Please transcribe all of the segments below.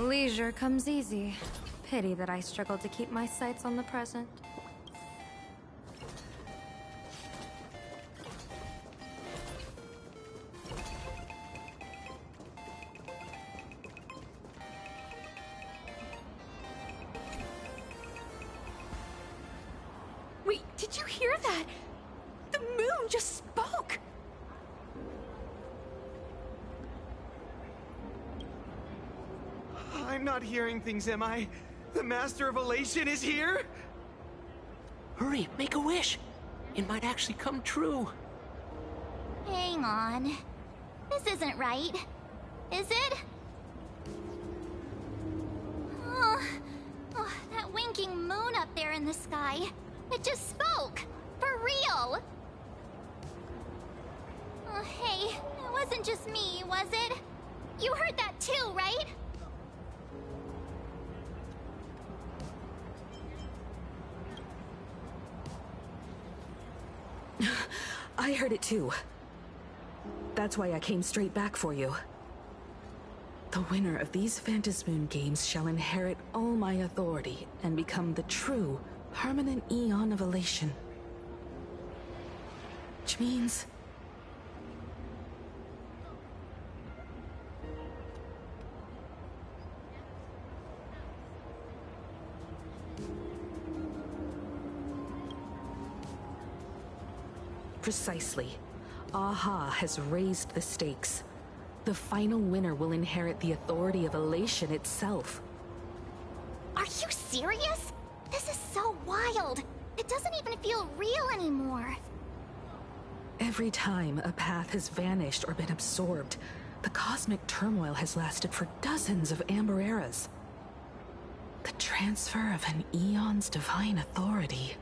Leisure comes easy. Pity that I struggle to keep my sights on the present. Wait, did you hear that? The moon just spoke! I'm not hearing things, am I? The Master of Elation is here? Hurry, make a wish. It might actually come true. Hang on. This isn't right. Is it? Oh, that winking moon up there in the sky. It just spoke. For real. Oh, hey, it wasn't just me, was it? You heard that too, right? I heard it too. That's why I came straight back for you. The winner of these Phantasmoon games shall inherit all my authority and become the true, permanent Eon of Elation. Which means... Precisely. Aha has raised the stakes. The final winner will inherit the authority of Elation itself. Are you serious? This is so wild. It doesn't even feel real anymore. Every time a path has vanished or been absorbed, the cosmic turmoil has lasted for dozens of Amber eras. The transfer of an Eon's divine authority.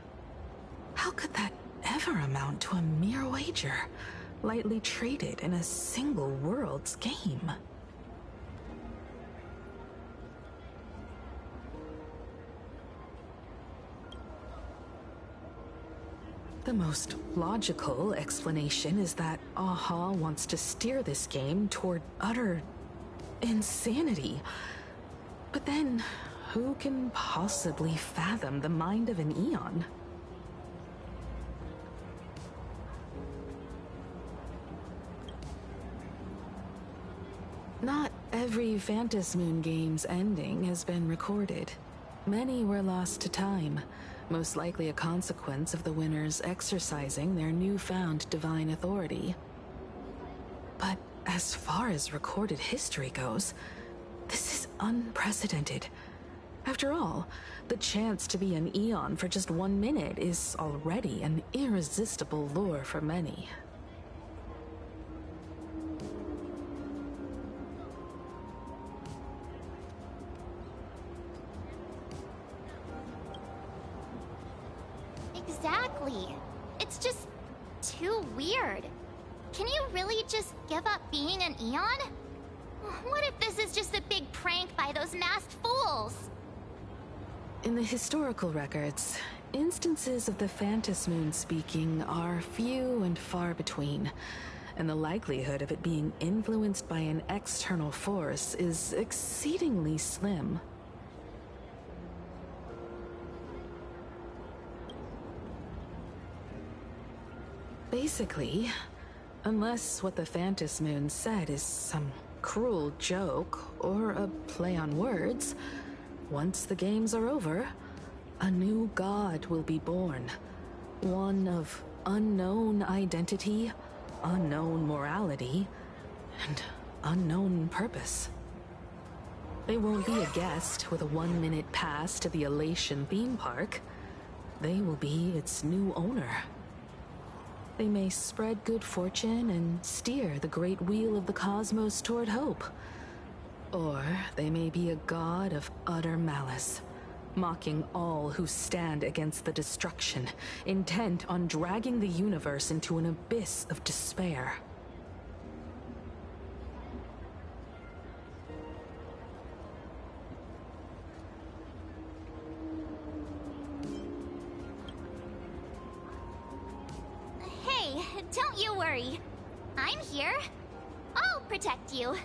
How could that ever amount to a mere wager, lightly traded in a single world's game? The most logical explanation is that Aha wants to steer this game toward utter insanity. But then, who can possibly fathom the mind of an Eon? Not every Phantasmoon game's ending has been recorded. Many were lost to time, most likely a consequence of the winners exercising their newfound divine authority. But as far as recorded history goes, this is unprecedented. After all, the chance to be an Eon for just 1 minute is already an irresistible lure for many. Exactly. It's just too weird. Can you really just give up being an Eon? What if this is just a big prank by those masked fools? In the historical records, instances of the Phantasmoon speaking are few and far between, and the likelihood of it being influenced by an external force is exceedingly slim. Basically, unless what the Phantasmoon said is some cruel joke or a play on words, once the games are over, a new god will be born. One of unknown identity, unknown morality, and unknown purpose. They won't be a guest with a 1-minute pass to the Elation theme park. They will be its new owner. They may spread good fortune and steer the great wheel of the cosmos toward hope. Or they may be a god of utter malice, mocking all who stand against the destruction, intent on dragging the universe into an abyss of despair. Hey, don't you worry. I'm here. I'll protect you.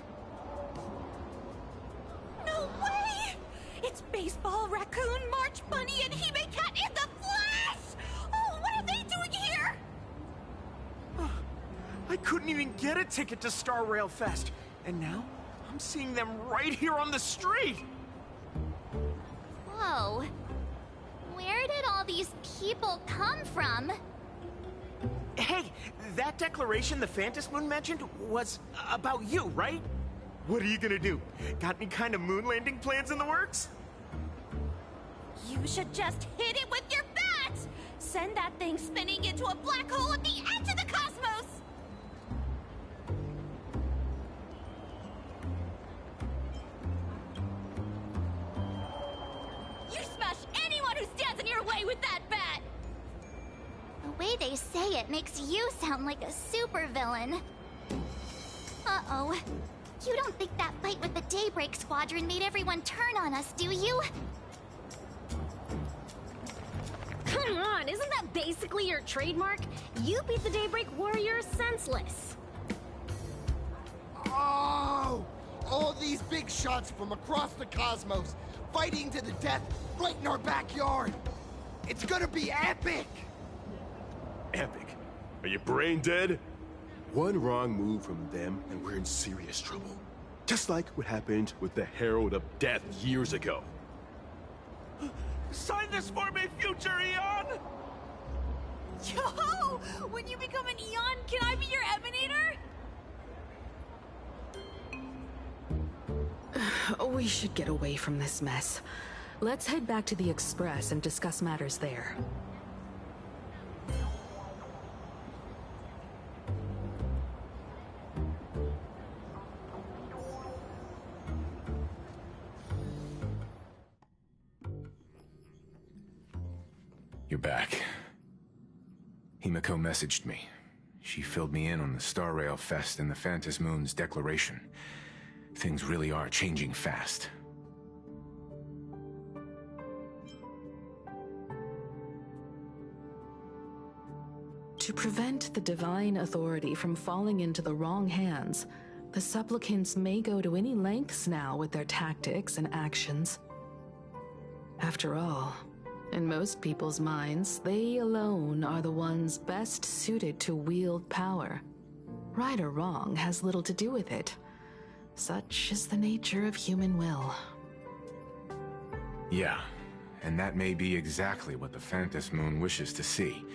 No! No way! It's Baseball, Raccoon, March Bunny, and Hime Cat in the flesh! Oh, what are they doing here? I couldn't even get a ticket to Star Rail Fest, and now I'm seeing them right here on the street! Whoa. Where did all these people come from? Hey, that declaration the Phantom Moon mentioned was about you, right? What are you gonna do? Got any kind of moon landing plans in the works? You should just hit it with your bat! Send that thing spinning into a black hole at the edge of the cosmos! You smash anyone who stands in your way with that bat! The way they say it makes you sound like a supervillain. Uh-oh. You don't think that fight with the Daybreak Squadron made everyone turn on us, do you? Come on, isn't that basically your trademark? You beat the Daybreak Warriors senseless. Oh! All these big shots from across the cosmos, fighting to the death right in our backyard. It's gonna be epic! Epic? Are you brain dead? One wrong move from them and we're in serious trouble. Just like what happened with the Herald of Death years ago. Sign this for me, future Eon! Yo! When you become an Eon, can I be your Emanator? We should get away from this mess. Let's head back to the Express and discuss matters there. You're back. Himiko messaged me. She filled me in on the Star Rail Fest and the Phantom Moon's declaration. Things really are changing fast. To prevent the divine authority from falling into the wrong hands, the supplicants may go to any lengths now with their tactics and actions. After all, in most people's minds, they alone are the ones best suited to wield power. Right or wrong has little to do with it. Such is the nature of human will. Yeah, and that may be exactly what the Phantom Moon wishes to see.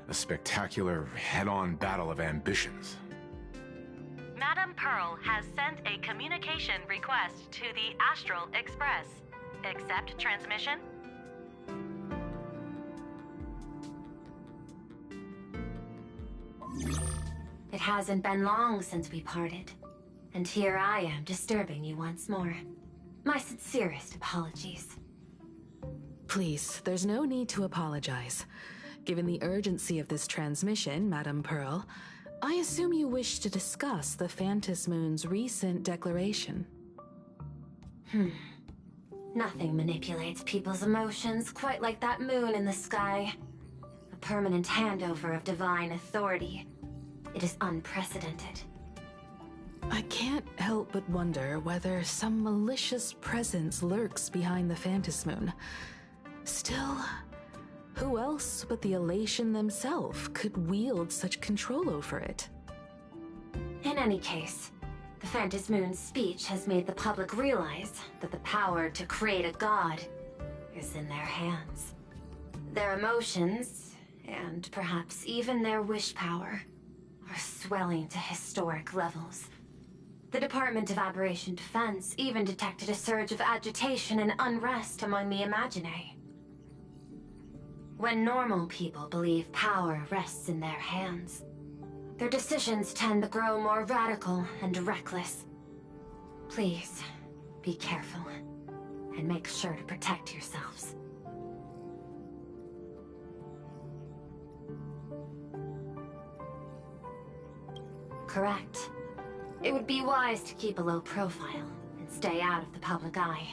A spectacular, head-on battle of ambitions. Madame Pearl has sent a communication request to the Astral Express. Accept transmission? It hasn't been long since we parted, and here I am disturbing you once more. My sincerest apologies. Please, there's no need to apologize. Given the urgency of this transmission, Madame Pearl, I assume you wish to discuss the Phantom Moon's recent declaration. Nothing manipulates people's emotions quite like that moon in the sky. A permanent handover of divine authority. It is unprecedented. I can't help but wonder whether some malicious presence lurks behind the Phantom Moon. Still, who else but the Elation themselves could wield such control over it? In any case, the Phantom Moon's speech has made the public realize that the power to create a god is in their hands. Their emotions, and perhaps even their wish power, are swelling to historic levels. The Department of Aberration Defense even detected a surge of agitation and unrest among the Imaginae. When normal people believe power rests in their hands, their decisions tend to grow more radical and reckless. Please, be careful, and make sure to protect yourselves. Correct. It would be wise to keep a low profile and stay out of the public eye.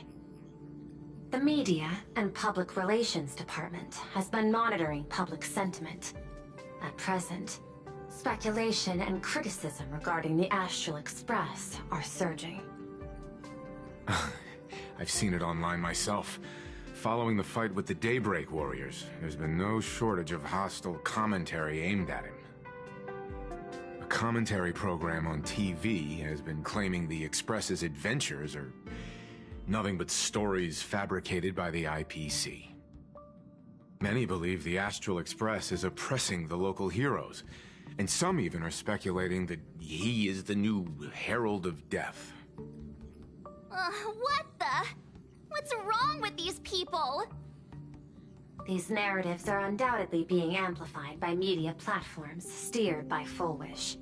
The Media and Public Relations Department has been monitoring public sentiment. At present, speculation and criticism regarding the Astral Express are surging. I've seen it online myself. Following the fight with the Daybreak Warriors, there's been no shortage of hostile commentary aimed at him. A commentary program on TV has been claiming the Express's adventures are nothing but stories fabricated by the IPC. Many believe the Astral Express is oppressing the local heroes, and some even are speculating that he is the new Herald of Death. What the? What's wrong with these people? These narratives are undoubtedly being amplified by media platforms steered by Full Wish.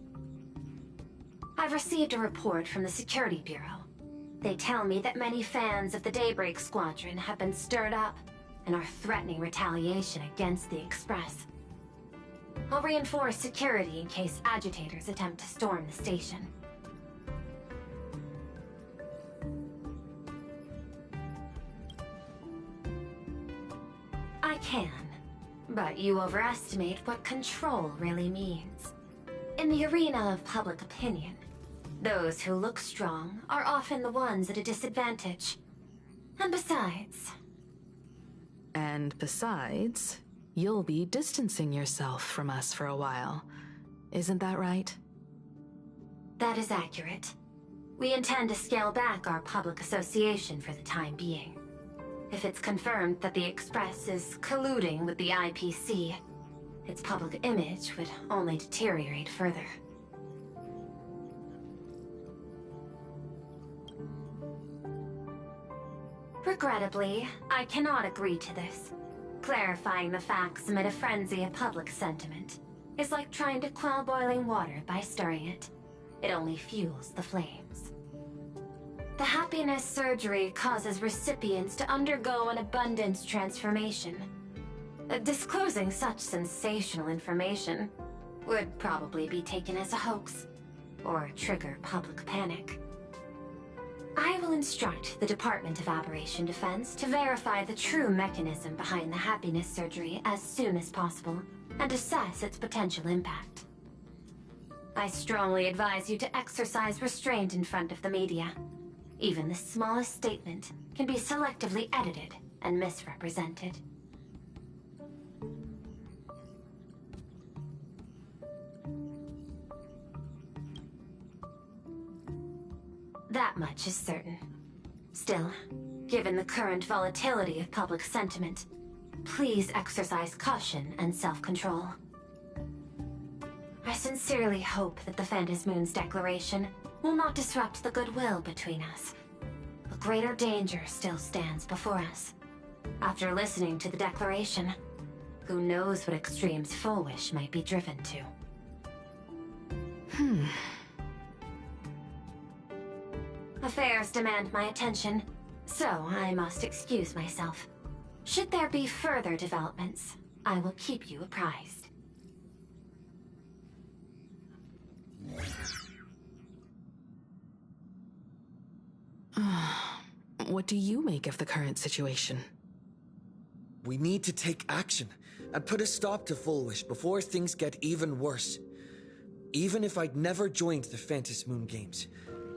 I've received a report from the Security Bureau. They tell me that many fans of the Daybreak Squadron have been stirred up and are threatening retaliation against the Express. I'll reinforce security in case agitators attempt to storm the station. I can, but you overestimate what control really means. In the arena of public opinion, those who look strong are often the ones at a disadvantage. And besides, you'll be distancing yourself from us for a while. Isn't that right? That is accurate. We intend to scale back our public association for the time being. If it's confirmed that the Express is colluding with the IPC, its public image would only deteriorate further. Regrettably, I cannot agree to this. Clarifying the facts amid a frenzy of public sentiment is like trying to quell boiling water by stirring it. It only fuels the flames. The happiness surgery causes recipients to undergo an abundance transformation. Disclosing such sensational information would probably be taken as a hoax, or trigger public panic. I will instruct the Department of Aberration Defense to verify the true mechanism behind the happiness surgery as soon as possible, and assess its potential impact. I strongly advise you to exercise restraint in front of the media. Even the smallest statement can be selectively edited and misrepresented. That much is certain. Still, given the current volatility of public sentiment, please exercise caution and self-control. I sincerely hope that the Phantasmoon's declaration will not disrupt the goodwill between us. A greater danger still stands before us. After listening to the declaration, who knows what extremes Full Wish might be driven to. Affairs demand my attention, so I must excuse myself. Should there be further developments, I will keep you apprised. What do you make of the current situation? We need to take action and put a stop to Full Wish before things get even worse. Even if I'd never joined the Phantasmoon Games,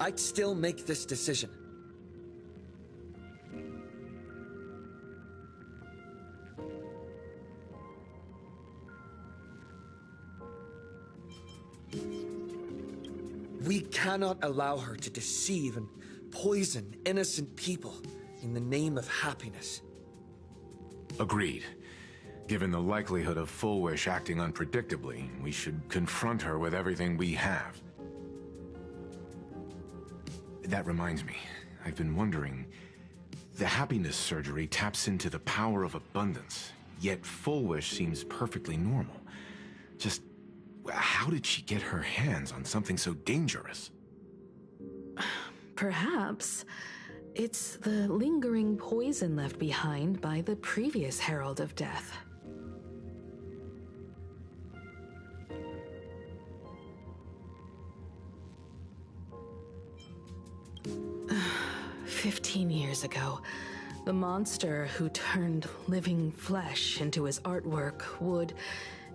I'd still make this decision. We cannot allow her to deceive and poison innocent people in the name of happiness. Agreed. Given the likelihood of Full Wish acting unpredictably, we should confront her with everything we have. That reminds me, I've been wondering, the happiness surgery taps into the power of abundance, yet Full Wish seems perfectly normal. Just, how did she get her hands on something so dangerous? Perhaps it's the lingering poison left behind by the previous Herald of Death. "15 years ago, the monster who turned living flesh into his artwork would,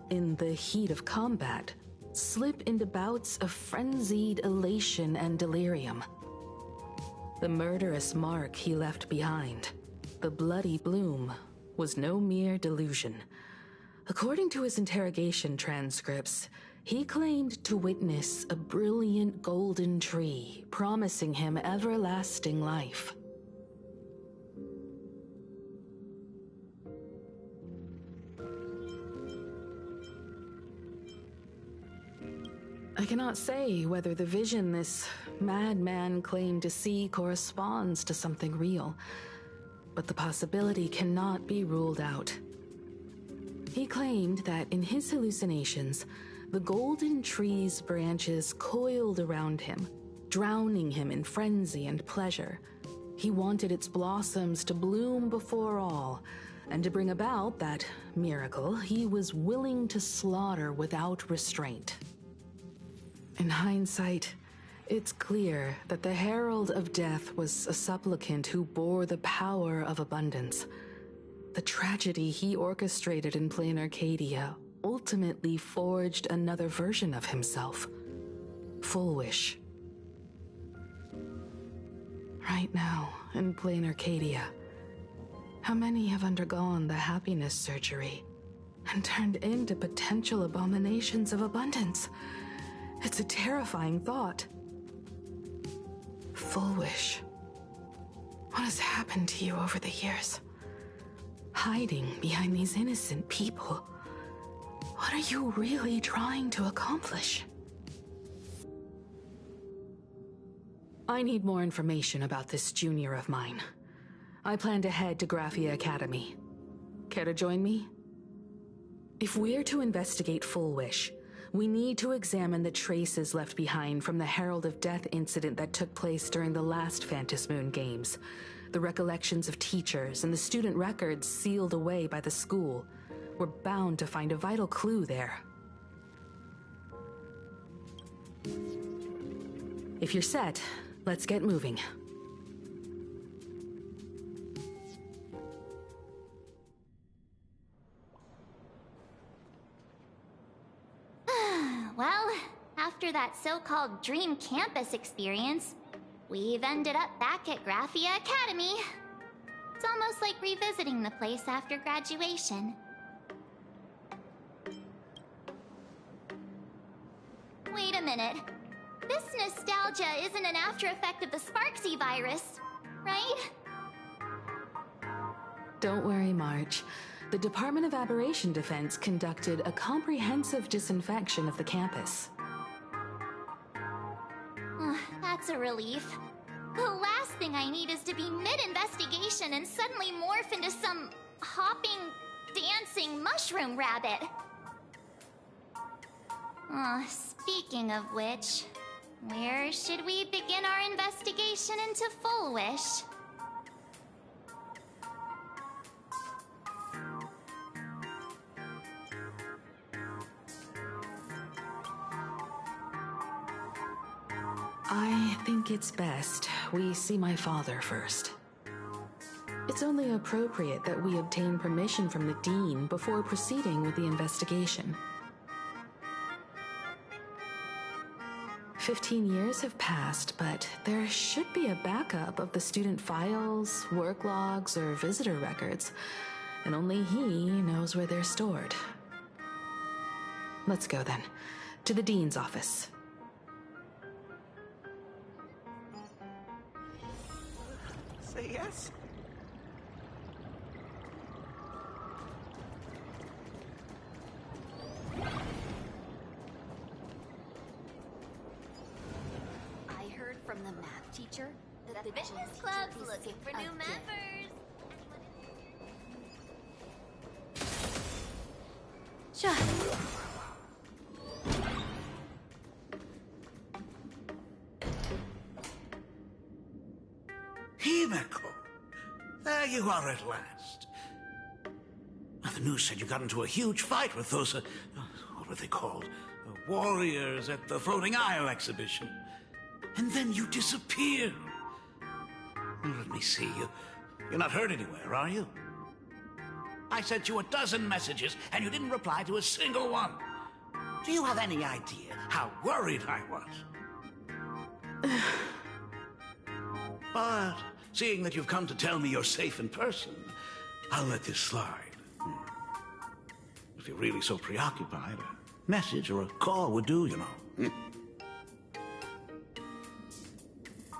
in the heat of combat, slip into bouts of frenzied elation and delirium. The murderous mark he left behind, the bloody bloom, was no mere delusion. According to his interrogation transcripts, he claimed to witness a brilliant golden tree promising him everlasting life. I cannot say whether the vision this madman claimed to see corresponds to something real, but the possibility cannot be ruled out. He claimed that in his hallucinations, the golden tree's branches coiled around him, drowning him in frenzy and pleasure. He wanted its blossoms to bloom before all, and to bring about that miracle, he was willing to slaughter without restraint. In hindsight, it's clear that the Herald of Death was a supplicant who bore the power of abundance. The tragedy he orchestrated in Plain Arcadia ultimately forged another version of himself. Full Wish. Right now, in Plain Arcadia, how many have undergone the happiness surgery and turned into potential abominations of abundance? It's a terrifying thought. Full Wish. What has happened to you over the years? Hiding behind these innocent people. What are you really trying to accomplish? I need more information about this junior of mine. I plan to head to Graphia Academy. Care to join me? If we're to investigate Full Wish, we need to examine the traces left behind from the Herald of Death incident that took place during the last Phantom Moon Games. The recollections of teachers and the student records sealed away by the school. We're bound to find a vital clue there. If you're set, let's get moving. Well, after that so-called dream campus experience, we've ended up back at Graphia Academy. It's almost like revisiting the place after graduation. Wait a minute. This nostalgia isn't an after effect of the Sparksy virus, right? Don't worry, March. The Department of Aberration Defense conducted a comprehensive disinfection of the campus. That's a relief. The last thing I need is to be mid-investigation and suddenly morph into some hopping, dancing mushroom rabbit. Speaking of which, where should we begin our investigation into Full Wish? I think it's best we see my father first. It's only appropriate that we obtain permission from the Dean before proceeding with the investigation. 15 years have passed, but there should be a backup of the student files, work logs, or visitor records, and only he knows where they're stored. Let's go then, to the Dean's office. Say yes? I heard from the math teacher that the Fitness gym club's teacher is looking sick for new again. members. Himeko! There you are at last. Now, the news said you got into a huge fight with those, what were they called? Warriors at the Floating Isle exhibition. And then you disappeared. Now, let me see. You're not hurt anywhere, are you? I sent you 12 messages, and you didn't reply to a single one. Do you have any idea how worried I was? But seeing that you've come to tell me you're safe in person, I'll let this slide. If you're really so preoccupied, a message or a call would do, you know.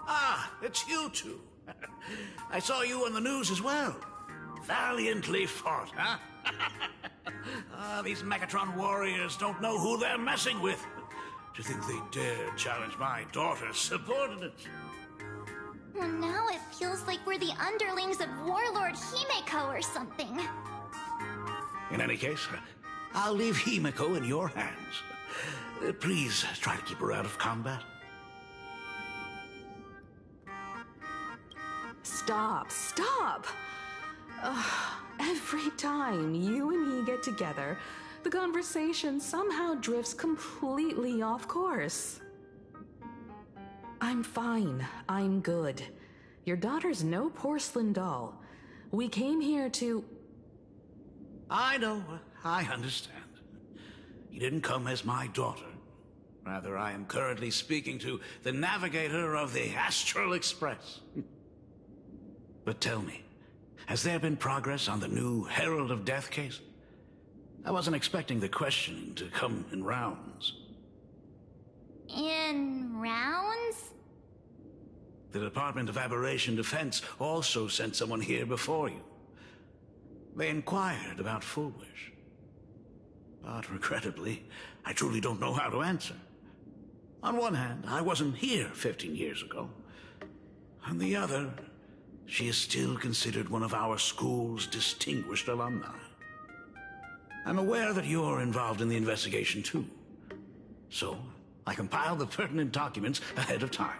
Ah, it's you two. I saw you on the news as well. Valiantly fought, huh? These Megatron warriors don't know who they're messing with. To think they dare challenge my daughter's subordinates. Well, now it feels like we're the underlings of Warlord Himeko or something. In any case, I'll leave Himeko in your hands. Please try to keep her out of combat. Stop! Every time you and he get together, the conversation somehow drifts completely off course. I'm fine. I'm good. Your daughter's no porcelain doll. We came here to... I know. I understand. You didn't come as my daughter. Rather, I am currently speaking to the navigator of the Astral Express. But tell me, has there been progress on the new Herald of Death case? I wasn't expecting the questioning to come in rounds. In rounds? The Department of Aberration Defense also sent someone here before you. They inquired about Foolish. But regrettably, I truly don't know how to answer. On one hand, I wasn't here 15 years ago. On the other, she is still considered one of our school's distinguished alumni. I'm aware that you're involved in the investigation too. So, I compiled the pertinent documents ahead of time.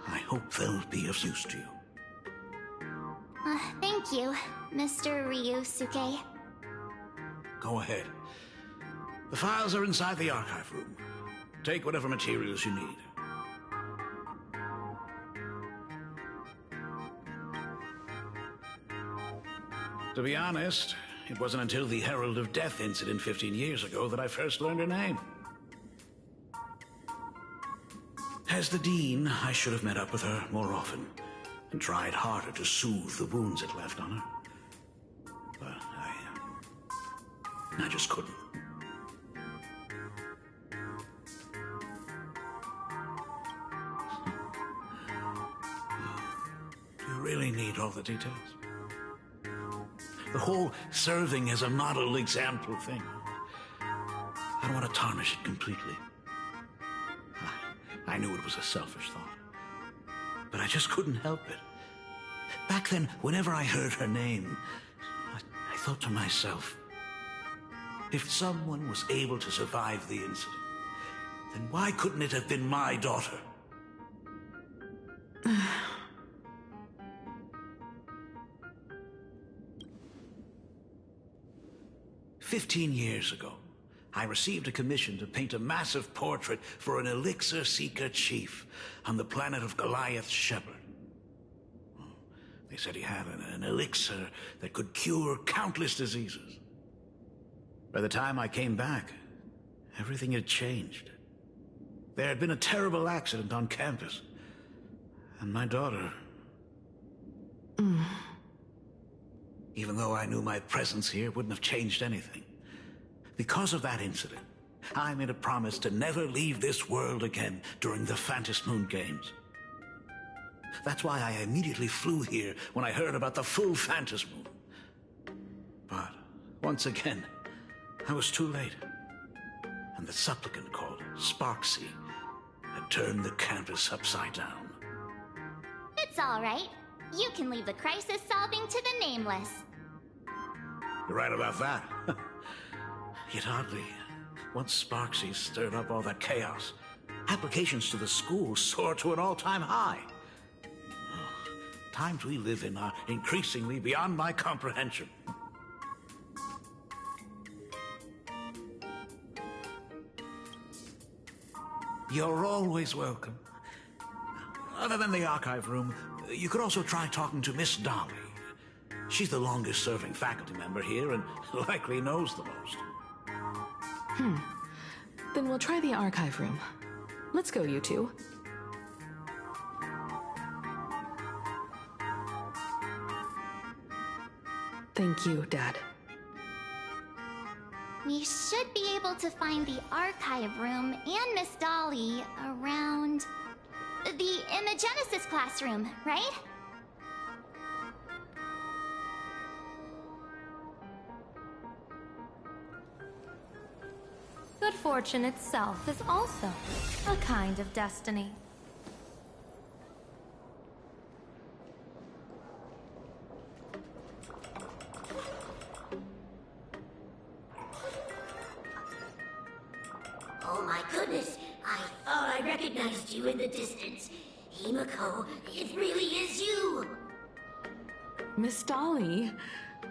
I hope they'll be of use to you. Thank you, Mr. Ryusuke. Go ahead. The files are inside the archive room. Take whatever materials you need. To be honest, it wasn't until the Herald of Death incident 15 years ago that I first learned her name. As the Dean, I should have met up with her more often and tried harder to soothe the wounds it left on her. But I just couldn't. You really need all the details? The whole serving as a model example thing. I don't want to tarnish it completely. I knew it was a selfish thought. But I just couldn't help it. Back then, whenever I heard her name, I thought to myself, if someone was able to survive the incident, then why couldn't it have been my daughter? 15 years ago, I received a commission to paint a massive portrait for an elixir seeker chief on the planet of Goliath Shepherd. They said he had an elixir that could cure countless diseases. By the time I came back, everything had changed. There had been a terrible accident on campus, and my daughter... Even though I knew my presence here wouldn't have changed anything. Because of that incident, I made a promise to never leave this world again during the Phantom Moon Games. That's why I immediately flew here when I heard about the full Phantom Moon. But, once again, I was too late. And the supplicant called Sparksy had turned the campus upside down. It's all right. You can leave the crisis solving to the Nameless. You're right about that. Yet oddly, once Sparksy stirred up all that chaos, applications to the school soared to an all-time high. Times we live in are increasingly beyond my comprehension. You're always welcome. Other than the archive room, you could also try talking to Miss Dolly. She's the longest-serving faculty member here and likely knows the most. Then we'll try the archive room. Let's go, you two. Thank you, Dad. We should be able to find the archive room and Miss Dolly around the Imagenesis classroom, right? Good fortune itself is also a kind of destiny. Oh my goodness, I thought I recognized you in the distance. Himiko, it really is you! Miss Dolly,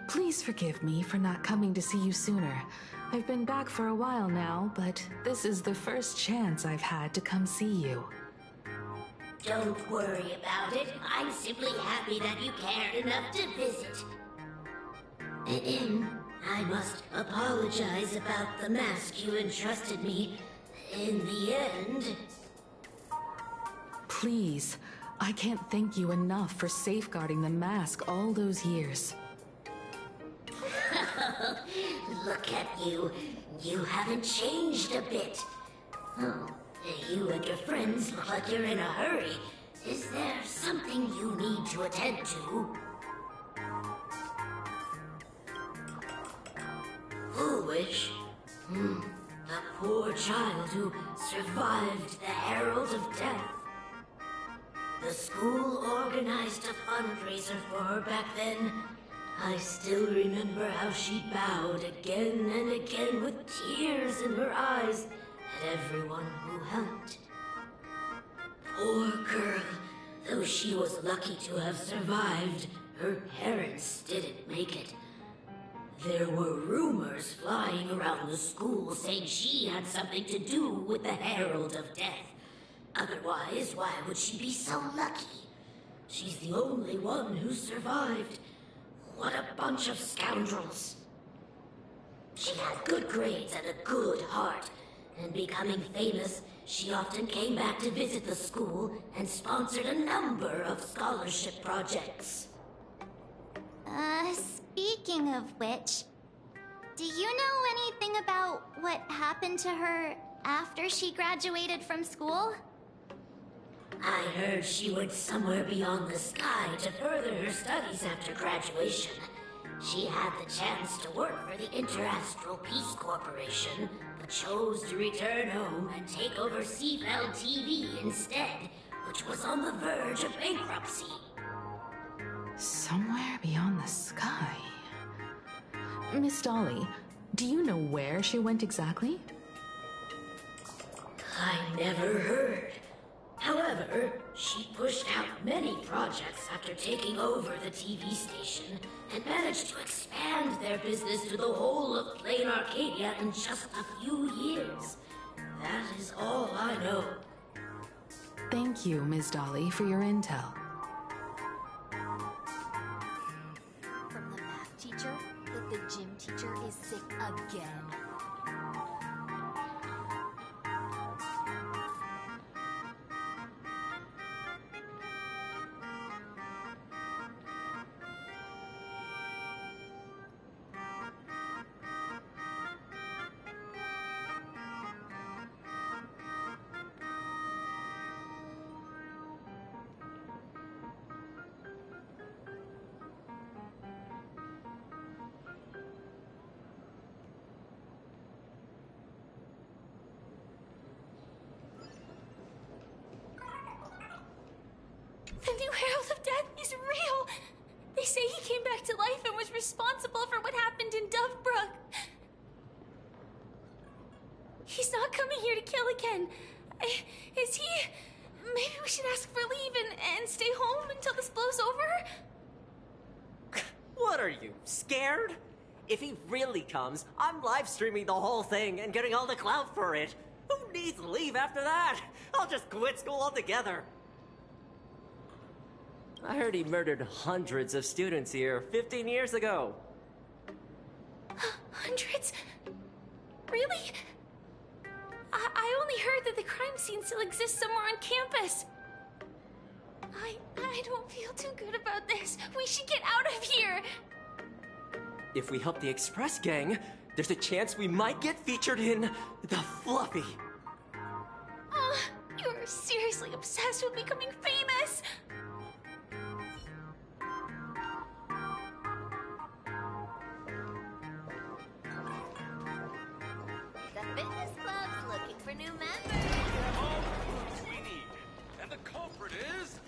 please forgive me for not coming to see you sooner. I've been back for a while now, but this is the first chance I've had to come see you. Don't worry about it. I'm simply happy that you cared enough to visit. I must apologize about the mask you entrusted me. In the end... Please, I can't thank you enough for safeguarding the mask all those years. Look at you. You haven't changed a bit. Oh, you and your friends look like you're in a hurry. Is there something you need to attend to? Foolish? The poor child who survived the Herald of Death. The school organized a fundraiser for her back then. I still remember how she bowed again and again with tears in her eyes at everyone who helped. Poor girl. Though she was lucky to have survived, her parents didn't make it. There were rumors flying around the school saying she had something to do with the Herald of Death. Otherwise, why would she be so lucky? She's the only one who survived. What a bunch of scoundrels. She had good grades and a good heart, and becoming famous, she often came back to visit the school and sponsored a number of scholarship projects. Speaking of which, do you know anything about what happened to her after she graduated from school? I heard she went somewhere beyond the sky to further her studies after graduation. She had the chance to work for the Interastral Peace Corporation, but chose to return home and take over Seafell TV instead, which was on the verge of bankruptcy. Somewhere beyond the sky. Miss Dolly, do you know where she went exactly? I never heard. However, she pushed out many projects after taking over the TV station and managed to expand their business to the whole of Plain Arcadia in just a few years. That is all I know. Thank you, Ms. Dolly, for your intel. From the math teacher that the gym teacher is sick again. The new Herald of Death is real! They say he came back to life and was responsible for what happened in Dovebrook. He's not coming here to kill again. Is he... Maybe we should ask for leave and stay home until this blows over? What are you, scared? If he really comes, I'm live streaming the whole thing and getting all the clout for it. Who needs leave after that? I'll just quit school altogether. I heard he murdered hundreds of students here 15 years ago. Hundreds? Really? I only heard that the crime scene still exists somewhere on campus. I don't feel too good about this. We should get out of here. If we help the Express gang, there's a chance we might get featured in The Fluffy. You're seriously obsessed with becoming famous! The fitness club's looking for new members. All the boots we need. And the culprit is...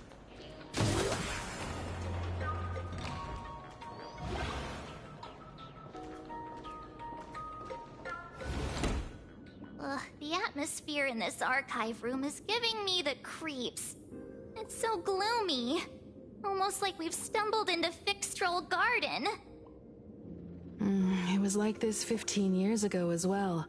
The atmosphere in this archive room is giving me the creeps. It's so gloomy. Almost like we've stumbled into Fixtroll Garden. It was like this 15 years ago as well.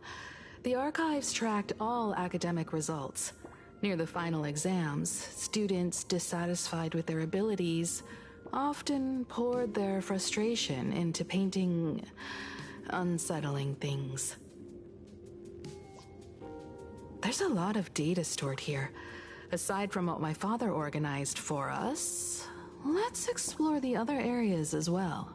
The archives tracked all academic results. Near the final exams, students dissatisfied with their abilities often poured their frustration into painting unsettling things. There's a lot of data stored here. Aside from what my father organized for us, let's explore the other areas as well.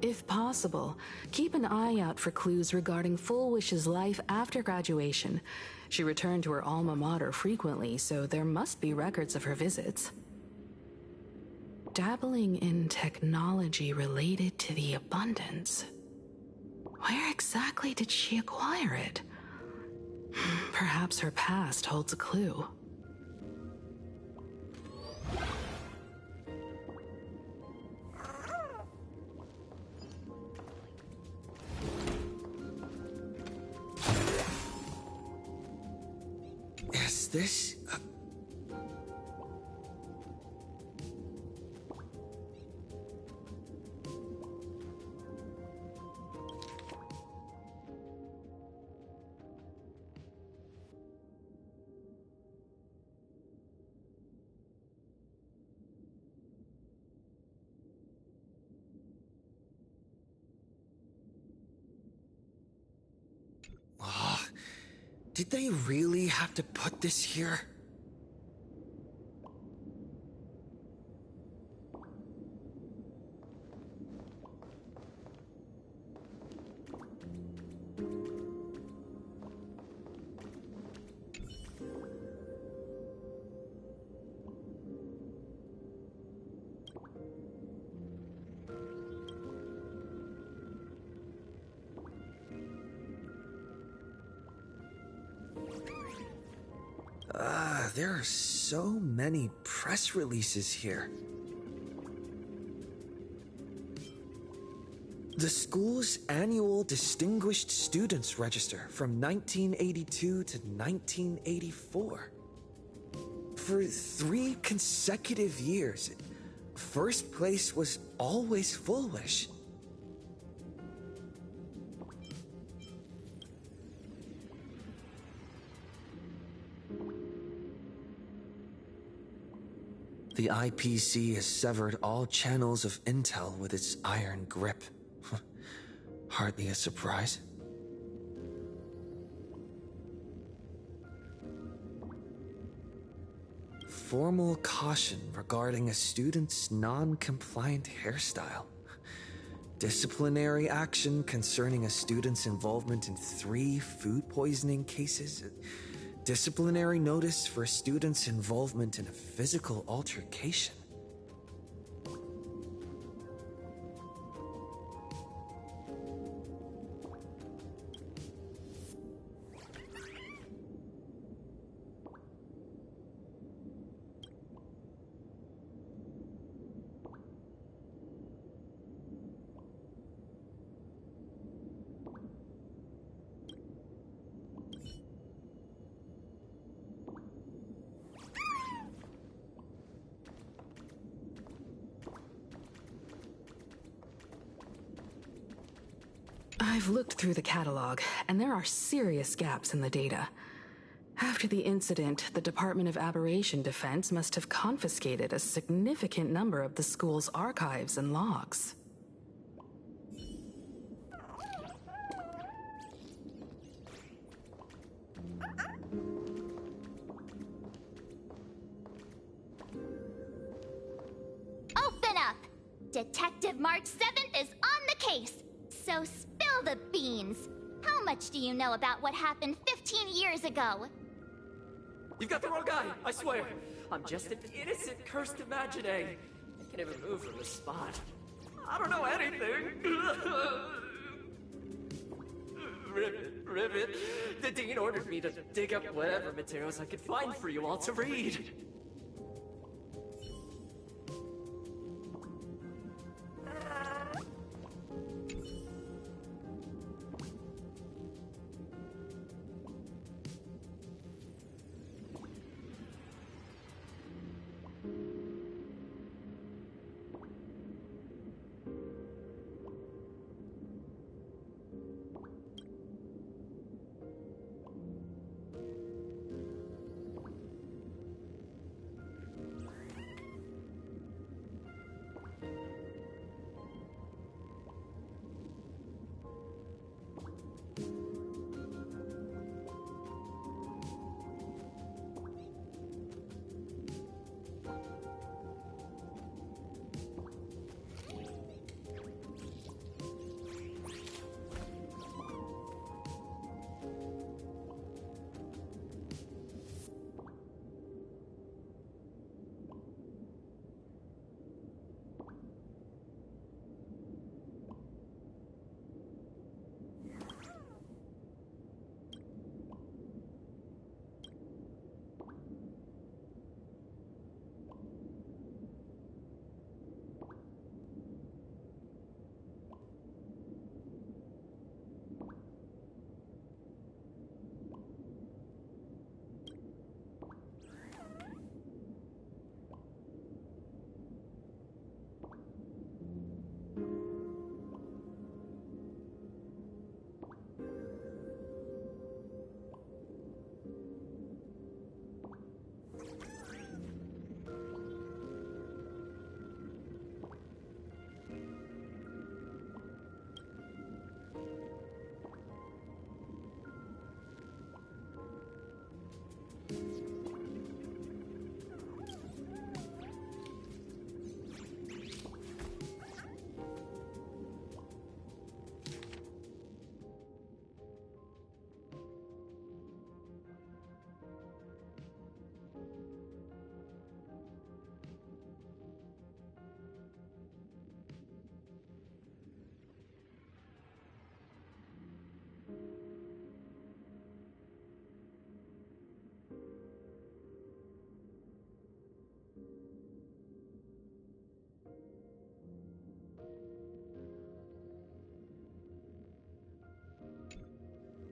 If possible, keep an eye out for clues regarding Full Wish's life after graduation. She returned to her alma mater frequently, so there must be records of her visits. Dabbling in technology related to the abundance. Where exactly did she acquire it? Perhaps her past holds a clue. Is this... Did they really have to put this here? There are so many press releases here. The school's annual Distinguished Students Register from 1982 to 1984. For 3 consecutive years, first place was always Full Wish. The IPC has severed all channels of intel with its iron grip. Hardly a surprise. Formal caution regarding a student's non-compliant hairstyle. Disciplinary action concerning a student's involvement in 3 food poisoning cases. Disciplinary notice for a student's involvement in a physical altercation. I've looked through the catalog, and there are serious gaps in the data. After the incident, the Department of Aberration Defense must have confiscated a significant number of the school's archives and logs. Open up! Detective March 7th is on the case. So spill the beans. How much do you know about what happened 15 years ago? You've got the wrong guy, I swear. I'm just an innocent, cursed imaginary. I can't even move from this spot. I don't know anything. Ribbit. The Dean ordered me to dig up whatever materials I could find for you all to read.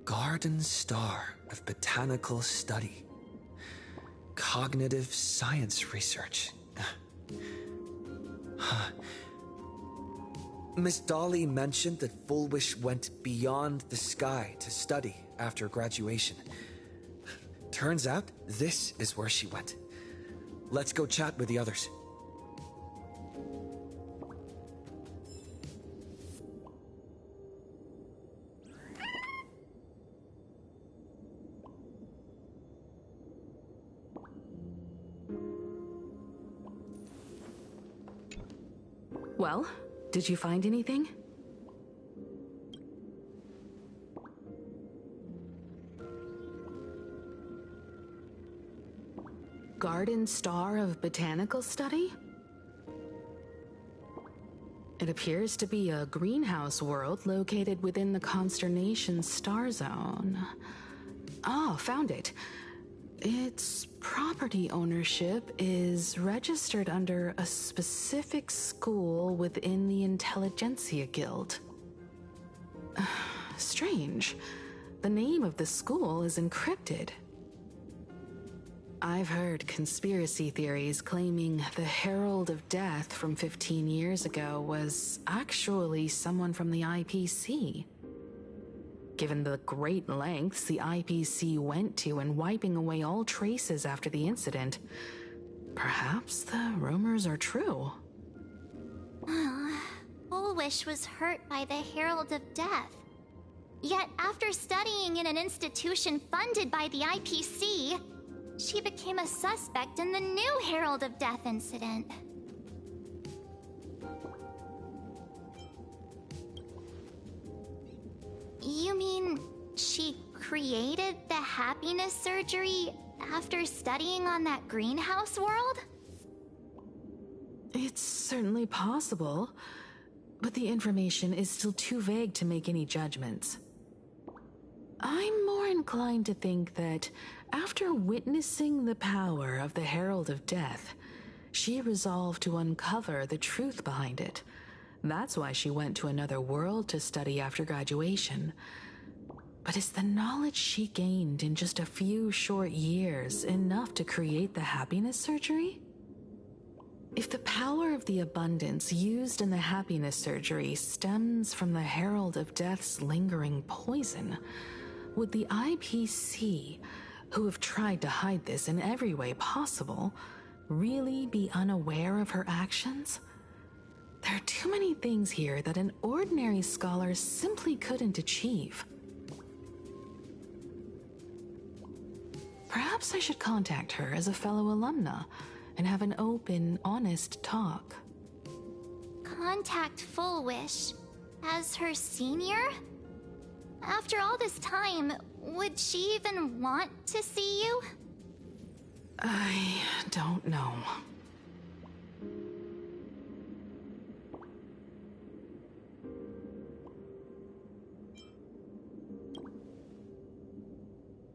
Garden Star of Botanical Study. Cognitive Science Research. Miss Dolly mentioned that Fullwish went beyond the sky to study after graduation. Turns out, this is where she went. Let's go chat with the others. Well, did you find anything? Garden Star of Botanical Study? It appears to be a greenhouse world located within the Consternation Star Zone. Oh, found it. Its property ownership is registered under a specific school within the Intelligentsia Guild. Strange. The name of the school is encrypted. I've heard conspiracy theories claiming the Herald of Death from 15 years ago was actually someone from the IPC. Given the great lengths the IPC went to in wiping away all traces after the incident, perhaps the rumors are true. Fullwish was hurt by the Herald of Death. Yet after studying in an institution funded by the IPC, she became a suspect in the new Herald of Death incident. You mean she created the happiness surgery after studying on that greenhouse world? It's certainly possible, but the information is still too vague to make any judgments. I'm more inclined to think that after witnessing the power of the Herald of Death, she resolved to uncover the truth behind it. That's why she went to another world to study after graduation. But is the knowledge she gained in just a few short years enough to create the happiness surgery? If the power of the abundance used in the happiness surgery stems from the Herald of Death's lingering poison, would the IPC, who have tried to hide this in every way possible, really be unaware of her actions? There are too many things here that an ordinary scholar simply couldn't achieve. Perhaps I should contact her as a fellow alumna and have an open, honest talk. Contact Full Wish as her senior? After all this time, would she even want to see you? I don't know.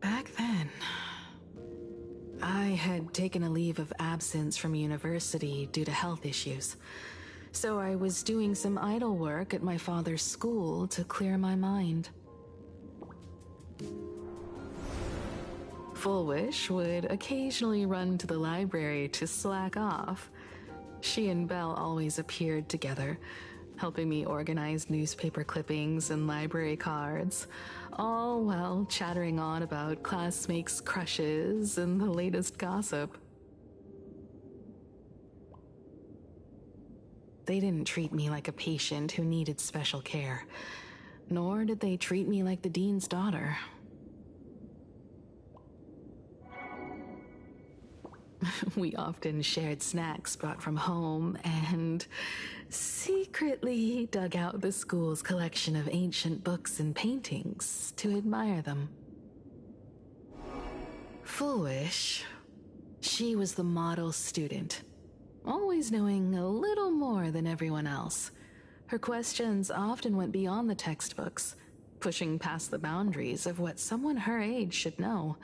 Back then, I had taken a leave of absence from university due to health issues, so I was doing some idle work at my father's school to clear my mind. Full Wish would occasionally run to the library to slack off. She and Belle always appeared together, helping me organize newspaper clippings and library cards, all while chattering on about classmates' crushes and the latest gossip. They didn't treat me like a patient who needed special care, nor did they treat me like the dean's daughter. We often shared snacks brought from home and secretly dug out the school's collection of ancient books and paintings to admire them. Full Wish, she was the model student, always knowing a little more than everyone else. Her questions often went beyond the textbooks, pushing past the boundaries of what someone her age should know.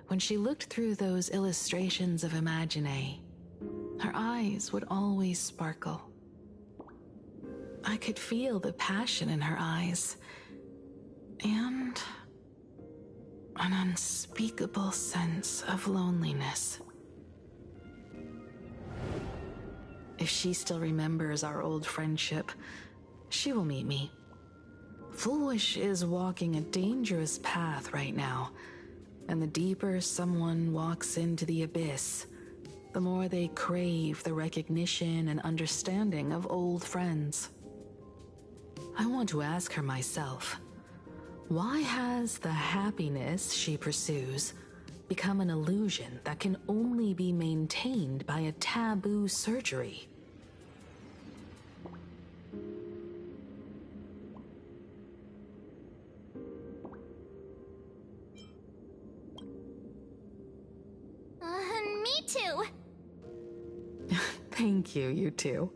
When she looked through those illustrations of Imagine, her eyes would always sparkle. I could feel the passion in her eyes, and an unspeakable sense of loneliness. If she still remembers our old friendship, she will meet me. Full Wish is walking a dangerous path right now. And the deeper someone walks into the abyss, the more they crave the recognition and understanding of old friends. I want to ask her myself, why has the happiness she pursues become an illusion that can only be maintained by a taboo surgery? Me too. Thank you, you two.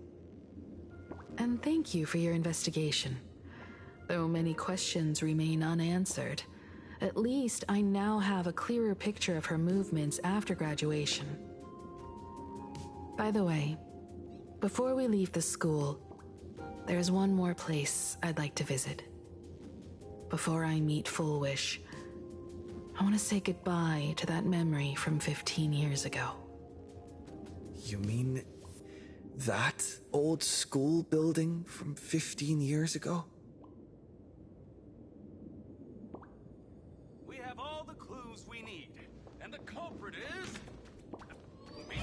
And thank you for your investigation. Though many questions remain unanswered, at least I now have a clearer picture of her movements after graduation. By the way, before we leave the school, there's one more place I'd like to visit. Before I meet Full Wish, I want to say goodbye to that memory from 15 years ago. You mean that old school building from 15 years ago? We have all the clues we need, and the culprit is... me.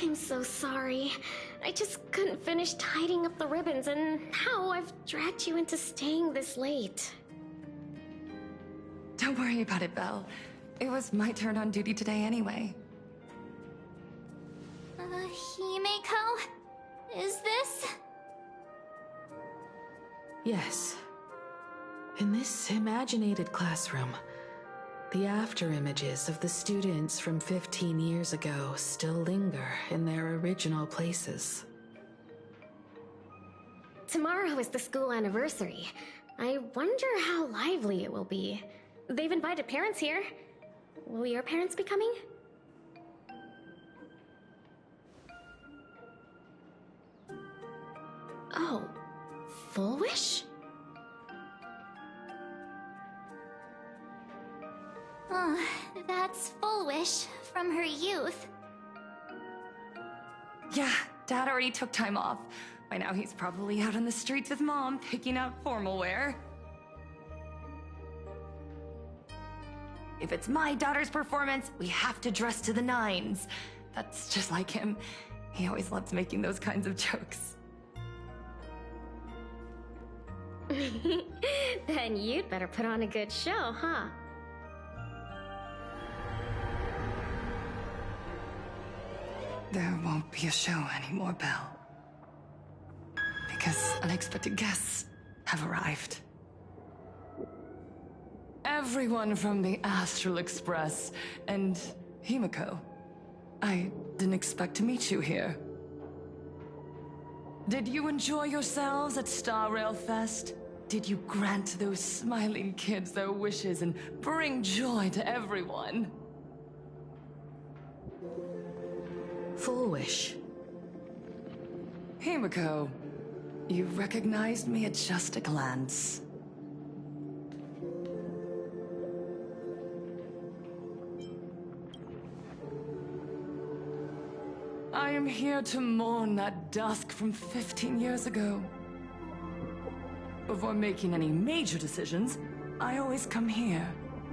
I'm so sorry. I just couldn't finish tidying up the ribbons, and now I've dragged you into staying this late. Don't worry about it, Belle. It was my turn on duty today anyway. Himeko? Is this? Yes. In this imaginated classroom, the after images of the students from 15 years ago still linger in their original places. Tomorrow is the school anniversary. I wonder how lively it will be. They've invited parents here. Will your parents be coming? Oh, Full Wish? Oh, that's Full Wish from her youth. Yeah, Dad already took time off. By now he's probably out on the streets with Mom, picking out formal wear. If it's my daughter's performance, we have to dress to the nines. That's just like him. He always loves making those kinds of jokes. Then you'd better put on a good show, huh? There won't be a show anymore, Belle. Because unexpected guests have arrived. Everyone from the Astral Express and Himeko. I didn't expect to meet you here. Did you enjoy yourselves at Star Rail Fest? Did you grant those smiling kids their wishes and bring joy to everyone? Full Wish. Himeko, you recognized me at just a glance. I am here to mourn that dusk from 15 years ago. Before making any major decisions, I always come here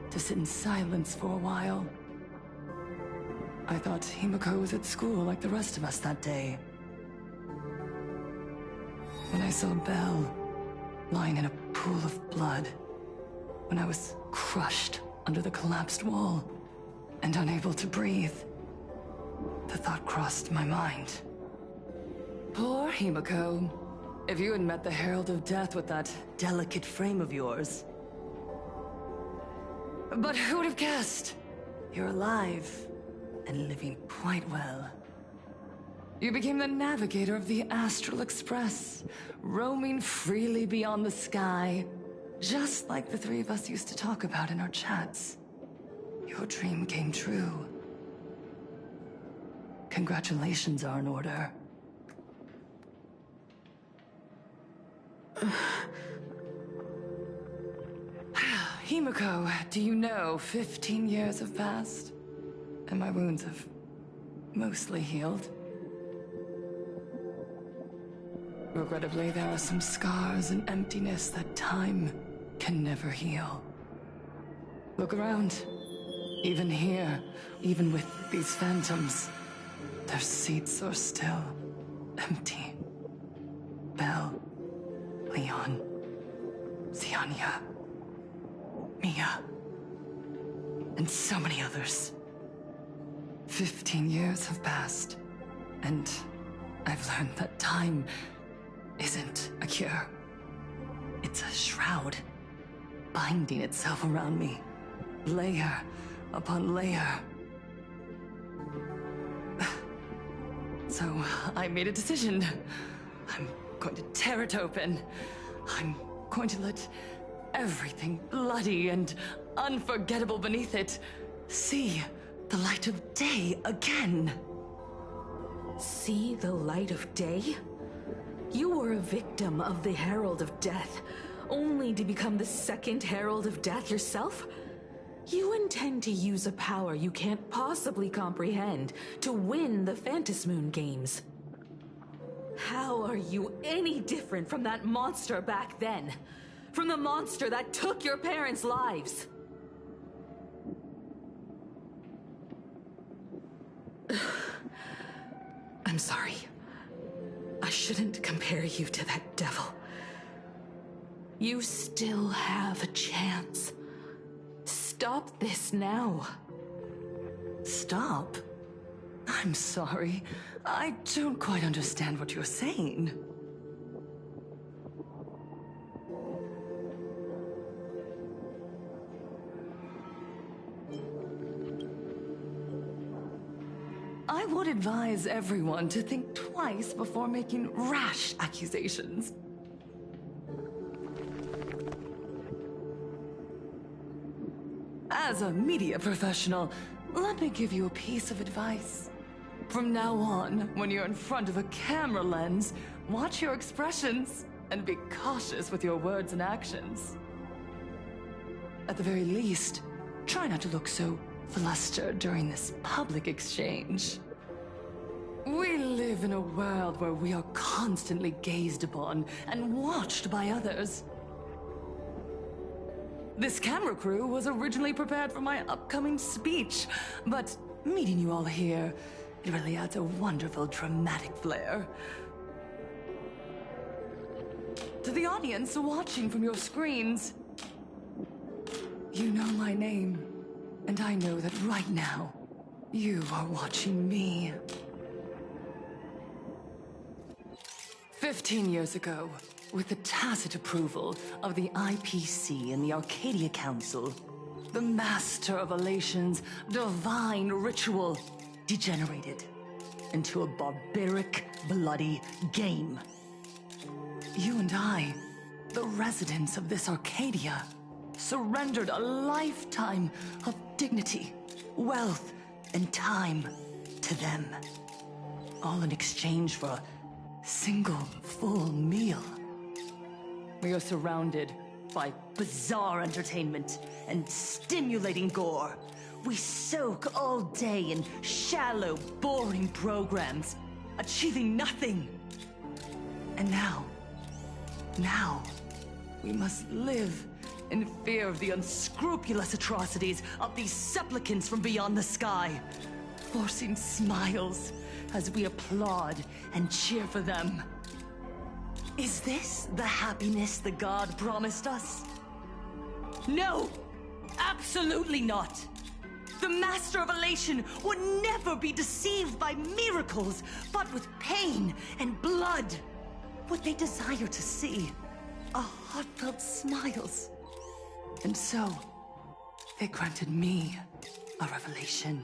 to sit in silence for a while. I thought Himeko was at school like the rest of us that day. When I saw Belle lying in a pool of blood, when I was crushed under the collapsed wall and unable to breathe, the thought crossed my mind. Poor Himeko. If you had met the Herald of Death with that delicate frame of yours. But who would have guessed? You're alive and living quite well. You became the navigator of the Astral Express, roaming freely beyond the sky, just like the three of us used to talk about in our chats. Your dream came true. Congratulations are in order. Himeko, do you know 15 years have passed? And my wounds have mostly healed. Regrettably, there are some scars and emptiness that time can never heal. Look around. Even here, even with these phantoms, their seats are still empty. Belle, Leon, Xianya, Mia, and so many others. 15 years have passed, and I've learned that time isn't a cure. It's a shroud, binding itself around me, layer upon layer. So I made a decision. I'm going to tear it open. I'm going to let everything bloody and unforgettable beneath it, see the light of day again. See the light of day? You were a victim of the Herald of Death, only to become the second Herald of Death yourself? You intend to use a power you can't possibly comprehend to win the Phantasmoon games. How are you any different from that monster back then? From the monster that took your parents' lives? I'm sorry. I shouldn't compare you to that devil. You still have a chance. Stop this now. Stop? I'm sorry. I don't quite understand what you're saying. I would advise everyone to think twice before making rash accusations. As a media professional, let me give you a piece of advice. From now on, when you're in front of a camera lens, watch your expressions and be cautious with your words and actions. At the very least, try not to look so flustered during this public exchange. We live in a world where we are constantly gazed upon and watched by others. This camera crew was originally prepared for my upcoming speech, but meeting you all here, it really adds a wonderful dramatic flair. To the audience watching from your screens, you know my name, and I know that right now, you are watching me. 15 years ago, with the tacit approval of the IPC and the Arcadia Council, the Master of Elation's divine ritual degenerated into a barbaric, bloody game. You and I, the residents of this Arcadia, surrendered a lifetime of dignity, wealth, and time to them, all in exchange for a single full meal. We are surrounded by bizarre entertainment and stimulating gore. We soak all day in shallow, boring programs, achieving nothing. And now, we must live in fear of the unscrupulous atrocities of these supplicants from beyond the sky, forcing smiles as we applaud and cheer for them. Is this the happiness the god promised us? No! Absolutely not! The Master of Elation would never be deceived by miracles, but with pain and blood. What they desire to see are heartfelt smiles. And so, they granted me a revelation.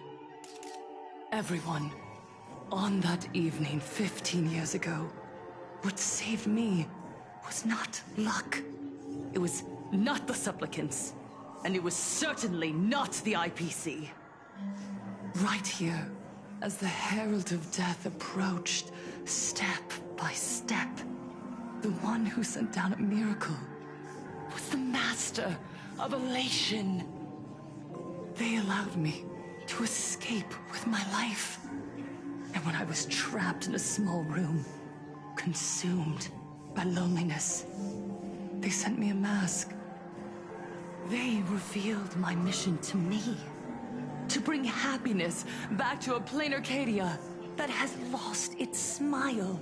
Everyone, on that evening 15 years ago, what saved me was not luck. It was not the supplicants, and it was certainly not the IPC. Right here, as the Herald of Death approached, step by step, the one who sent down a miracle was the Master of Elation. They allowed me to escape with my life. And when I was trapped in a small room, consumed by loneliness, they sent me a mask. They revealed my mission to me, to bring happiness back to a plain Arcadia that has lost its smile.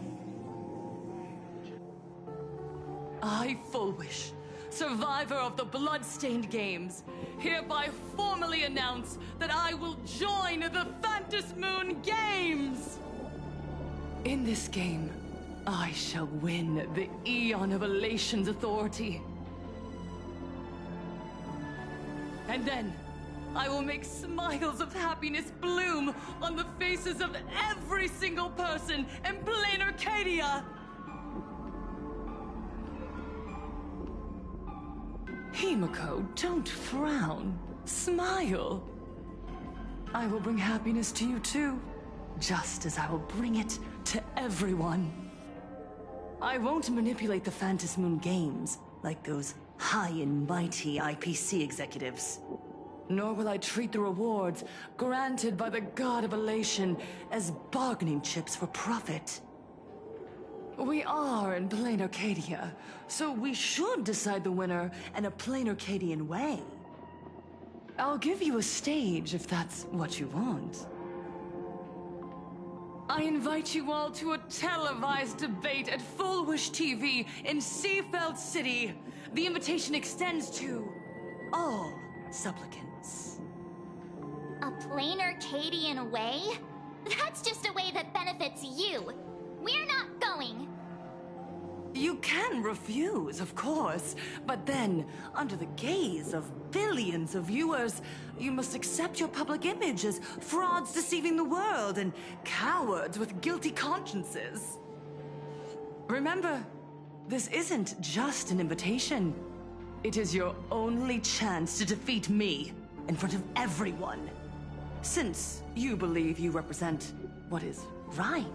I, Fullwish, survivor of the Bloodstained Games, hereby formally announce that I will join the Phantasmoon Games! In this game, I shall win the Eon of Elation's authority. And then, I will make smiles of happiness bloom on the faces of every single person in plain Arcadia! Himiko, don't frown. Smile. I will bring happiness to you too, just as I will bring it to everyone. I won't manipulate the Phantom Moon games like those high and mighty IPC executives. Nor will I treat the rewards granted by the God of Elation as bargaining chips for profit. We are in plain Arcadia, so we should decide the winner in a plain Arcadian way. I'll give you a stage if that's what you want. I invite you all to a televised debate at Full Wish TV in Seafeld City. The invitation extends to all supplicants. A plain Arcadian way? That's just a way that benefits you. We're not going. You can refuse, of course, but then, under the gaze of billions of viewers, you must accept your public image as frauds deceiving the world and cowards with guilty consciences. Remember, this isn't just an invitation. It is your only chance to defeat me in front of everyone. Since you believe you represent what is right.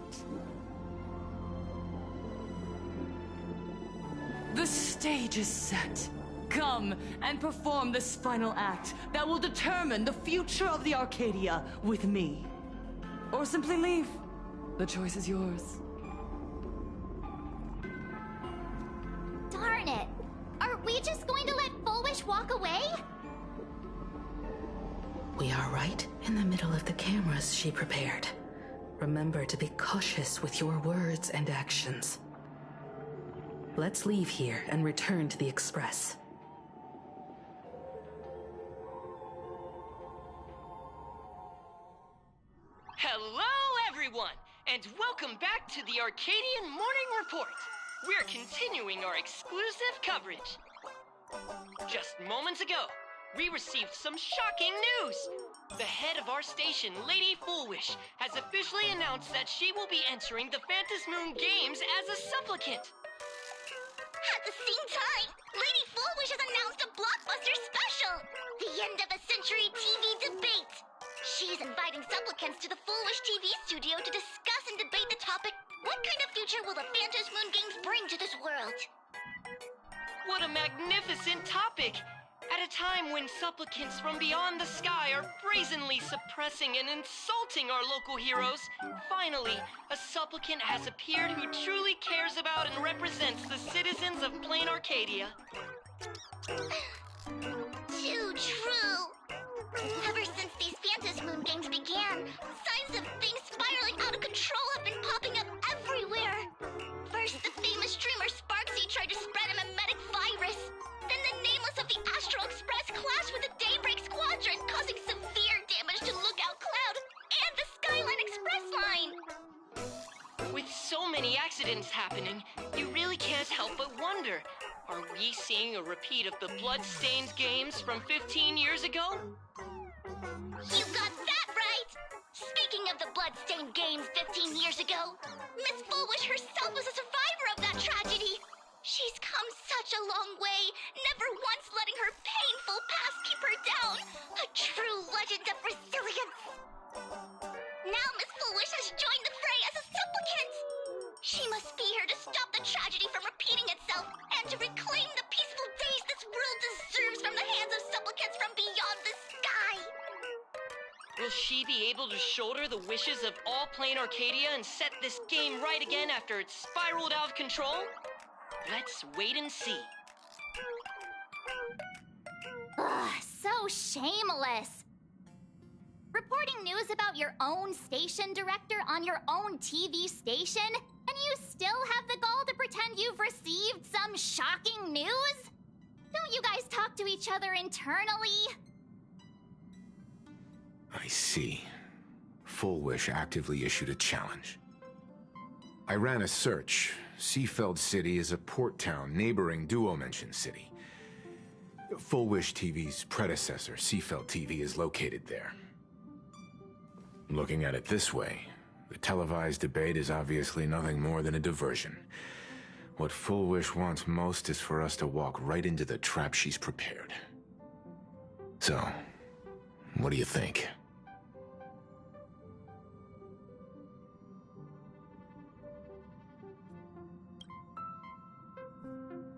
The stage is set. Come and perform this final act that will determine the future of the Arcadia with me. Or simply leave. The choice is yours. Darn it! Are we just going to let Full Wish walk away? We are right in the middle of the cameras she prepared. Remember to be cautious with your words and actions. Let's leave here and return to the Express. Hello, everyone, and welcome back to the Arcadian Morning Report. We're continuing our exclusive coverage. Just moments ago, we received some shocking news. The head of our station, Lady Foolwish, has officially announced that she will be entering the Phantom Moon Games as a supplicant. At the same time, Lady Foolwish has announced a blockbuster special! The end of a century TV debate! She's inviting supplicants to the Foolwish TV studio to discuss and debate the topic, what kind of future will the Phantom Moon Games bring to this world? What a magnificent topic! At a time when supplicants from beyond the sky are brazenly suppressing and insulting our local heroes, finally, a supplicant has appeared who truly cares about and represents the citizens of Plain Arcadia. Too true! Ever since these Phantom Moon Games began, signs of things spiraling out of control have been popping up everywhere. First, the famous streamer Sparksy tried to spread a mimetic virus. Then the nameless of the Astral Express clashed with the Daybreak Squadron, causing severe damage to Lookout Cloud and the Skyline Express line. With so many accidents happening, you really can't help but wonder, are we seeing a repeat of the Bloodstained games from 15 years ago? You got that right! Speaking of the Bloodstained games 15 years ago, Miss Foolwish herself was a survivor of that tragedy. She's come such a long way, never once letting her painful past keep her down. A true legend of resilience. Now Miss Foolwish has joined the fray as a supplicant. She must be here to stop the tragedy from repeating itself and to reclaim the peaceful days this world deserves from the hands of supplicants from beyond the sky. Will she be able to shoulder the wishes of all Plain Arcadia and set this game right again after it's spiraled out of control? Let's wait and see. Ugh, so shameless. Reporting news about your own station director on your own TV station, and you still have the gall to pretend you've received some shocking news? Don't you guys talk to each other internally? I see. Full Wish actively issued a challenge. I ran a search. Seafeld City is a port town neighboring Duo-Mention City. Full Wish TV's predecessor, Seafeld TV, is located there. Looking at it this way, the televised debate is obviously nothing more than a diversion. What Full Wish wants most is for us to walk right into the trap she's prepared. So, what do you think?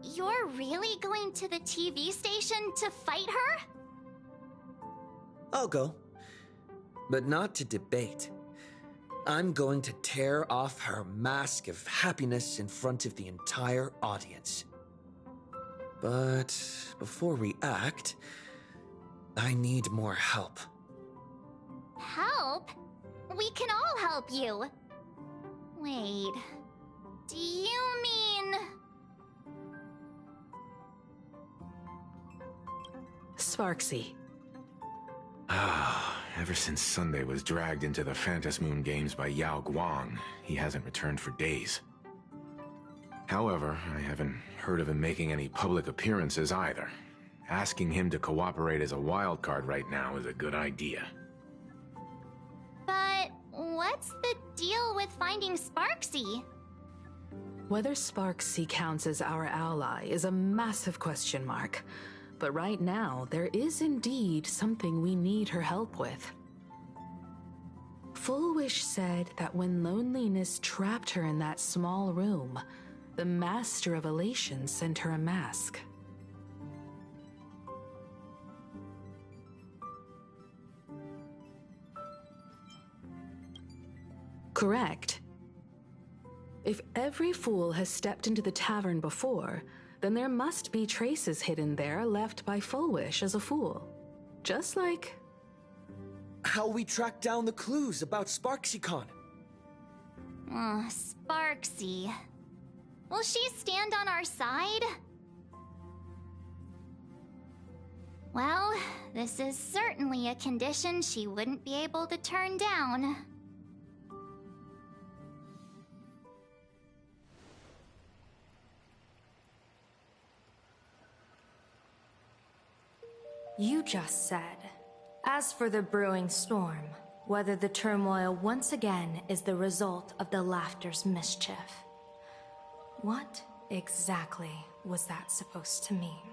You're really going to the TV station to fight her? I'll go. But not to debate. I'm going to tear off her mask of happiness in front of the entire audience. But before we act, I need more help. Help? We can all help you. Wait, do you mean... Sparksy. Ever since Sunday was dragged into the Phantom Moon Games by Yao Guang, he hasn't returned for days. However, I haven't heard of him making any public appearances either. Asking him to cooperate as a wildcard right now is a good idea. But what's the deal with finding Sparksy? Whether Sparksy counts as our ally is a massive question mark. But right now, there is indeed something we need her help with. Full Wish said that when loneliness trapped her in that small room, the Master of Elation sent her a mask. Correct. If every fool has stepped into the tavern before, then there must be traces hidden there left by Full Wish as a fool. Just like... how we tracked down the clues about SparksyCon. Sparksy. Will she stand on our side? Well, this is certainly a condition she wouldn't be able to turn down. You just said, as for the brewing storm, whether the turmoil once again is the result of the laughter's mischief. What exactly was that supposed to mean?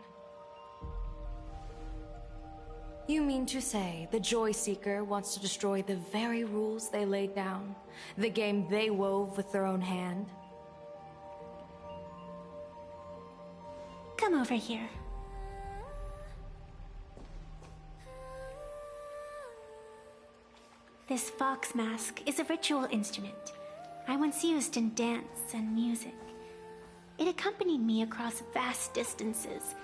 You mean to say the Joy Seeker wants to destroy the very rules they laid down, the game they wove with their own hand? Come over here. This fox mask is a ritual instrument I once used in dance and music. It accompanied me across vast distances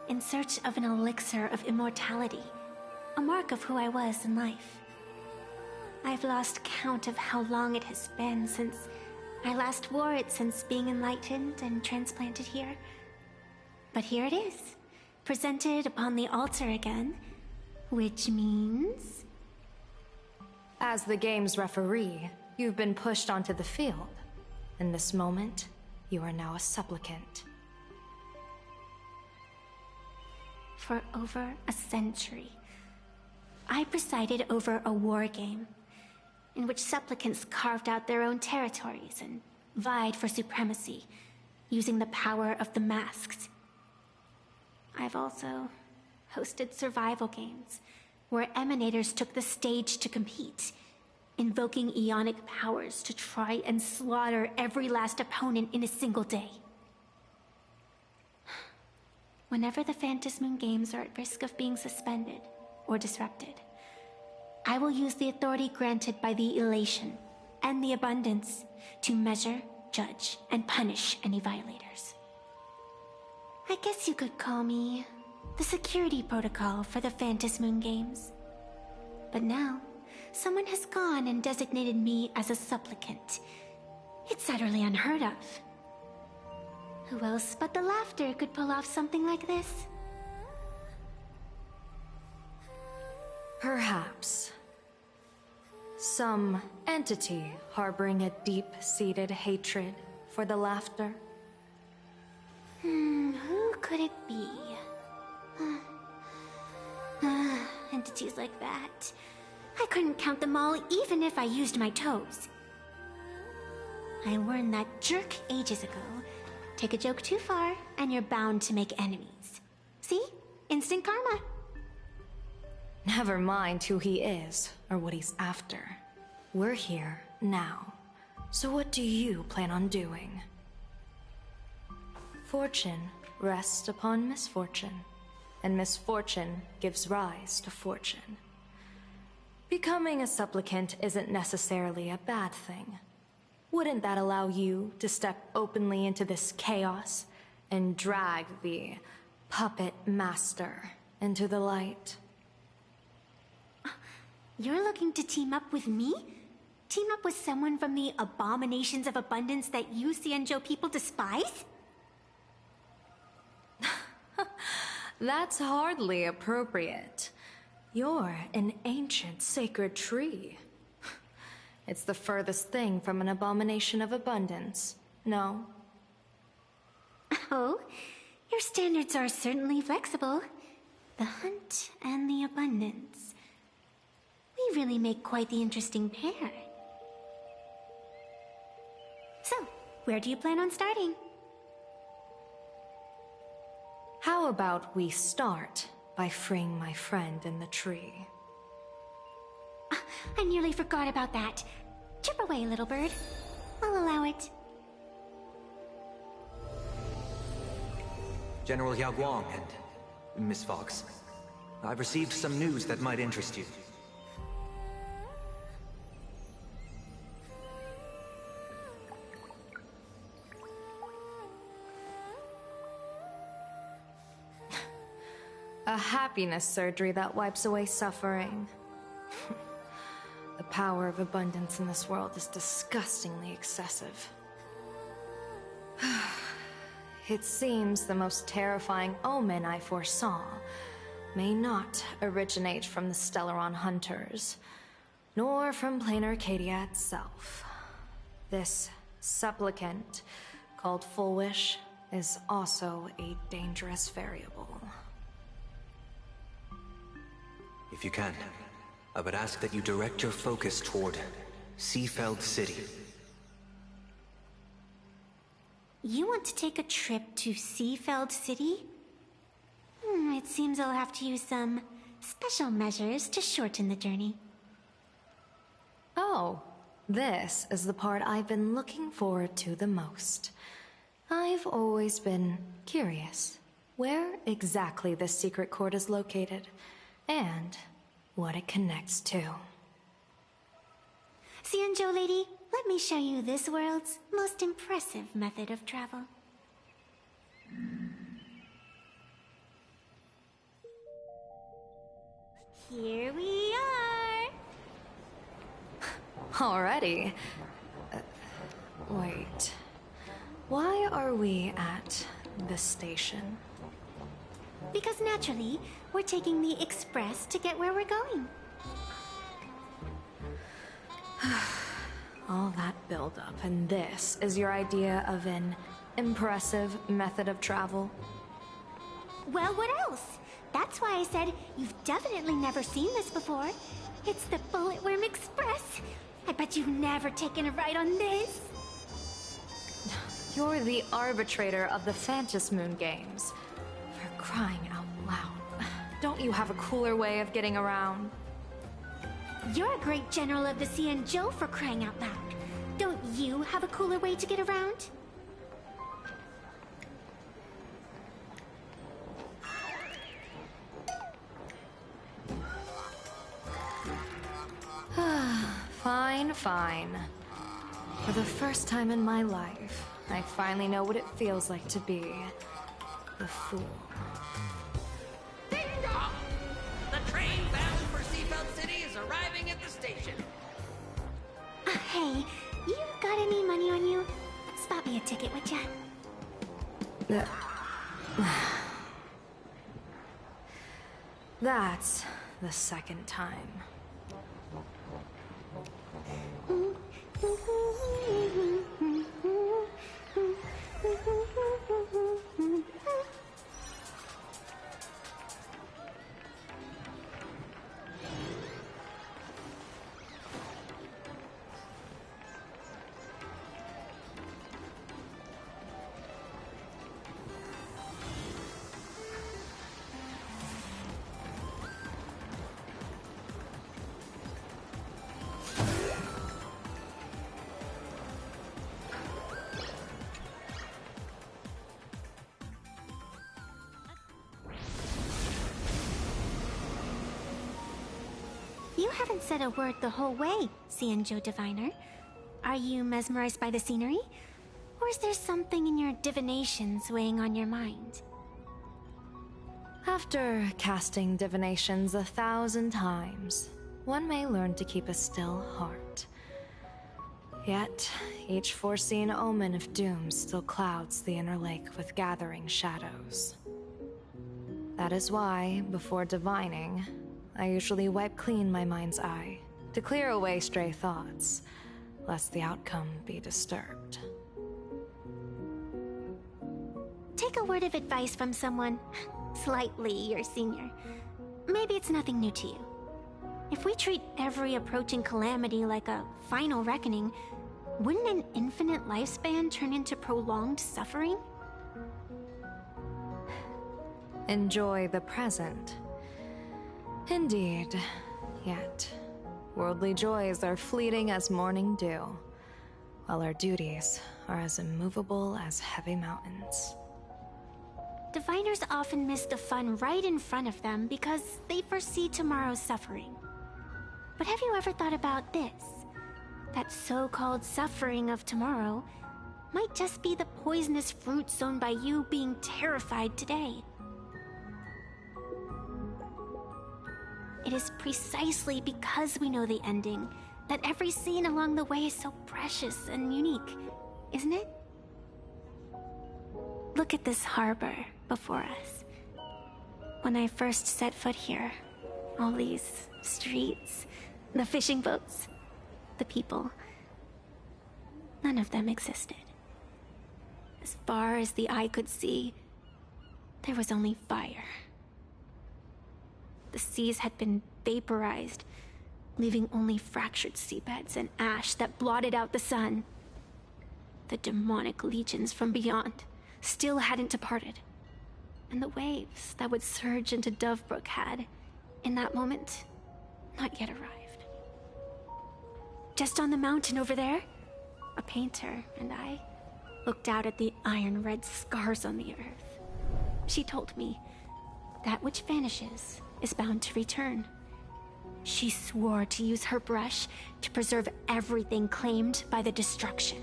in search of an elixir of immortality, a mark of who I was in life. I've lost count of how long it has been since I last wore it since being enlightened and transplanted here. But here it is, presented upon the altar again, which means... As the game's referee, you've been pushed onto the field. In this moment, you are now a supplicant. For over a century, I presided over a war game in which supplicants carved out their own territories and vied for supremacy, using the power of the masks. I've also hosted survival games where emanators took the stage to compete, invoking eonic powers to try and slaughter every last opponent in a single day. Whenever the Phantom Moon Games are at risk of being suspended or disrupted, I will use the authority granted by the Elation and the Abundance to measure, judge, and punish any violators. I guess you could call me the security protocol for the Phantom Moon Games. But now, someone has gone and designated me as a supplicant. It's utterly unheard of. Who else but the laughter could pull off something like this? Perhaps. Some entity harboring a deep-seated hatred for the laughter. Who could it be? Entities like that. I couldn't count them all even if I used my toes. I warned that jerk ages ago Take a joke too far, and you're bound to make enemies. See? Instant karma. Never mind who he is, or what he's after. We're here, now. So what do you plan on doing? Fortune rests upon misfortune, and misfortune gives rise to fortune. Becoming a supplicant isn't necessarily a bad thing. Wouldn't that allow you to step openly into this chaos and drag the puppet master into the light? You're looking to team up with me? Team up with someone from the abominations of abundance that you Xianzhou people despise? That's hardly appropriate. You're an ancient sacred tree. It's the furthest thing from an abomination of abundance, no? Oh, your standards are certainly flexible. The hunt and the abundance. We really make quite the interesting pair. So, where do you plan on starting? How about we start by freeing my friend in the tree? I nearly forgot about that. Chip away, little bird. I'll allow it. General Yao Guang and Miss Fox, I've received some news that might interest you. A happiness surgery that wipes away suffering. The power of abundance in this world is disgustingly excessive. It seems the most terrifying omen I foresaw may not originate from the Stellaron hunters, nor from plain Arcadia itself. This supplicant, called Full Wish, is also a dangerous variable. If you can, I would ask that you direct your focus toward Seafeld City. You want to take a trip to Seafeld City? It seems I'll have to use some special measures to shorten the journey. Oh, this is the part I've been looking forward to the most. I've always been curious where exactly this secret court is located, and what it connects to. Xianzhou lady, let me show you this world's most impressive method of travel. Here we are! Already? Wait. Why are we at this station? Because naturally, we're taking the express to get where we're going. All that buildup, and this is your idea of an impressive method of travel? Well, what else? That's why I said you've definitely never seen this before. It's the Bulletworm Express. I bet you've never taken a ride on this. You're the arbitrator of the Phantom Moon games. For crying out loud. Don't you have a cooler way of getting around? You're a great general of the Xianzhou, for crying out loud. Don't you have a cooler way to get around? Fine, fine. For the first time in my life, I finally know what it feels like to be the fool. Ding dong! The train bound for Seafeld City is arriving at the station. Hey, you got any money on you? Spot me a ticket, would ya? That's the second time. You haven't said a word the whole way, Xianzhou Diviner. Are you mesmerized by the scenery? Or is there something in your divinations weighing on your mind? After casting divinations 1,000 times, one may learn to keep a still heart. Yet, each foreseen omen of doom still clouds the inner lake with gathering shadows. That is why, before divining, I usually wipe clean my mind's eye to clear away stray thoughts, lest the outcome be disturbed. Take a word of advice from someone slightly your senior. Maybe it's nothing new to you. If we treat every approaching calamity like a final reckoning, wouldn't an infinite lifespan turn into prolonged suffering? Enjoy the present. Indeed, yet worldly joys are fleeting as morning dew, while our duties are as immovable as heavy mountains. Diviners often miss the fun right in front of them because they foresee tomorrow's suffering. But have you ever thought about this? That so-called suffering of tomorrow might just be the poisonous fruit sown by you being terrified today. It is precisely because we know the ending that every scene along the way is so precious and unique, isn't it? Look at this harbor before us. When I first set foot here, all these streets, the fishing boats, the people, none of them existed. As far as the eye could see, there was only fire. The seas had been vaporized, leaving only fractured seabeds and ash that blotted out the sun. The demonic legions from beyond still hadn't departed, and the waves that would surge into Dovebrook had, in that moment, not yet arrived. Just on the mountain over there, a painter and I looked out at the iron-red scars on the earth. She told me, that which vanishes is bound to return. She swore to use her brush to preserve everything claimed by the destruction.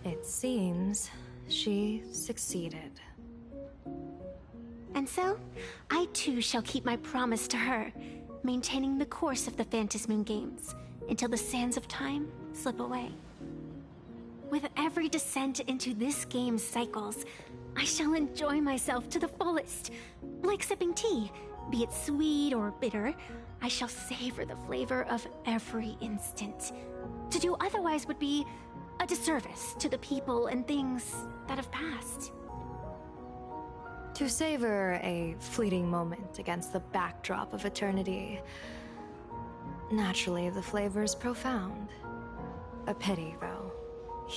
It seems she succeeded. And so, I too shall keep my promise to her, maintaining the course of the Phantasmoon Games until the sands of time slip away. With every descent into this game's cycles, I shall enjoy myself to the fullest. Like sipping tea, be it sweet or bitter, I shall savor the flavor of every instant. To do otherwise would be a disservice to the people and things that have passed. To savor a fleeting moment against the backdrop of eternity, naturally the flavor is profound. A pity, though.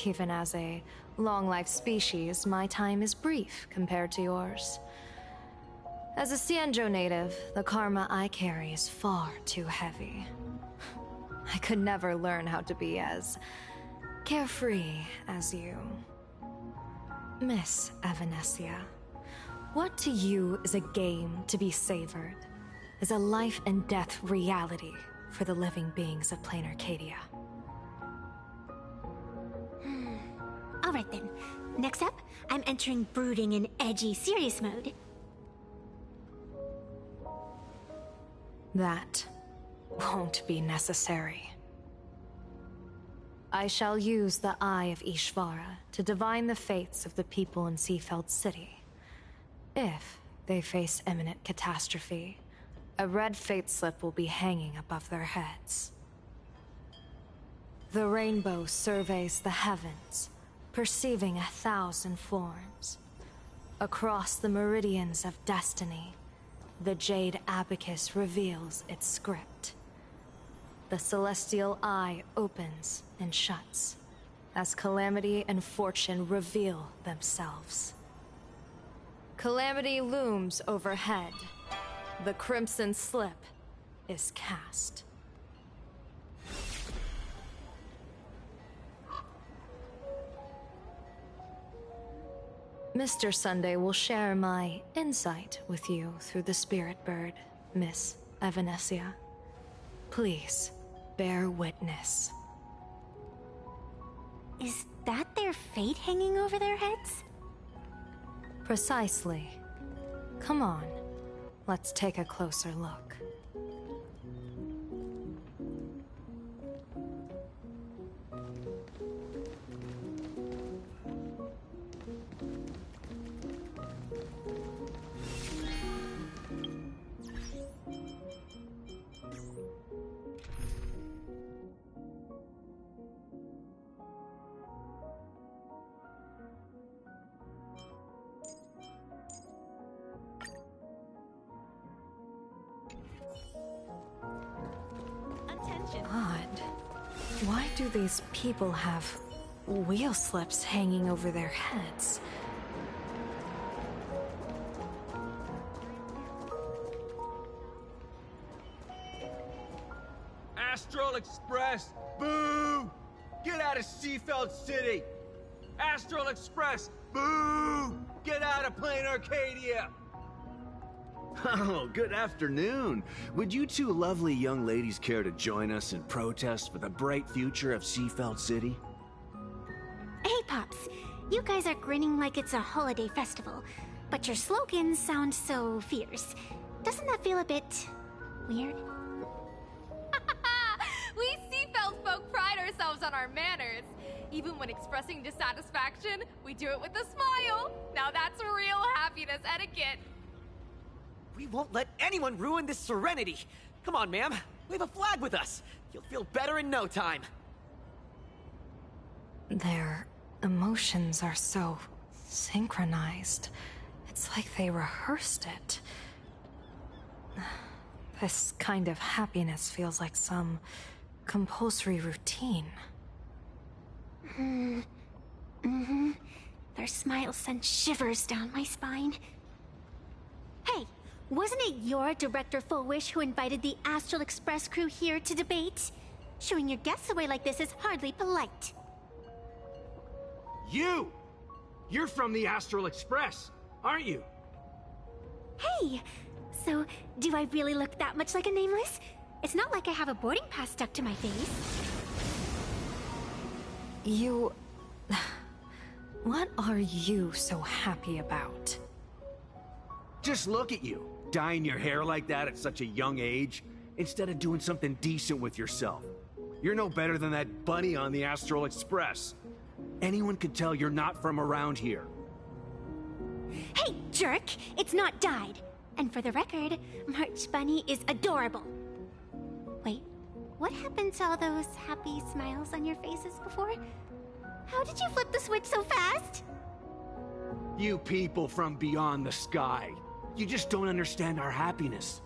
Even as a long-life species, my time is brief compared to yours. As a Xianzhou native, the karma I carry is far too heavy. I could never learn how to be as carefree as you. Miss Evanescia, what to you is a game to be savored, is a life and death reality for the living beings of plain Arcadia. Alright then, next up, I'm entering brooding in edgy serious mode. That won't be necessary. I shall use the Eye of Ishvara to divine the fates of the people in Seafeld City. If they face imminent catastrophe, a red fate slip will be hanging above their heads. The rainbow surveys the heavens, perceiving 1,000 forms. Across the meridians of destiny, the jade abacus reveals its script. The celestial eye opens and shuts as calamity and fortune reveal themselves. Calamity looms overhead. The crimson slip is cast. Mr. Sunday will share my insight with you through the spirit bird, Miss Evanescia. Please, bear witness. Is that their fate hanging over their heads? Precisely. Come on, let's take a closer look. Odd. Why do these people have wheel slips hanging over their heads? Astral Express, boo! Get out of Seafeld City! Astral Express, boo! Get out of Plain Arcadia! Oh, good afternoon. Would you two lovely young ladies care to join us in protest for the bright future of Seafeld City? Hey, Pops. You guys are grinning like it's a holiday festival, but your slogans sound so fierce. Doesn't that feel a bit weird? We Seafeld folk pride ourselves on our manners. Even when expressing dissatisfaction, we do it with a smile. Now that's real happiness etiquette. We won't let anyone ruin this serenity. Come on, ma'am. We have a flag with us. You'll feel better in no time. Their emotions are so synchronized. It's like they rehearsed it. This kind of happiness feels like some compulsory routine. Mm-hmm. Their smiles sent shivers down my spine. Hey, wasn't it your Director Fullwish who invited the Astral Express crew here to debate? Showing your guests away like this is hardly polite. You! You're from the Astral Express, aren't you? Hey! So, do I really look that much like a nameless? It's not like I have a boarding pass stuck to my face. You... What are you so happy about? Just look at you, dyeing your hair like that at such a young age, instead of doing something decent with yourself. You're no better than that bunny on the Astral Express. Anyone could tell you're not from around here. Hey, jerk! It's not dyed! And for the record, March Bunny is adorable. Wait, what happened to all those happy smiles on your faces before? How did you flip the switch so fast? You people from beyond the sky. You just don't understand our happiness.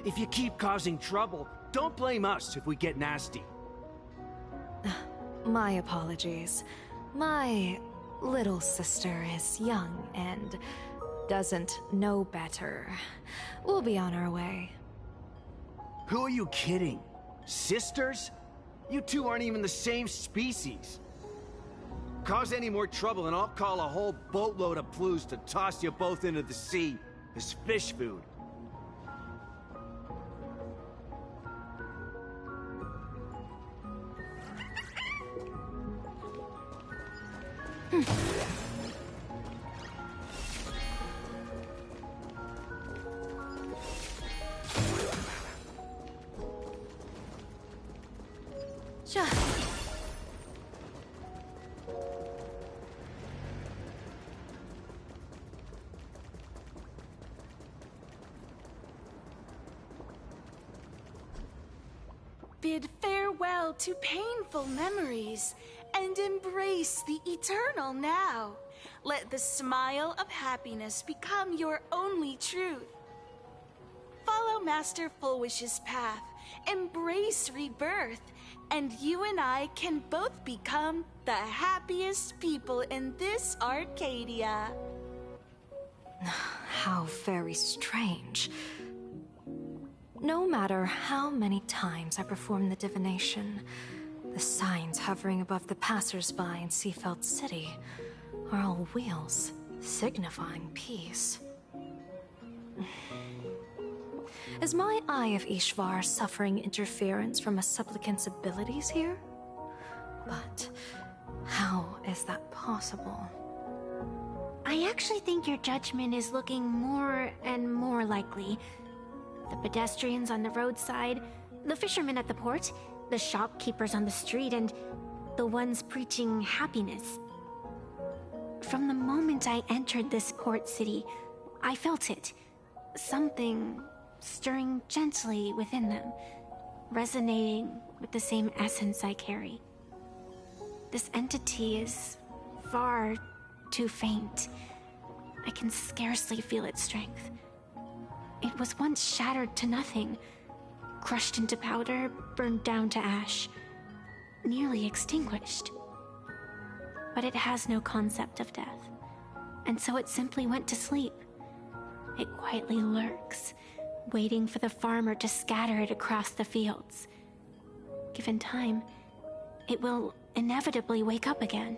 If you keep causing trouble, don't blame us if we get nasty. My apologies. My little sister is young and doesn't know better. We'll be on our way. Who are you kidding? Sisters? You two aren't even the same species. Cause any more trouble and I'll call a whole boatload of Ploos to toss you both into the sea as fish food. Sure. Bid farewell to painful memories and embrace the eternal now. Let the smile of happiness become your only truth. Follow Master Fullwish's path, embrace rebirth, and you and I can both become the happiest people in this Arcadia. How very strange. No matter how many times I perform the divination, the signs hovering above the passers-by in Seafeld City are all wheels, signifying peace. Is my Eye of Ishvar suffering interference from a supplicant's abilities here? But how is that possible? I actually think your judgment is looking more and more likely. The pedestrians on the roadside, the fishermen at the port, the shopkeepers on the street, and the ones preaching happiness. From the moment I entered this port city, I felt it. Something stirring gently within them, resonating with the same essence I carry. This entity is far too faint. I can scarcely feel its strength. It was once shattered to nothing, crushed into powder, burned down to ash, nearly extinguished. But it has no concept of death, and so it simply went to sleep. It quietly lurks, waiting for the farmer to scatter it across the fields. Given time, it will inevitably wake up again.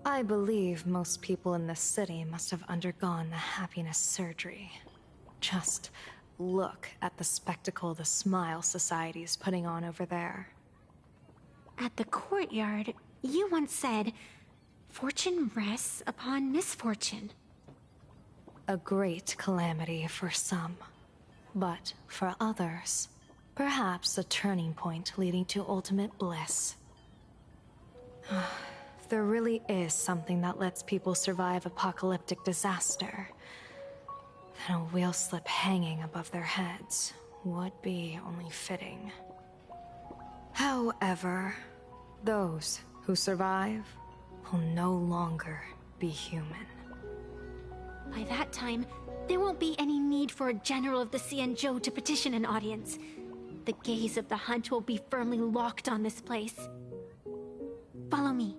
I believe most people in this city must have undergone the happiness surgery. Just look at the spectacle the Smile Society is putting on over there. At the courtyard, you once said, "Fortune rests upon misfortune." A great calamity for some, but for others, perhaps a turning point leading to ultimate bliss. If there really is something that lets people survive apocalyptic disaster, then a wheel slip hanging above their heads would be only fitting. However, those who survive will no longer be human. By that time, there won't be any need for a general of the Xianzhou to petition an audience. The gaze of the hunt will be firmly locked on this place. Follow me.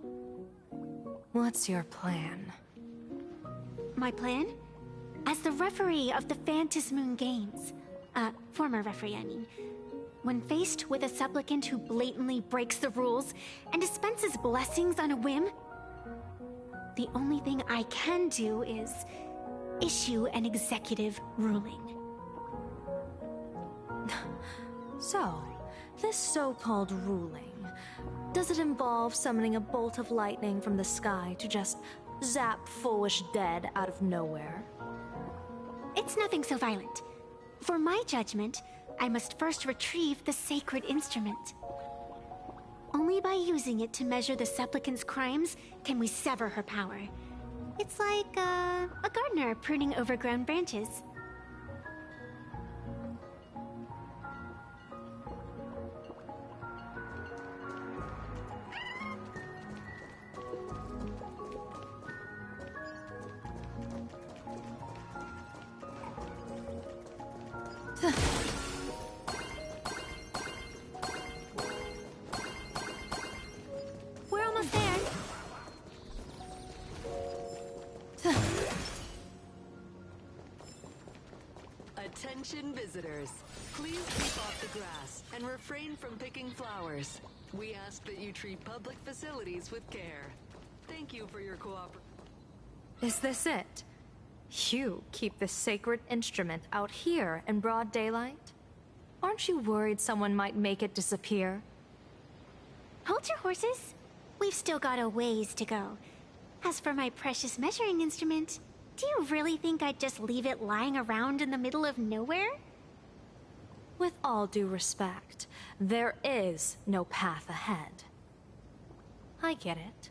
What's your plan? My plan? As the referee of the Phantasmoon Games, former referee, I mean, when faced with a supplicant who blatantly breaks the rules and dispenses blessings on a whim, the only thing I can do is issue an executive ruling. So, this so-called ruling, does it involve summoning a bolt of lightning from the sky to just zap foolish dead out of nowhere? It's nothing so violent. For my judgment, I must first retrieve the sacred instrument. Only by using it to measure the supplicant's crimes can we sever her power. It's like a gardener pruning overgrown branches. We're almost there. Attention visitors, please keep off the grass and refrain from picking flowers. We ask that you treat public facilities with care. Thank you for your cooperation. Is this it? You keep this sacred instrument out here in broad daylight? Aren't you worried someone might make it disappear? Hold your horses. We've still got a ways to go. As for my precious measuring instrument, do you really think I'd just leave it lying around in the middle of nowhere? With all due respect, there is no path ahead. I get it.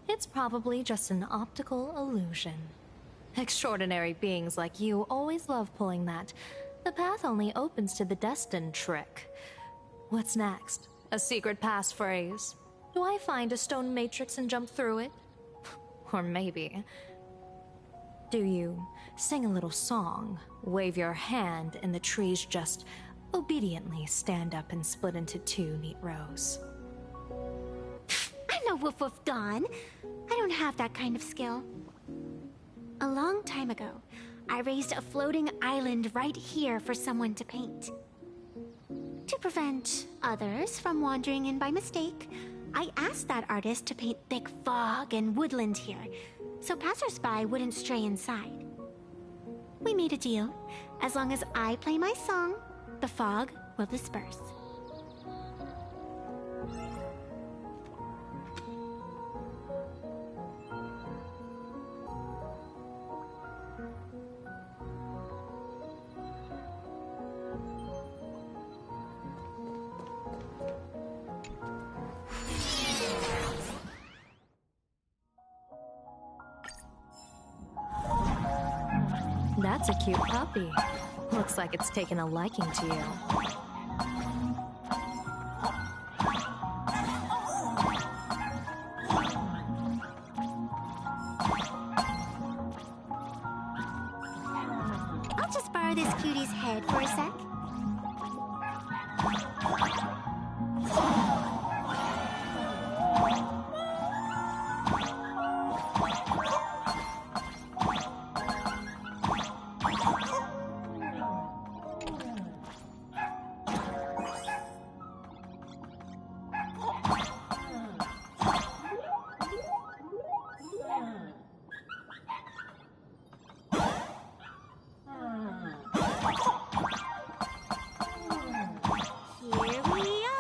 It's probably just an optical illusion. Extraordinary beings like you always love pulling that "the path only opens to the destined" trick. What's next? A secret passphrase? Do I find a stone matrix and jump through it? Or maybe... do you sing a little song, wave your hand, and the trees just obediently stand up and split into two neat rows? I'm no Woof Woof Dawn. I don't have that kind of skill. A long time ago, I raised a floating island right here for someone to paint. To prevent others from wandering in by mistake, I asked that artist to paint thick fog and woodland here, so passersby wouldn't stray inside. We made a deal. As long as I play my song, the fog will disperse. That's a cute puppy. Looks like it's taken a liking to you. I'll just borrow this cutie's head for a sec. Here we are.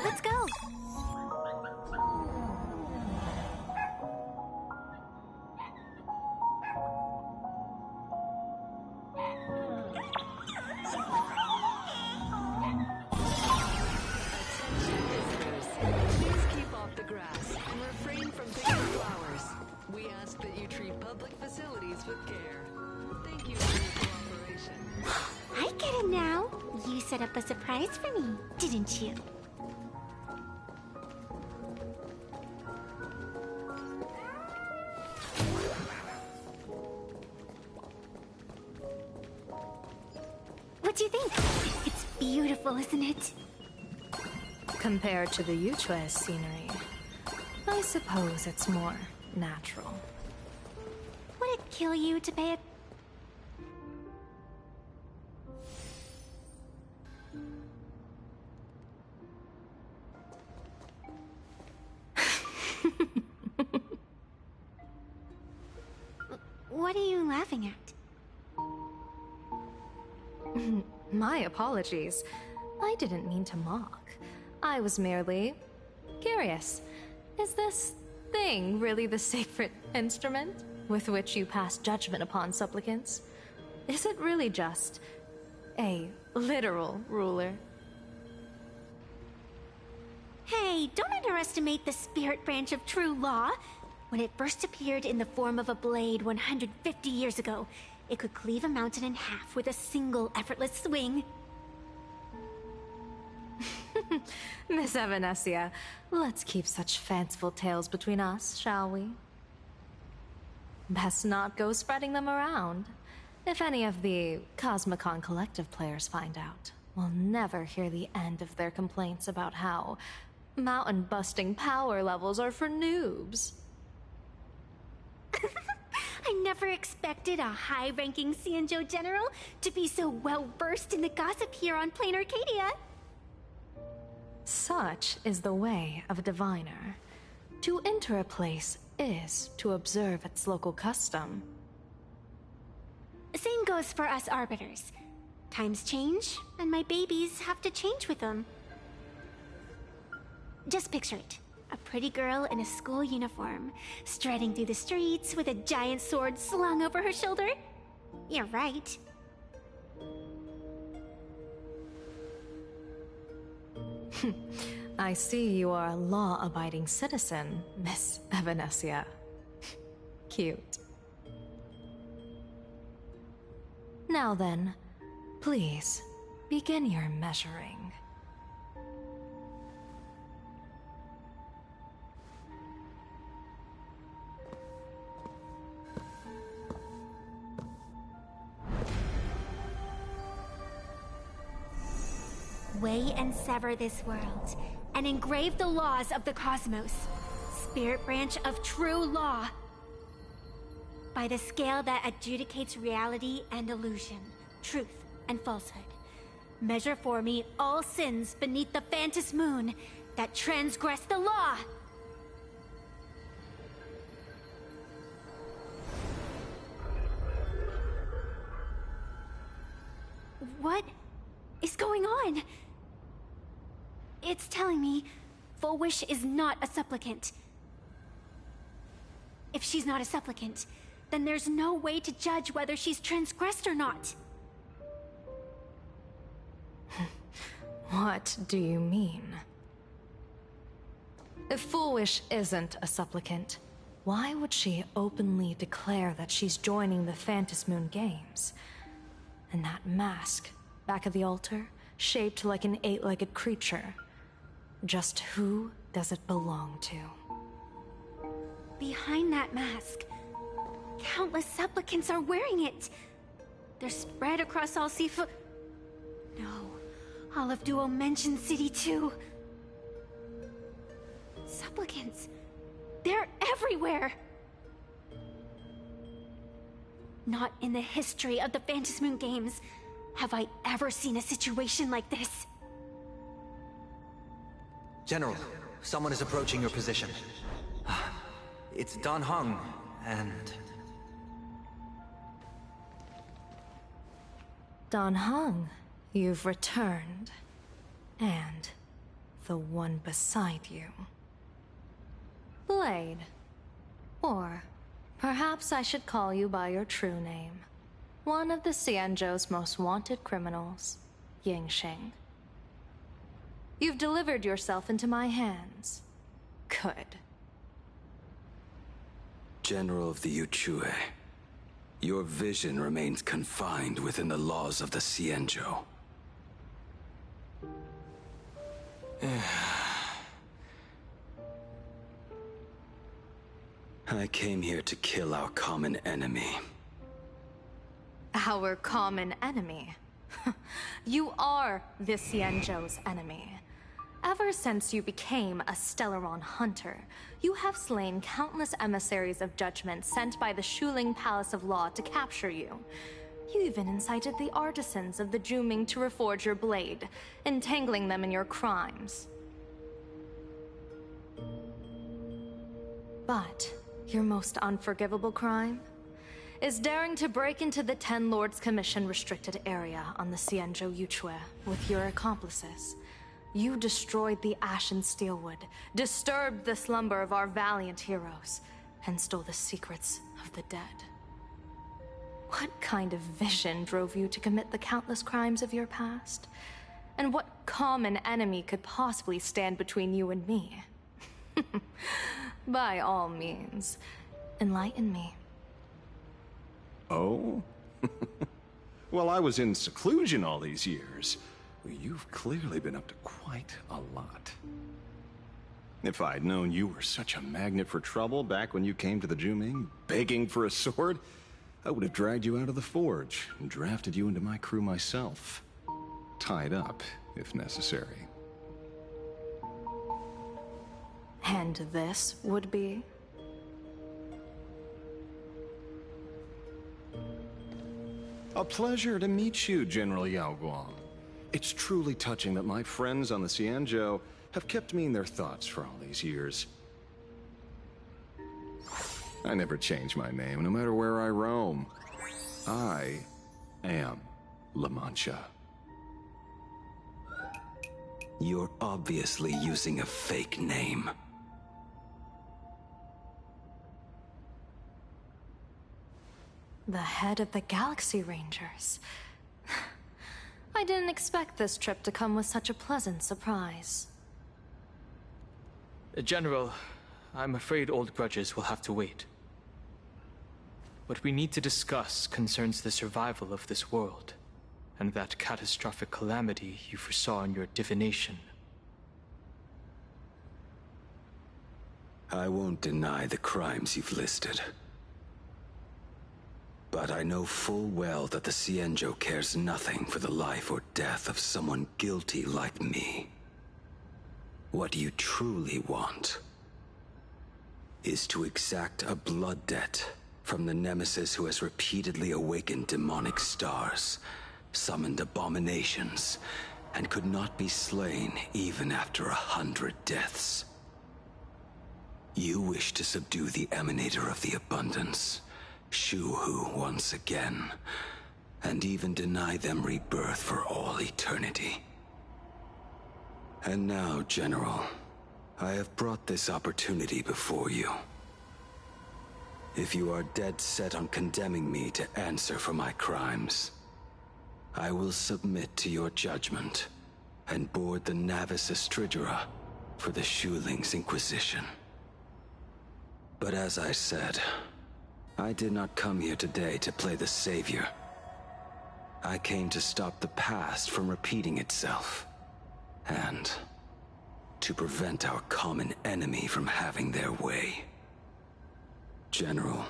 Let's go. Please keep off the grass and refrain from picking flowers. We ask that you treat public facilities with care. Thank you for your cooperation. I get it now. You set up a surprise for me, didn't you? What do you think? It's beautiful, isn't it? Compared to the Yuchue's scenery, I suppose it's more natural. Would it kill you to pay it? What are you laughing at? My apologies. I didn't mean to mock. I was merely curious. Is this thing really the sacred instrument with which you pass judgment upon supplicants? Is it really just a literal ruler? Hey, don't underestimate the spirit branch of true law. When it first appeared in the form of a blade 150 years ago, it could cleave a mountain in half with a single effortless swing. Miss Evanesia, let's keep such fanciful tales between us, shall we? Best not go spreading them around. If any of the Cosmicon Collective players find out, we'll never hear the end of their complaints about how mountain-busting power levels are for noobs. I never expected a high-ranking Xianzhou general to be so well-versed in the gossip here on Plain Arcadia. Such is the way of a diviner. To enter a place is to observe its local custom. Same goes for us arbiters. Times change, and my babies have to change with them. Just picture it. A pretty girl in a school uniform, striding through the streets with a giant sword slung over her shoulder. You're right. I see you are a law-abiding citizen, Miss Evanesia. Cute. Now then, please, begin your measuring. Weigh and sever this world, and engrave the laws of the cosmos. Spirit branch of true law. By the scale that adjudicates reality and illusion, truth and falsehood. Measure for me all sins beneath the Phantom Moon that transgress the law. What is going on? It's telling me Full Wish is not a supplicant. If she's not a supplicant, then there's no way to judge whether she's transgressed or not. What do you mean? If Full Wish isn't a supplicant, why would she openly declare that she's joining the Phantom Moon Games? And that mask, back of the altar, shaped like an 8-legged creature. Just who does it belong to? Behind that mask, countless supplicants are wearing it. They're spread across all Sifu... No, all of Duo mentioned City too. Supplicants, they're everywhere. Not in the history of the Phantom Moon Games have I ever seen a situation like this. General, someone is approaching your position. It's Dan Heng, and... Dan Heng, you've returned. And the one beside you. Blade. Or perhaps I should call you by your true name. One of the Xianzhou's most wanted criminals, Yingxing. You've delivered yourself into my hands. Good. General of the Yuchue, your vision remains confined within the laws of the Xianzhou. I came here to kill our common enemy. Our common enemy? You are the Xianzhou's enemy. Ever since you became a Stellaron hunter, you have slain countless emissaries of judgment sent by the Shuling Palace of Law to capture you. You even incited the artisans of the Juming to reforge your blade, entangling them in your crimes. But your most unforgivable crime is daring to break into the Ten Lords Commission restricted area on the Xianzhou Yuchue with your accomplices. You destroyed the Ashen Steelwood, disturbed the slumber of our valiant heroes, and stole the secrets of the dead. What kind of vision drove you to commit the countless crimes of your past? And what common enemy could possibly stand between you and me? By all means, enlighten me. Oh? Well, I was in seclusion all these years. Well, you've clearly been up to quite a lot. If I'd known you were such a magnet for trouble back when you came to the Juming, begging for a sword, I would have dragged you out of the forge and drafted you into my crew myself. Tied up, if necessary. And this would be? A pleasure to meet you, General Yao Guang. It's truly touching that my friends on the Xianzhou have kept me in their thoughts for all these years. I never change my name, no matter where I roam. I am La Mancha. You're obviously using a fake name. The head of the Galaxy Rangers. I didn't expect this trip to come with such a pleasant surprise. General, I'm afraid old grudges will have to wait. What we need to discuss concerns the survival of this world, and that catastrophic calamity you foresaw in your divination. I won't deny the crimes you've listed. But I know full well that the Xianzhou cares nothing for the life or death of someone guilty like me. What you truly want is to exact a blood debt from the nemesis who has repeatedly awakened demonic stars, summoned abominations, and could not be slain even after 100 deaths. You wish to subdue the Emanator of the Abundance, Shu-Hu once again, and even deny them rebirth for all eternity. And now, General, I have brought this opportunity before you. If you are dead set on condemning me to answer for my crimes, I will submit to your judgment and board the Navis Astridura for the Shuling's Inquisition. But as I said, I did not come here today to play the savior. I came to stop the past from repeating itself, and to prevent our common enemy from having their way. General,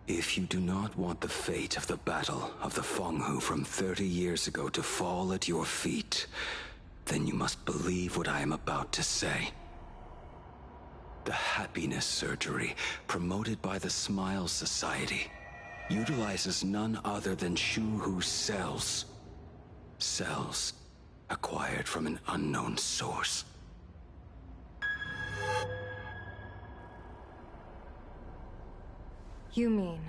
if you do not want the fate of the Battle of the Fenghu from 30 years ago to fall at your feet, then you must believe what I am about to say. The happiness surgery, promoted by the Smile Society, utilizes none other than Shu-Hu's cells. Cells acquired from an unknown source. You mean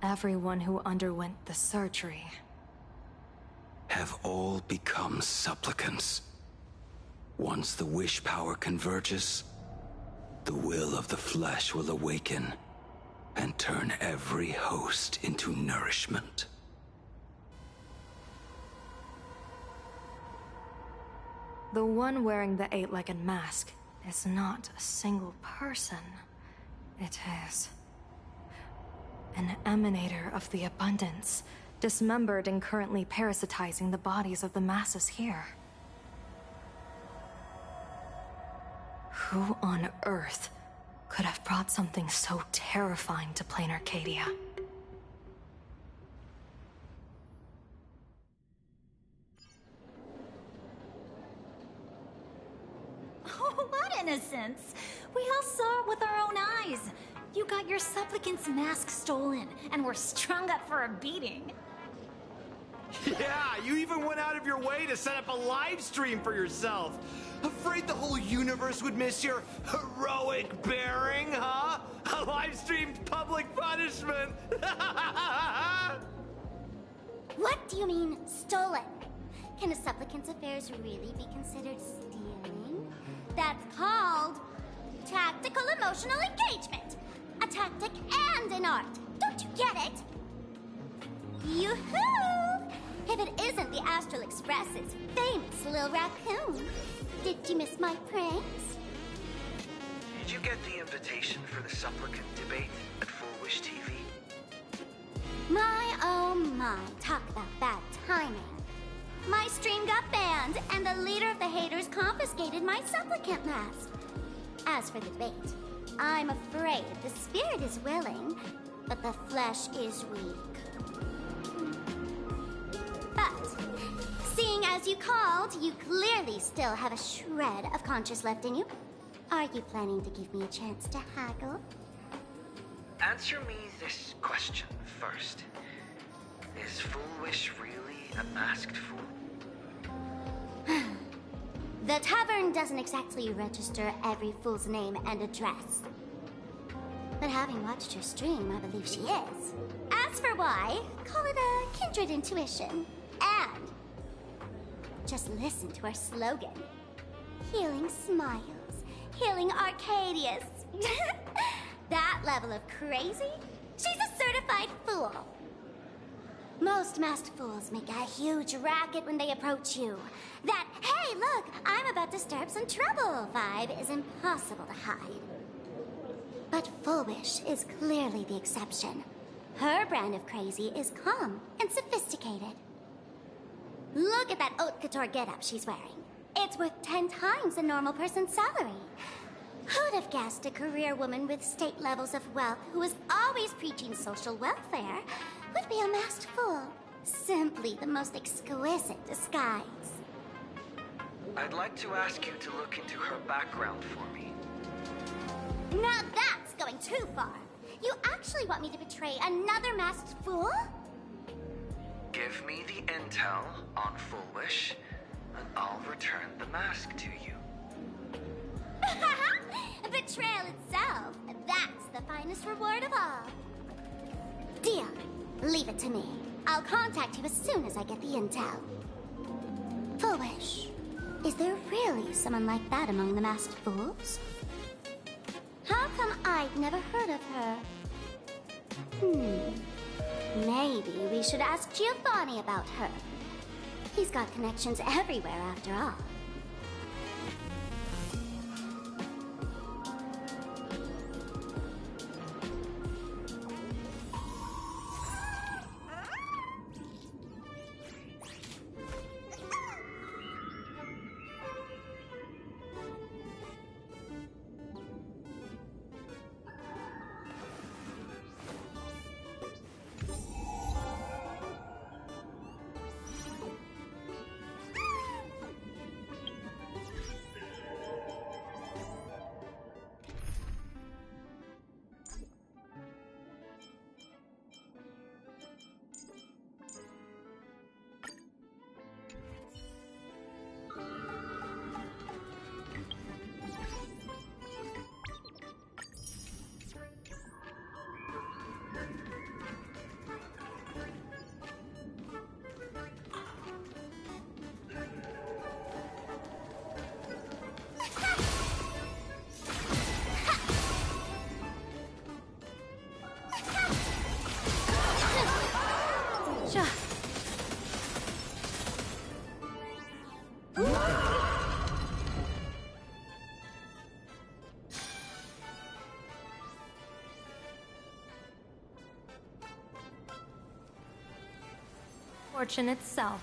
everyone who underwent the surgery Have all become supplicants. Once the wish power converges, the will of the flesh will awaken and turn every host into nourishment. The one wearing the 8-legged mask is not a single person. It is an emanator of the abundance, dismembered and currently parasitizing the bodies of the masses here. Who on earth could have brought something so terrifying to plain Arcadia? Oh, what innocence! We all saw it with our own eyes. You got your supplicant's mask stolen, and were strung up for a beating. Yeah, you even went out of your way to set up a live stream for yourself. Afraid the whole universe would miss your heroic bearing, huh? A live-streamed public punishment! What do you mean, stolen? Can a supplicant's affairs really be considered stealing? That's called tactical emotional engagement. A tactic and an art. Don't you get it? Yoo-hoo! If it isn't the Astral Express's famous Lil Raccoon. Did you miss my pranks? Did you get the invitation for the supplicant debate at Full Wish TV? My oh my, talk about bad timing. My stream got banned, and the leader of the haters confiscated my supplicant mask. As for the debate, I'm afraid the spirit is willing, but the flesh is weak. But, seeing as you called, you clearly still have a shred of conscience left in you. Are you planning to give me a chance to haggle? Answer me this question first. Is Foolish really a masked fool? The tavern doesn't exactly register every fool's name and address. But having watched her stream, I believe she is. As for why, call it a kindred intuition. And just listen to our slogan. Healing smiles, healing Arcadius. That level of crazy? She's a certified fool. Most masked fools make a huge racket when they approach you. That, hey, look, I'm about to stir up some trouble vibe is impossible to hide. But Foolish is clearly the exception. Her brand of crazy is calm and sophisticated. Look at that haute couture getup she's wearing. It's worth 10 times a normal person's salary. Who'd have guessed a career woman with state levels of wealth who was always preaching social welfare would be a masked fool? Simply the most exquisite disguise. I'd like to ask you to look into her background for me. Now that's going too far. You actually want me to betray another masked fool? Give me the intel on Foolish, and I'll return the mask to you. Betrayal itself, that's the finest reward of all. Deal. Leave it to me. I'll contact you as soon as I get the intel. Foolish. Is there really someone like that among the masked fools? How come I've never heard of her? Maybe we should ask Giovanni about her. He's got connections everywhere after all. Fortune itself.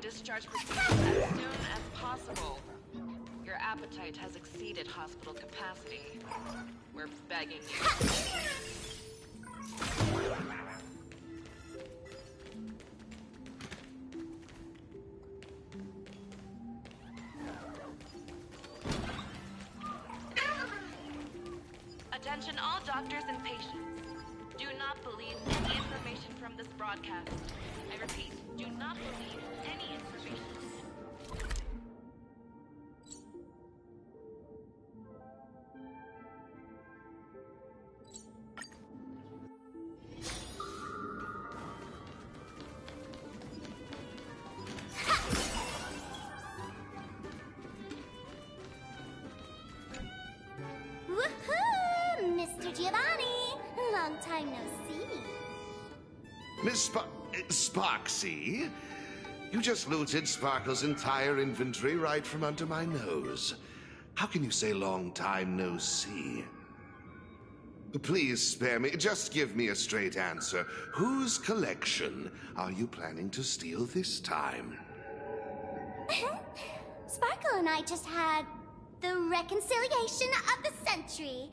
discharge procedures as soon as possible. Your appetite has exceeded hospital capacity. We're begging you. Attention all doctors and patients. Do not believe any information from this broadcast. I repeat, do not believe any information. Woohoo! Mr. Giovanni! Long time no see. Miss Sparksy? You just looted Sparkle's entire inventory right from under my nose. How can you say long time no see? Please spare me. Just give me a straight answer. Whose collection are you planning to steal this time? Sparkle and I just had the reconciliation of the century.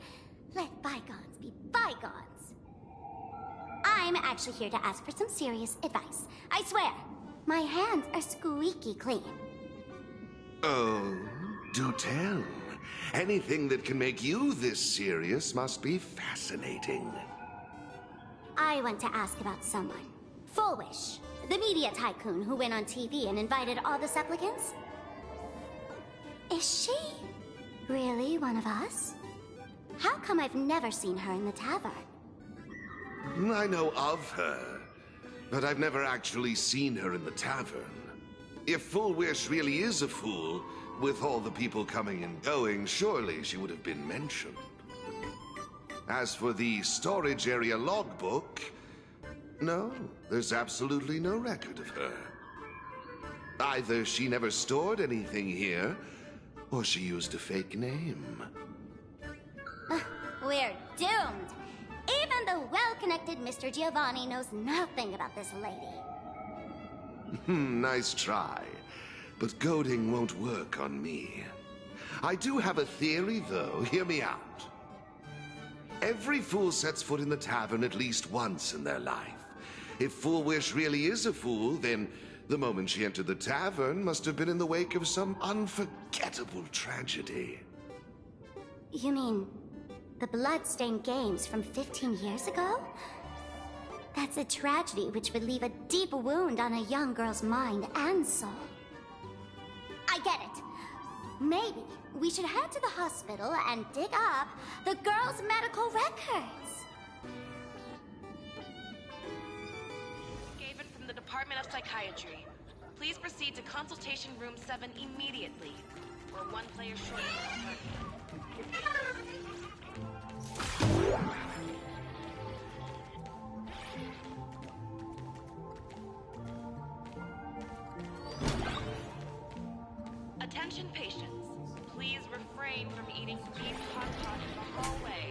Let bygones be bygones. I'm actually here to ask for some serious advice. I swear, my hands are squeaky clean. Oh, do tell. Anything that can make you this serious must be fascinating. I want to ask about someone. Fullwish, the media tycoon who went on TV and invited all the supplicants. Is she really one of us? How come I've never seen her in the tavern? I know of her, but I've never actually seen her in the tavern. If Fullwish really is a fool, with all the people coming and going, surely she would have been mentioned. As for the storage area logbook, no, there's absolutely no record of her. Either she never stored anything here, or she used a fake name. We're doomed. Even the well-connected Mr. Giovanni knows nothing about this lady. Nice try. But goading won't work on me. I do have a theory, though. Hear me out. Every fool sets foot in the tavern at least once in their life. If Fullwish really is a fool, then the moment she entered the tavern must have been in the wake of some unforgettable tragedy. You mean the blood-stained games from 15 years ago? That's a tragedy which would leave a deep wound on a young girl's mind and soul. I get it. Maybe we should head to the hospital and dig up the girl's medical records. Gaven from the Department of Psychiatry. Please proceed to Consultation Room 7 immediately. We're one player short of the party. Attention patients, please refrain from eating beef hot pot in the hallway.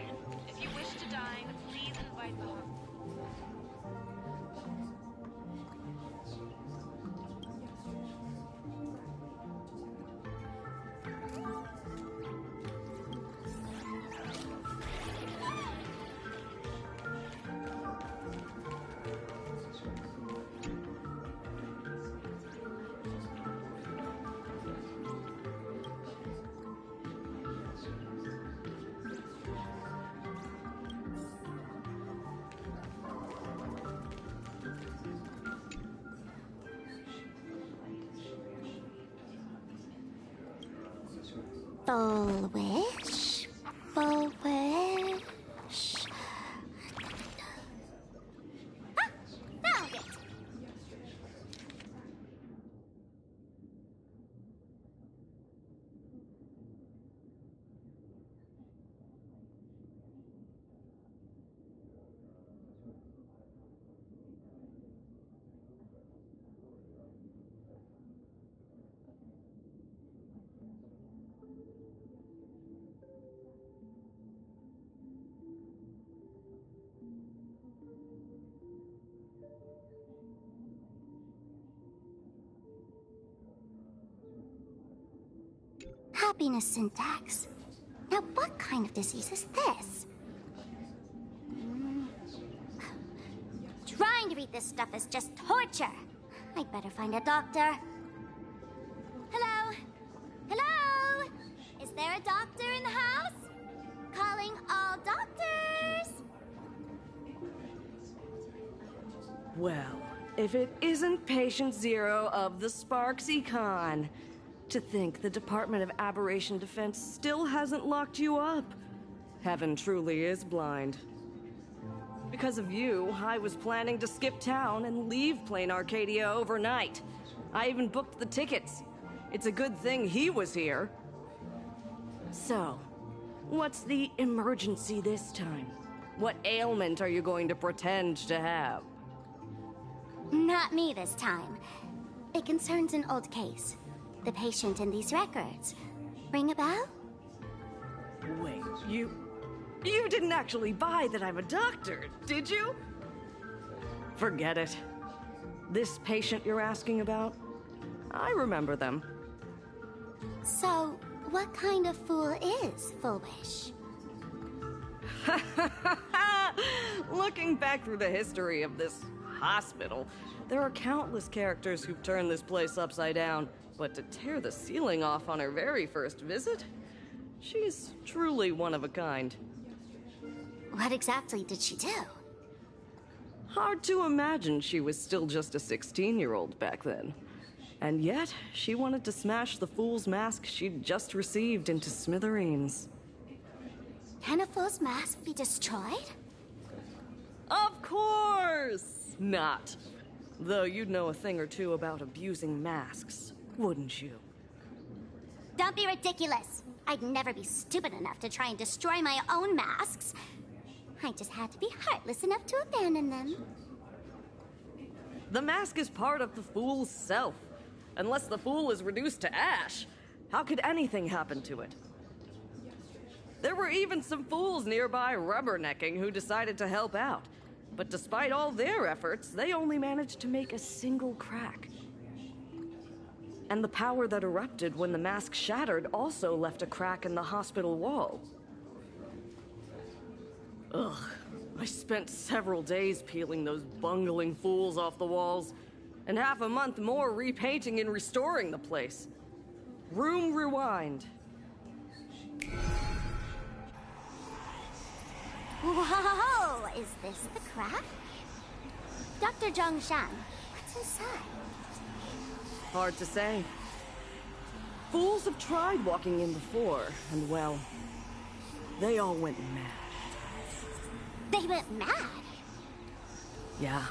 If you wish to dine, please invite the host. Fullwish. Fullwish. Ah! Found it! happiness syntax. Now, what kind of disease is this? Trying to read this stuff is just torture. I'd better find a doctor. Hello? Hello? Is there a doctor in the house? Calling all doctors! Well, if it isn't Patient Zero of the Sparksy Con. To think the Department of Aberration Defense still hasn't locked you up. Heaven truly is blind. Because of you, I was planning to skip town and leave Plain Arcadia overnight. I even booked the tickets. It's a good thing he was here. So, what's the emergency this time? What ailment are you going to pretend to have? Not me this time. It concerns an old case. The patient in these records. Ring a bell? Wait, you didn't actually buy that I'm a doctor, did you? Forget it. This patient you're asking about? I remember them. So, what kind of fool is Foolish? Looking back through the history of this hospital, there are countless characters who've turned this place upside down. But to tear the ceiling off on her very first visit? She's truly one of a kind. What exactly did she do? Hard to imagine she was still just a 16-year-old back then. And yet, she wanted to smash the fool's mask she'd just received into smithereens. Can a fool's mask be destroyed? Of course not! Though you'd know a thing or two about abusing masks, wouldn't you? Don't be ridiculous! I'd never be stupid enough to try and destroy my own masks. I just had to be heartless enough to abandon them. The mask is part of the fool's self. Unless the fool is reduced to ash, how could anything happen to it? There were even some fools nearby rubbernecking who decided to help out. But despite all their efforts, they only managed to make a single crack. And the power that erupted when the mask shattered also left a crack in the hospital wall. Ugh, I spent several days peeling those bungling fools off the walls, and half a month more repainting and restoring the place. Room rewind. Whoa! Is this the crack? Dr. Zhongshan, what's inside? Hard to say. Fools have tried walking in before, and well, they all went mad. They went mad? Yeah.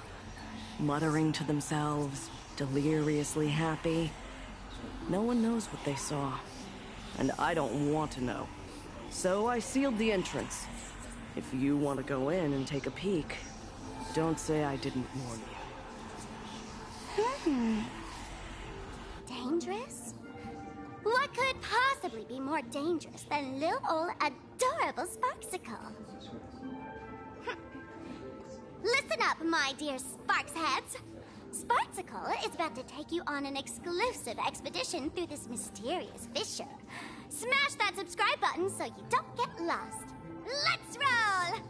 Muttering to themselves, deliriously happy. No one knows what they saw, and I don't want to know. So I sealed the entrance. If you want to go in and take a peek, don't say I didn't warn you. Dangerous? What could possibly be more dangerous than little old adorable Sparksicle? Listen up, my dear Sparksheads. Sparksicle is about to take you on an exclusive expedition through this mysterious fissure. Smash that subscribe button so you don't get lost. Let's roll!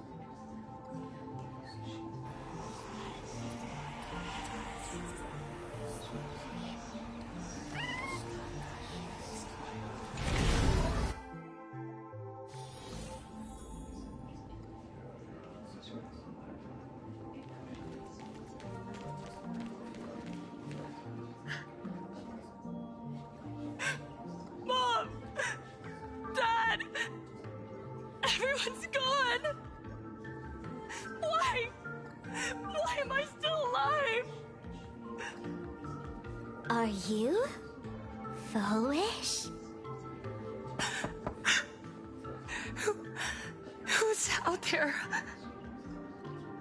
Mom! Dad! Everyone's gone! Why? Why am I still alive? Are you foolish? Who's out there?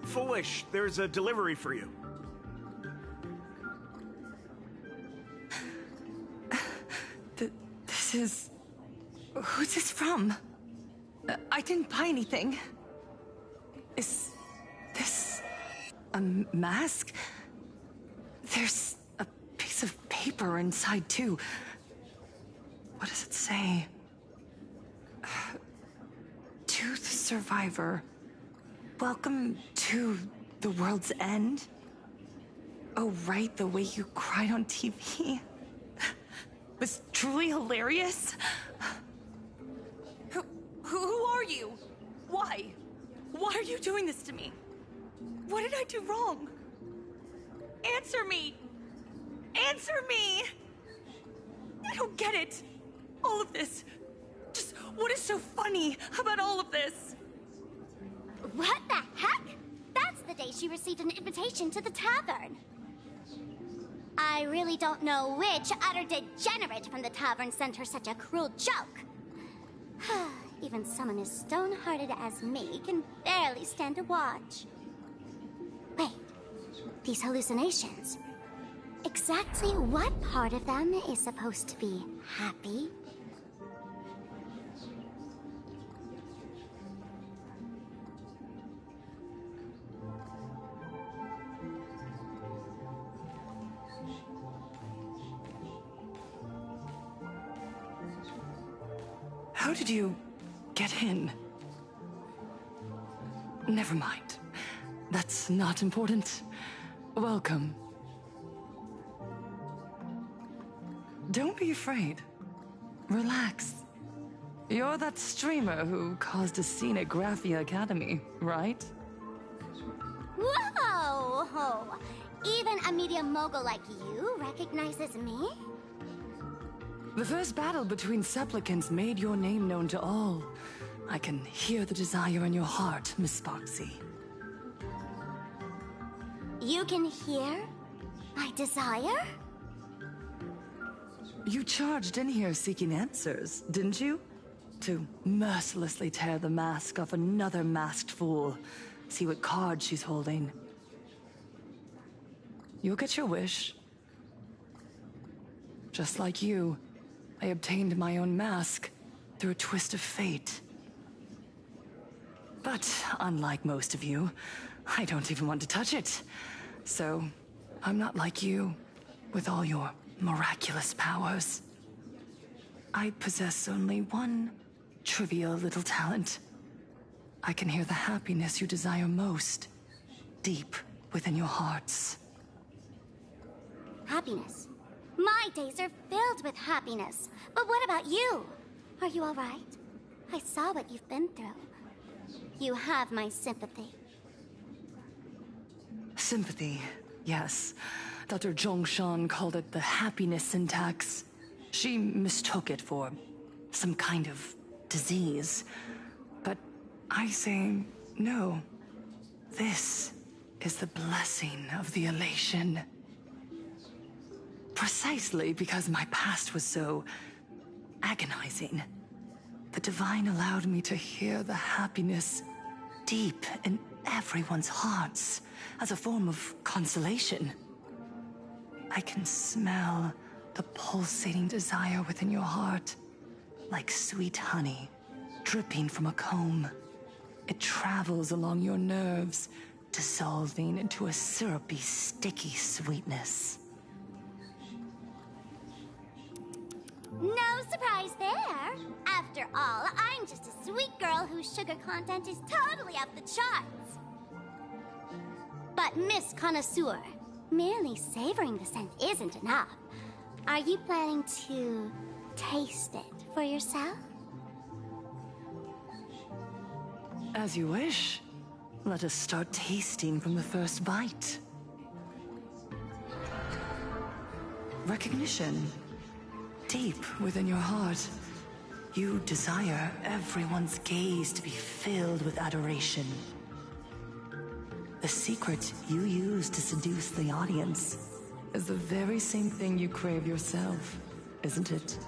Foolish, there's a delivery for you. This is... Who's this from? I didn't buy anything. Is this a mask? There's a piece of paper inside, too. What does it say? Tooth survivor. Welcome to the world's end? Oh, right, the way you cried on TV was truly hilarious. Who are you? Why? Why are you doing this to me? What did I do wrong? Answer me! Answer me! I don't get it. All of this. Just what is so funny about all of this? What the heck? That's the day she received an invitation to the tavern. I really don't know which utter degenerate from the tavern sent her such a cruel joke. Even someone as stone-hearted as me can barely stand to watch. Wait, these hallucinations. Exactly what part of them is supposed to be happy? How did you get in? Never mind. That's not important. Welcome. Don't be afraid. Relax. You're that streamer who caused a scene at Graphia Academy, right? Whoa! Even a media mogul like you recognizes me? The first battle between supplicants made your name known to all. I can hear the desire in your heart, Miss Sparksy. You can hear my desire? You charged in here seeking answers, didn't you? To mercilessly tear the mask off another masked fool. See what card she's holding. You'll get your wish. Just like you, I obtained my own mask through a twist of fate. But unlike most of you, I don't even want to touch it. So, I'm not like you, with all your miraculous powers. I possess only one trivial little talent. I can hear the happiness you desire most, deep within your hearts. Happiness. My days are filled with happiness. But what about you? Are you all right? I saw what you've been through. You have my sympathy. Sympathy, yes. Dr. Zhongshan called it the happiness syntax. She mistook it for some kind of disease. But I say no. This is the blessing of the elation. Precisely because my past was so agonizing. The Divine allowed me to hear the happiness deep in everyone's hearts as a form of consolation. I can smell the pulsating desire within your heart, like sweet honey dripping from a comb. It travels along your nerves, dissolving into a syrupy, sticky sweetness. No surprise there. After all, I'm just a sweet girl whose sugar content is totally off the charts. But Miss Connoisseur, merely savoring the scent isn't enough. Are you planning to taste it for yourself? As you wish. Let us start tasting from the first bite. Recognition. Deep within your heart, you desire everyone's gaze to be filled with adoration. The secret you use to seduce the audience is the very same thing you crave yourself, isn't it?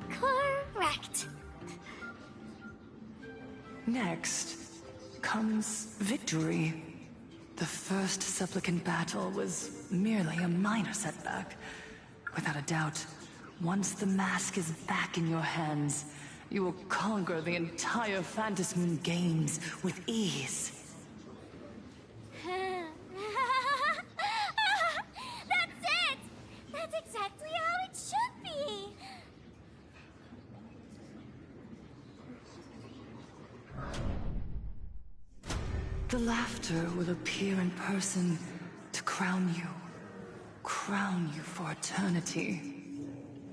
Correct. Next comes victory. The first supplicant battle was merely a minor setback. Without a doubt, once the mask is back in your hands, you will conquer the entire Phantasmoon games with ease. That's it! That's exactly how it should be! The laughter will appear in person to crown you for eternity.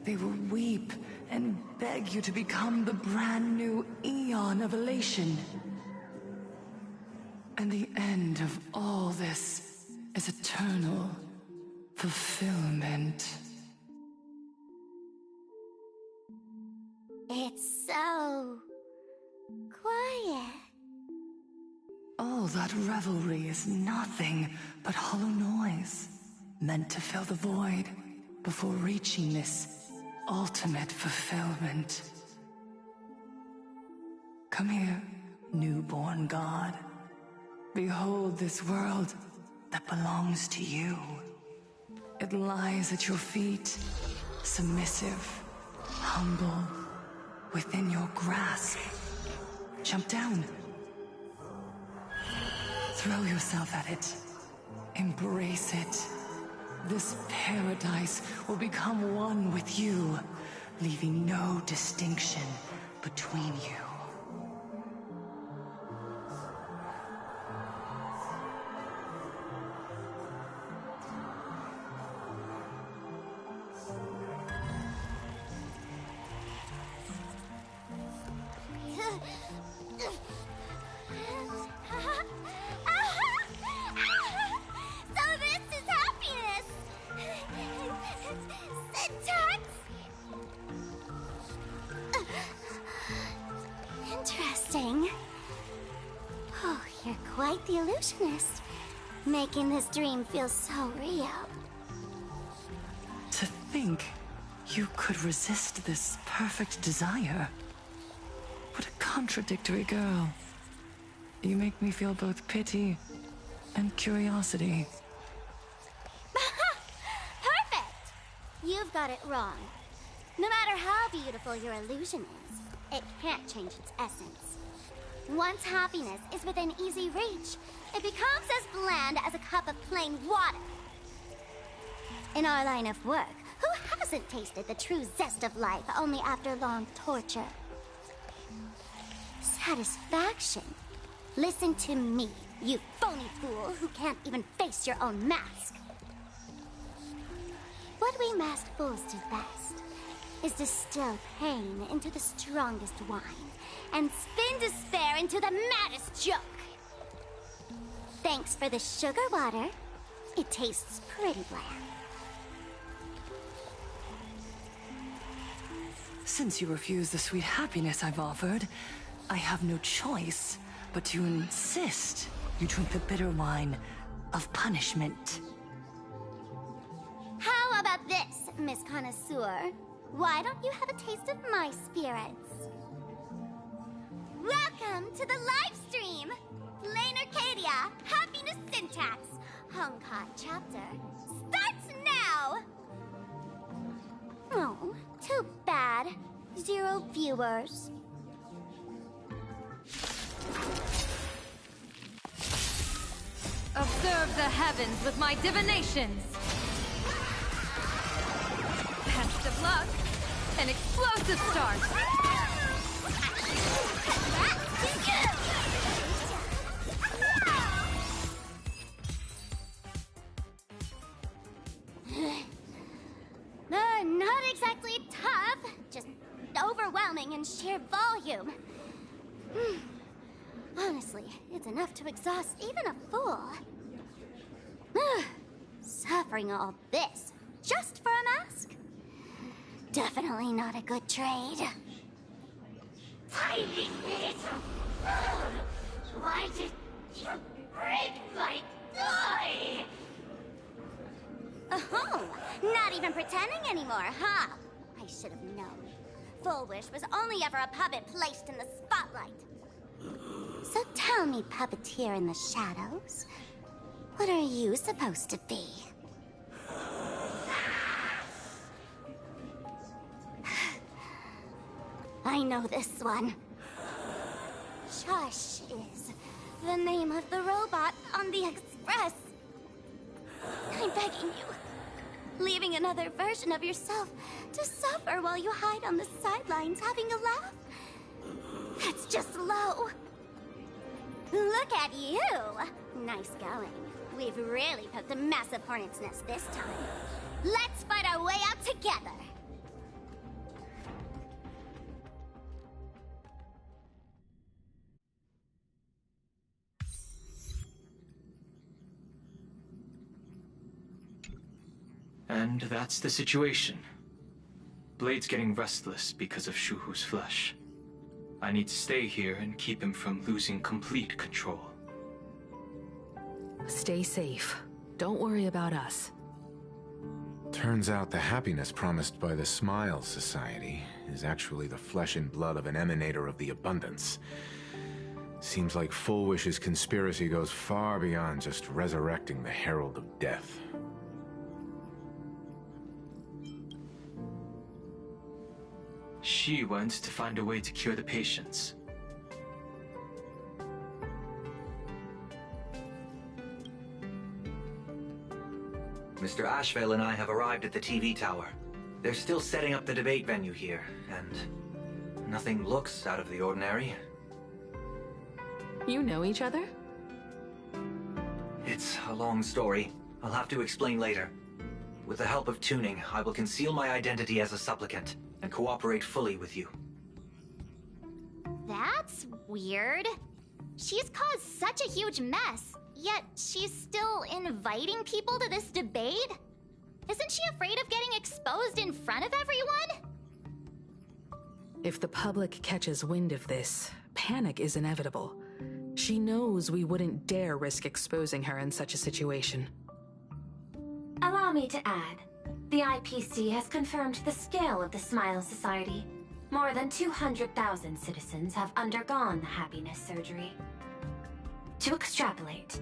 They will weep and beg you to become the brand new eon of elation. And the end of all this is eternal fulfillment. It's so quiet. All that revelry is nothing but hollow noise, meant to fill the void before reaching this ultimate fulfillment. Come here, newborn god. Behold this world that belongs to you. It lies at your feet, submissive, humble, within your grasp. Jump down. Throw yourself at it. Embrace it. This paradise will become one with you, leaving no distinction between you. Interesting. Oh, you're quite the illusionist, making this dream feel so real. To think you could resist this perfect desire. What a contradictory girl. You make me feel both pity and curiosity. Perfect! You've got it wrong. No matter how beautiful your illusion is, it can't change its essence. Once happiness is within easy reach, it becomes as bland as a cup of plain water. In our line of work, who hasn't tasted the true zest of life only after long torture? Satisfaction. Listen to me, you phony fool who can't even face your own mask. What we masked fools do best is distill pain into the strongest wine and spin despair into the maddest joke. Thanks for the sugar water. It tastes pretty bland. Since you refuse the sweet happiness I've offered, I have no choice but to insist you drink the bitter wine of punishment. How about this, Miss Connoisseur? Why don't you have a taste of my spirits? Welcome to the live stream! Lane Arcadia, Happiness Syntax, Honkai chapter, starts now! Oh, too bad. 0 viewers. Observe the heavens with my divinations. Best of luck. An explosive start. Not exactly tough, just overwhelming in sheer volume. Honestly, it's enough to exhaust even a fool. Suffering all this just for a mask? Definitely not a good trade. Tiny little fool! Why did you break my toy? Oh, not even pretending anymore, huh? I should have known. Full Wish was only ever a puppet placed in the spotlight. So tell me, puppeteer in the shadows, what are you supposed to be? I know this one. Shush is the name of the robot on the Express. I'm begging you, leaving another version of yourself to suffer while you hide on the sidelines having a laugh? That's just low. Low! Look at you! Nice going. We've really poked a massive hornet's nest this time. Let's fight our way out together! And that's the situation. Blade's getting restless because of Shuhu's flesh. I need to stay here and keep him from losing complete control. Stay safe. Don't worry about us. Turns out the happiness promised by the Smile Society is actually the flesh and blood of an emanator of the abundance. Seems like Full Wish's conspiracy goes far beyond just resurrecting the Herald of Death. She went to find a way to cure the patients. Mr. Ashvale and I have arrived at the TV tower. They're still setting up the debate venue here, and nothing looks out of the ordinary. You know each other? It's a long story. I'll have to explain later. With the help of tuning, I will conceal my identity as a supplicant and cooperate fully with you. That's weird. She's caused such a huge mess, yet she's still inviting people to this debate? Isn't she afraid of getting exposed in front of everyone? If the public catches wind of this, panic is inevitable. She knows we wouldn't dare risk exposing her in such a situation. Allow me to add, the IPC has confirmed the scale of the Smile Society. More than 200,000 citizens have undergone the happiness surgery. To extrapolate,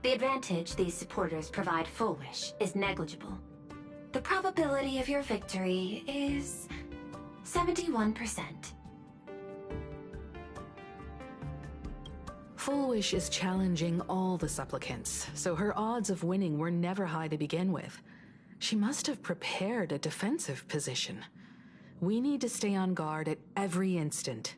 the advantage these supporters provide Full Wish is negligible. The probability of your victory is 71%. Full Wish is challenging all the supplicants, so her odds of winning were never high to begin with. She must have prepared a defensive position. We need to stay on guard at every instant.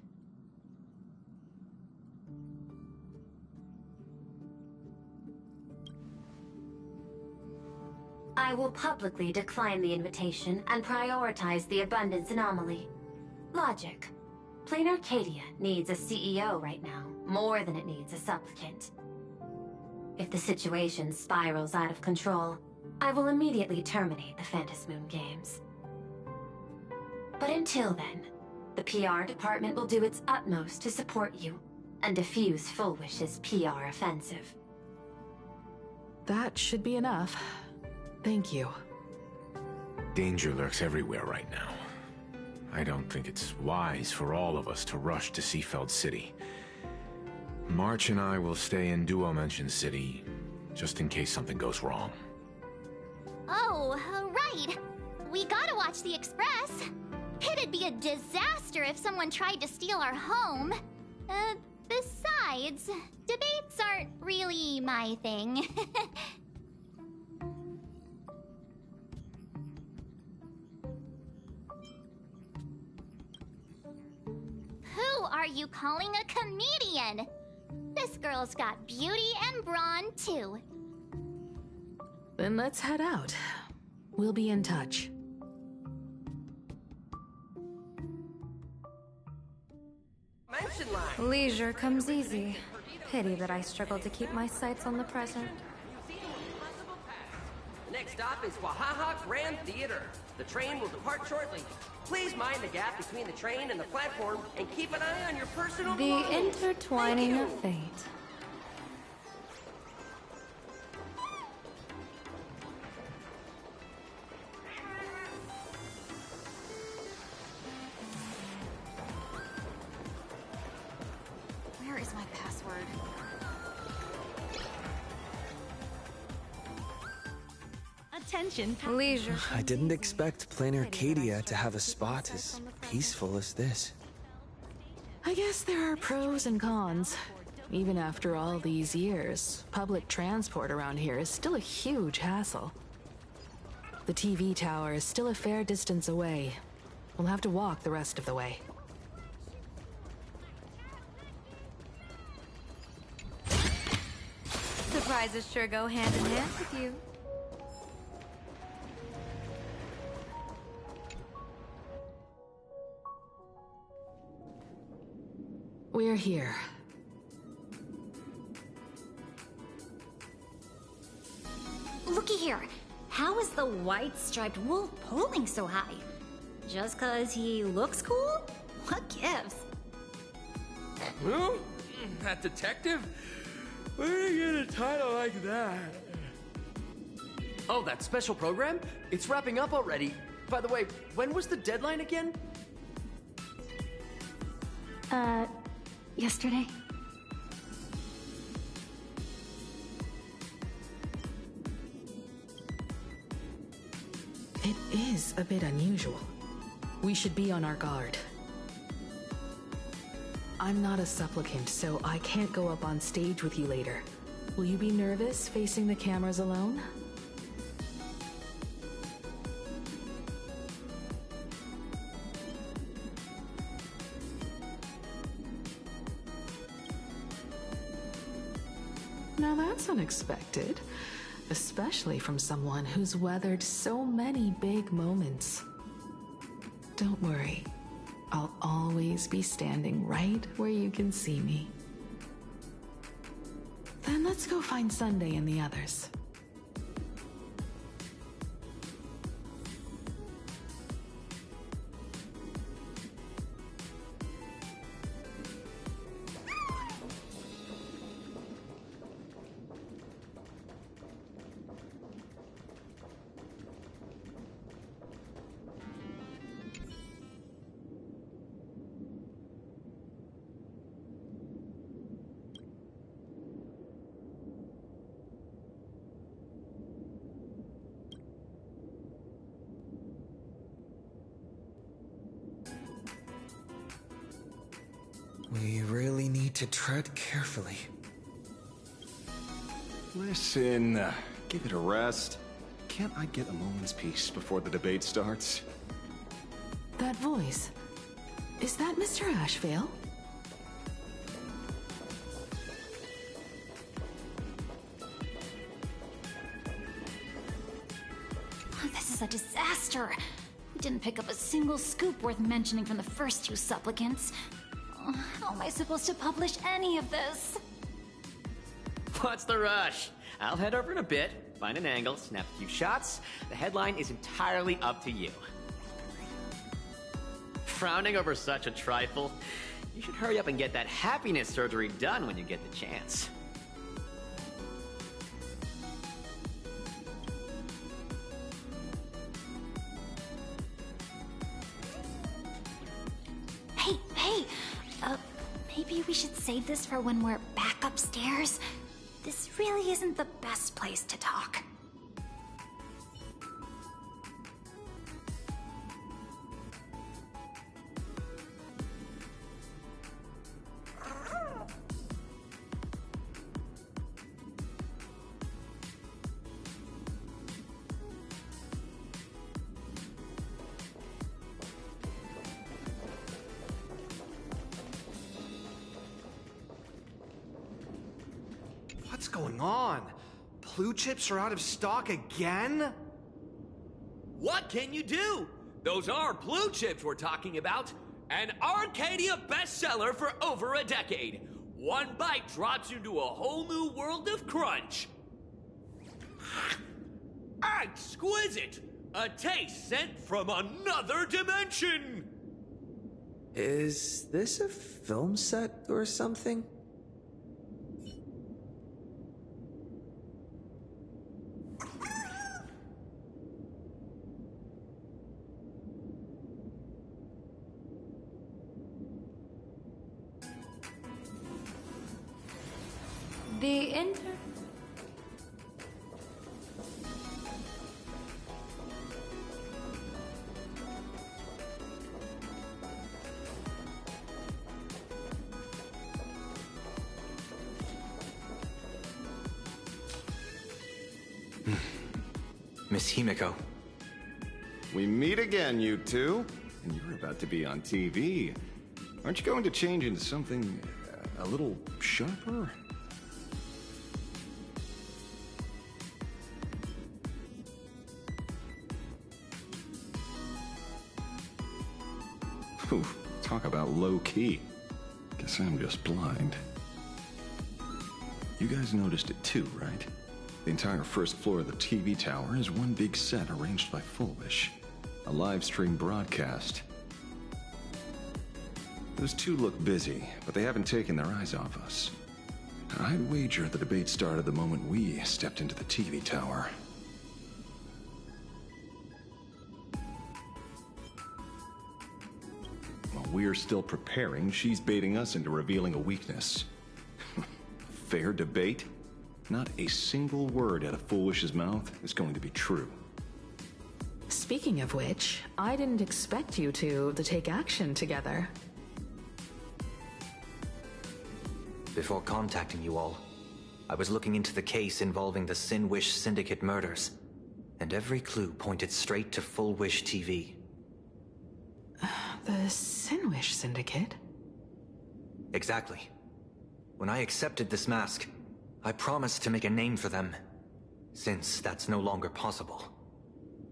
I will publicly decline the invitation and prioritize the abundance anomaly. Logic. Plain Arcadia needs a CEO right now, more than it needs a supplicant. If the situation spirals out of control, I will immediately terminate the Phantasmoon Games. But until then, the PR department will do its utmost to support you and defuse Full Wish's PR offensive. That should be enough. Thank you. Danger lurks everywhere right now. I don't think it's wise for all of us to rush to Seafeld City. March and I will stay in Duo-Mention City, just in case something goes wrong. Oh, right. We gotta watch the Express. It'd be a disaster if someone tried to steal our home. Besides, debates aren't really my thing. Who are you calling a comedian? This girl's got beauty and brawn, too. Then let's head out. We'll be in touch. Leisure comes easy. Pity that I struggle to keep my sights on the present. The next stop is Wahaha Grand Theater. The train will depart shortly. Please mind the gap between the train and the platform and keep an eye on your personal The belongings. intertwining of fate. Where is my password? Attention. Leisure. I didn't expect Plain Arcadia to have a spot as peaceful as this. I guess there are pros and cons. Even after all these years, public transport around here is still a huge hassle. The TV tower is still a fair distance away. We'll have to walk the rest of the way. prizes sure go hand in hand with you. We're here. Looky here. How is the white striped wolf pulling so high? Just 'cause he looks cool? What gives? Who? That detective? Where did you get a title like that? Oh, that special program? It's wrapping up already. By the way, when was the deadline again? Yesterday. It is a bit unusual. We should be on our guard. I'm not a supplicant, so I can't go up on stage with you later. Will you be nervous facing the cameras alone? Now that's unexpected, especially from someone who's weathered so many big moments. Don't worry, I'll always be standing right where you can see me. Then let's go find Sunday and the others. We really need to tread carefully. Listen, give it a rest. Can't I get a moment's peace before the debate starts? That voice, is that Mr. Ashvale? This is a disaster. We didn't pick up a single scoop worth mentioning from the first two supplicants. How am I supposed to publish any of this? What's the rush? I'll head over in a bit, find an angle, snap a few shots. The headline is entirely up to you. Frowning over such a trifle? You should hurry up and get that happiness surgery done when you get the chance. Hey! Maybe we should save this for when we're back upstairs? This really isn't the best place to talk. What's going on? Blue chips are out of stock again? What can you do? Those are blue chips we're talking about. An Arcadia bestseller for over a decade. One bite drops you into a whole new world of crunch. Exquisite! A taste sent from another dimension! Is this a film set or something? The inter... Miss Himiko. We meet again, you two. And you're about to be on TV. Aren't you going to change into something a little sharper? Talk about low-key. Guess I'm just blind. You guys noticed it too, right? The entire first floor of the TV tower is one big set arranged by Full Wish. A live stream broadcast. Those two look busy, but they haven't taken their eyes off us. I'd wager the debate started the moment we stepped into the TV tower. While we're still preparing, she's baiting us into revealing a weakness. Fair debate? Not a single word out of Full Wish's mouth is going to be true. Speaking of which, I didn't expect you two to take action together. Before contacting you all, I was looking into the case involving the Sin Wish Syndicate murders, and every clue pointed straight to Full Wish TV. The Sin Wish Syndicate? Exactly. When I accepted this mask, I promised to make a name for them. Since that's no longer possible,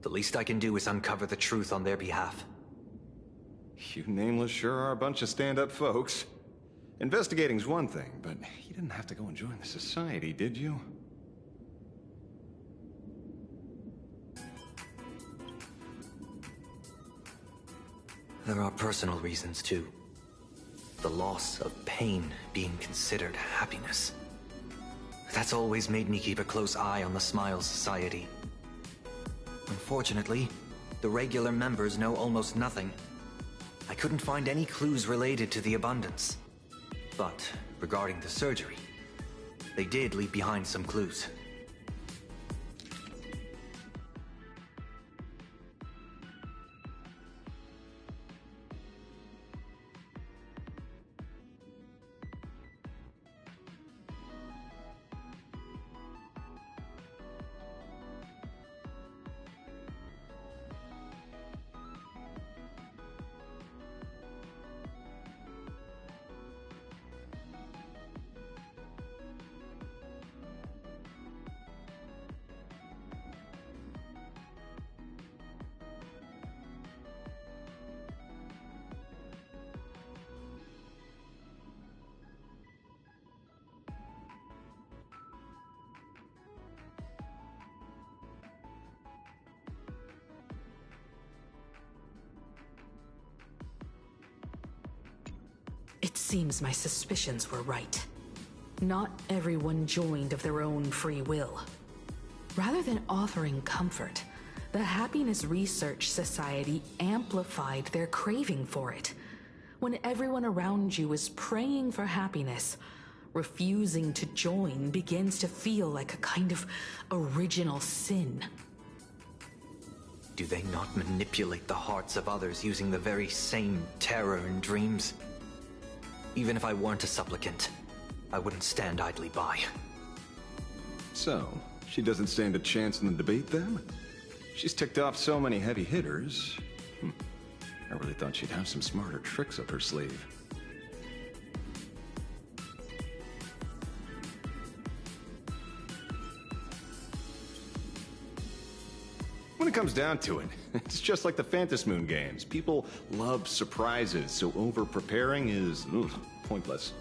the least I can do is uncover the truth on their behalf. You nameless sure are a bunch of stand-up folks. Investigating's one thing, but you didn't have to go and join the society, did you? There are personal reasons, too. The loss of pain being considered happiness. That's always made me keep a close eye on the Smile Society. Unfortunately, the regular members know almost nothing. I couldn't find any clues related to the abundance. But regarding the surgery, they did leave behind some clues. It seems my suspicions were right. Not everyone joined of their own free will. Rather than offering comfort, the Happiness Research Society amplified their craving for it. When everyone around you is praying for happiness, refusing to join begins to feel like a kind of original sin. Do they not manipulate the hearts of others using the very same terror and dreams? Even if I weren't a supplicant, I wouldn't stand idly by. So, she doesn't stand a chance in the debate then? She's ticked off so many heavy hitters. I really thought she'd have some smarter tricks up her sleeve. When it comes down to it, it's just like the Phantasmoon games. People love surprises, so over-preparing is pointless.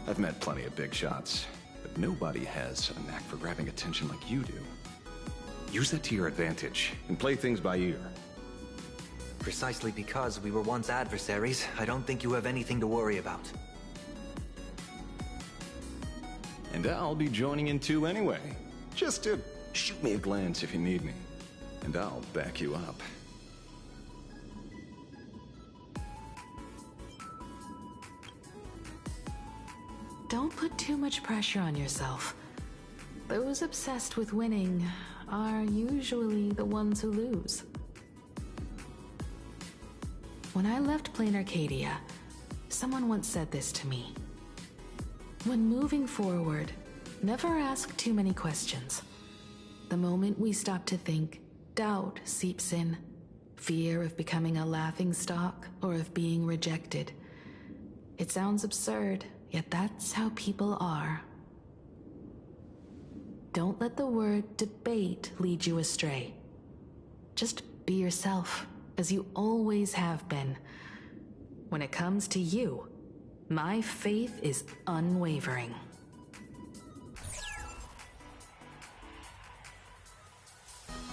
I've met plenty of big shots, but nobody has a knack for grabbing attention like you do. Use that to your advantage, and play things by ear. Precisely because we were once adversaries, I don't think you have anything to worry about. And I'll be joining in too anyway. Just to shoot me a glance if you need me. And I'll back you up. Don't put too much pressure on yourself. Those obsessed with winning are usually the ones who lose. When I left Plain Arcadia, someone once said this to me. When moving forward, never ask too many questions. The moment we stop to think, doubt seeps in. Fear of becoming a laughingstock or of being rejected. It sounds absurd, yet that's how people are. Don't let the word debate lead you astray. Just be yourself, as you always have been. When it comes to you, my faith is unwavering.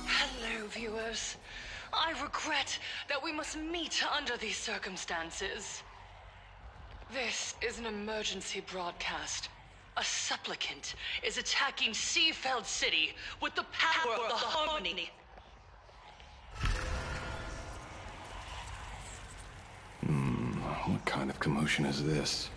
Hello, viewers. I regret that we must meet under these circumstances. This is an emergency broadcast. A supplicant is attacking Seafeld City with the power of the Harmony. What kind of commotion is this?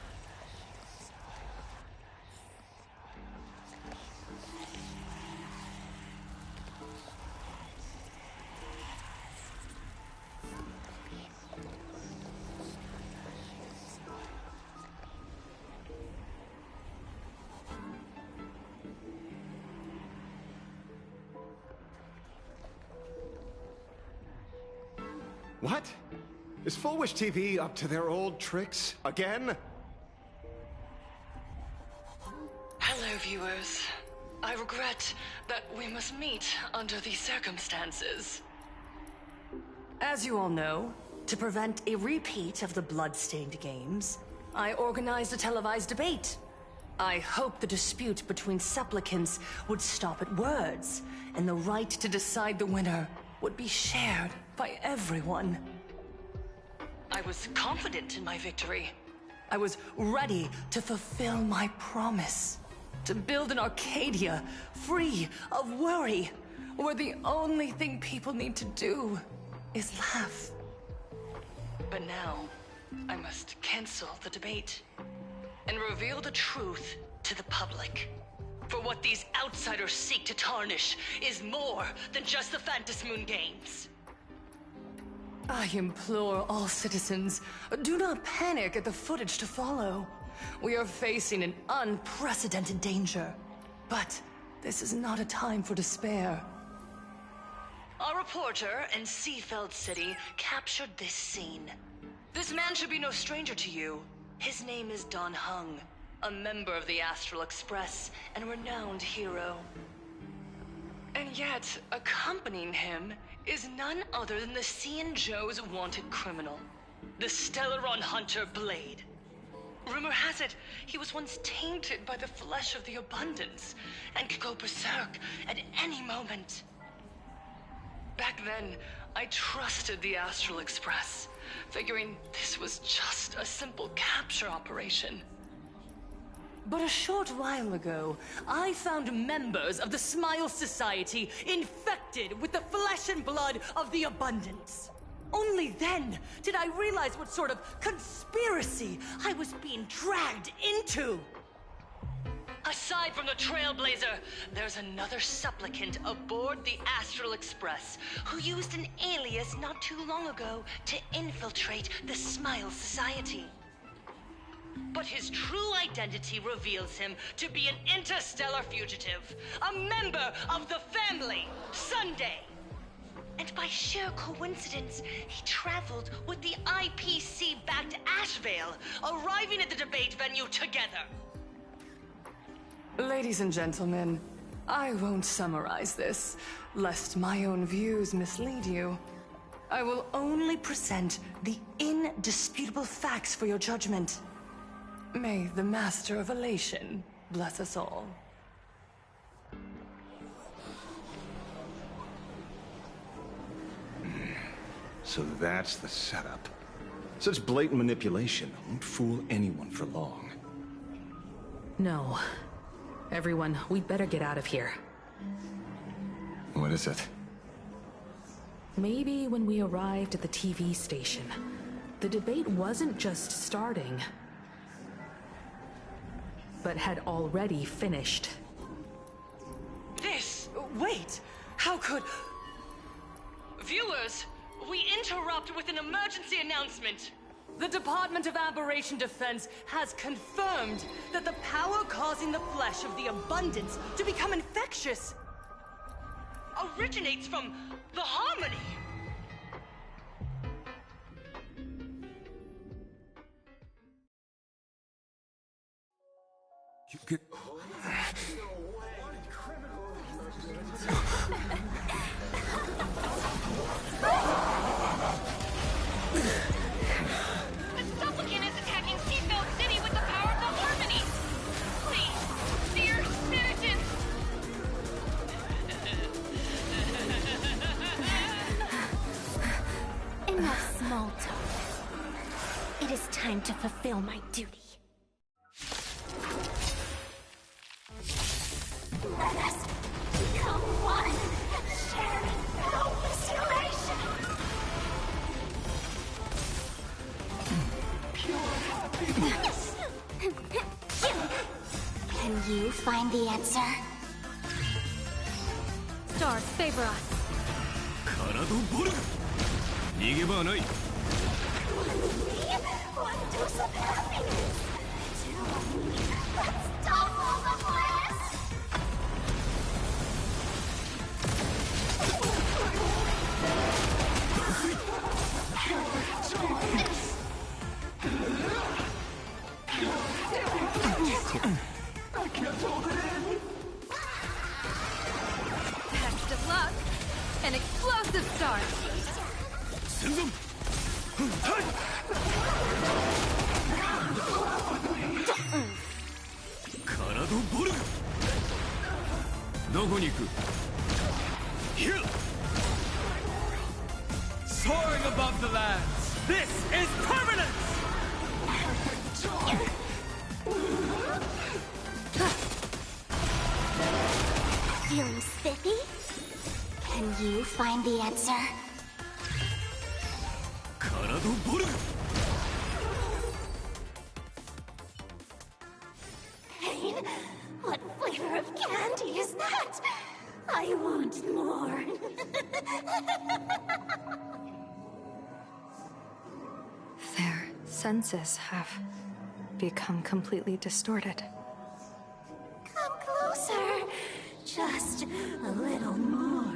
What? Is Full Wish TV up to their old tricks again? Hello, viewers. I regret that we must meet under these circumstances. As you all know, to prevent a repeat of the blood-stained games, I organized a televised debate. I hoped the dispute between supplicants would stop at words, and the right to decide the winner would be shared by everyone. I was confident in my victory. I was ready to fulfill my promise. To build an Arcadia free of worry, where the only thing people need to do is laugh. But now, I must cancel the debate and reveal the truth to the public. For what these outsiders seek to tarnish is more than just the Phantasmoon games. I implore all citizens, do not panic at the footage to follow. We are facing an unprecedented danger. But this is not a time for despair. Our reporter in Seafeld City captured this scene. This man should be no stranger to you. His name is Don Hung, a member of the Astral Express and a renowned hero. And yet, accompanying him is none other than the Cianzhou's wanted criminal, the Stellaron hunter Blade. Rumor has it, he was once tainted by the flesh of the Abundance and could go berserk at any moment. Back then, I trusted the Astral Express, figuring this was just a simple capture operation. But a short while ago, I found members of the Smile Society infected with the flesh and blood of the Abundance. Only then did I realize what sort of conspiracy I was being dragged into. Aside from the Trailblazer, there's another supplicant aboard the Astral Express who used an alias not too long ago to infiltrate the Smile Society. But his true identity reveals him to be an interstellar fugitive, a member of the family, Sunday. And by sheer coincidence, he traveled with the IPC-backed Ashvale, arriving at the debate venue together. Ladies and gentlemen, I won't summarize this, lest my own views mislead you. I will only present the indisputable facts for your judgment. May the Master of Elation bless us all. So that's the setup. Such blatant manipulation won't fool anyone for long. No. Everyone, we'd better get out of here. What is it? Maybe when we arrived at the TV station, the debate wasn't just starting, but had already finished. Wait! How could... Viewers, we interrupt with an emergency announcement. The Department of Aberration Defense has confirmed that the power causing the flesh of the Abundance to become infectious originates from the Harmony. You get... time to fulfill my duty. Let us become one, sharing boundless elation. Pure happiness. Can you find the answer? Stars favor us. 体ボルグ逃げ場はない One dose of happiness. Let's topple the bliss. I can't hold it in. Best of luck. An explosive start. Senzon! ボルグどこに行く Here! Soaring above the lands, this is permanence! Feeling spiffy? Can you find the answer? 体ボルグ Pain? What flavor of candy is that? I want more. Their senses have become completely distorted. Come closer. Just a little more.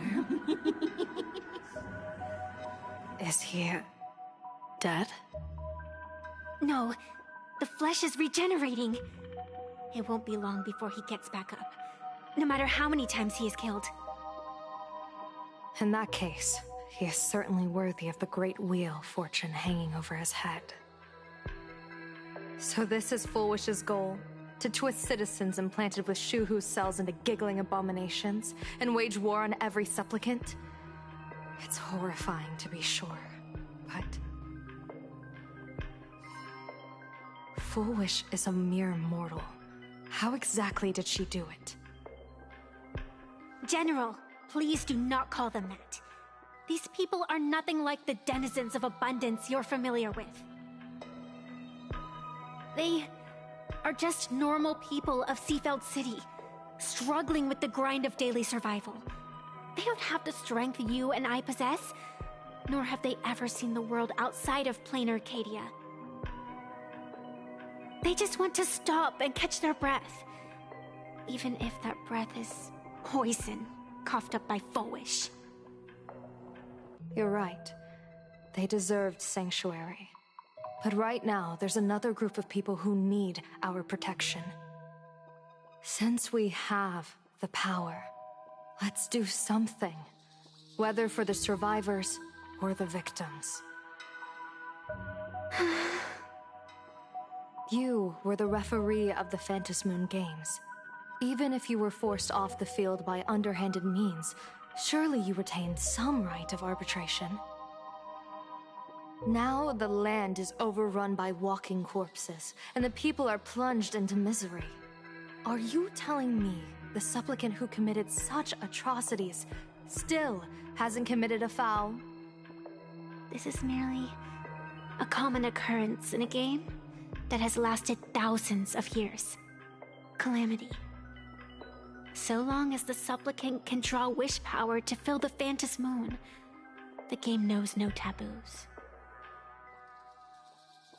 Is he dead? No, the flesh is regenerating. It won't be long before he gets back up, no matter how many times he is killed. In that case, he is certainly worthy of the great wheel fortune hanging over his head. So this is Full Wish's goal? To twist citizens implanted with Shuhu's cells into giggling abominations, and wage war on every supplicant? It's horrifying to be sure, but... Full Wish is a mere mortal. How exactly did she do it? General, please do not call them that. These people are nothing like the denizens of abundance you're familiar with. They are just normal people of Seafeld City, struggling with the grind of daily survival. They don't have the strength you and I possess, nor have they ever seen the world outside of plain Arcadia. They just want to stop and catch their breath, even if that breath is poison coughed up by Full Wish. You're right. They deserved sanctuary. But right now, there's another group of people who need our protection. Since we have the power, let's do something. Whether for the survivors or the victims. You were the referee of the Phantom Moon Games. Even if you were forced off the field by underhanded means, surely you retained some right of arbitration. Now the land is overrun by walking corpses, and the people are plunged into misery. Are you telling me the supplicant who committed such atrocities still hasn't committed a foul? This is merely a common occurrence in a game that has lasted thousands of years. Calamity. So long as the supplicant can draw wish power to fill the Phantom Moon, the game knows no taboos.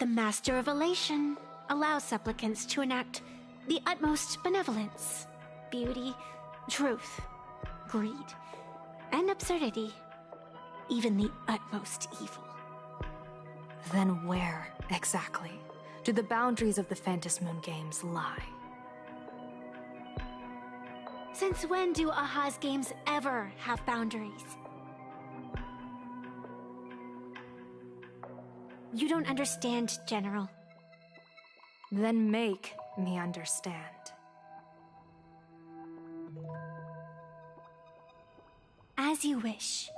The Master of Elation allows supplicants to enact the utmost benevolence, beauty, truth, greed, and absurdity, even the utmost evil. Then where, exactly, do the boundaries of the Phantom Moon Games lie? Since when do Aha's games ever have boundaries? You don't understand, General. Then make me understand. As you wish.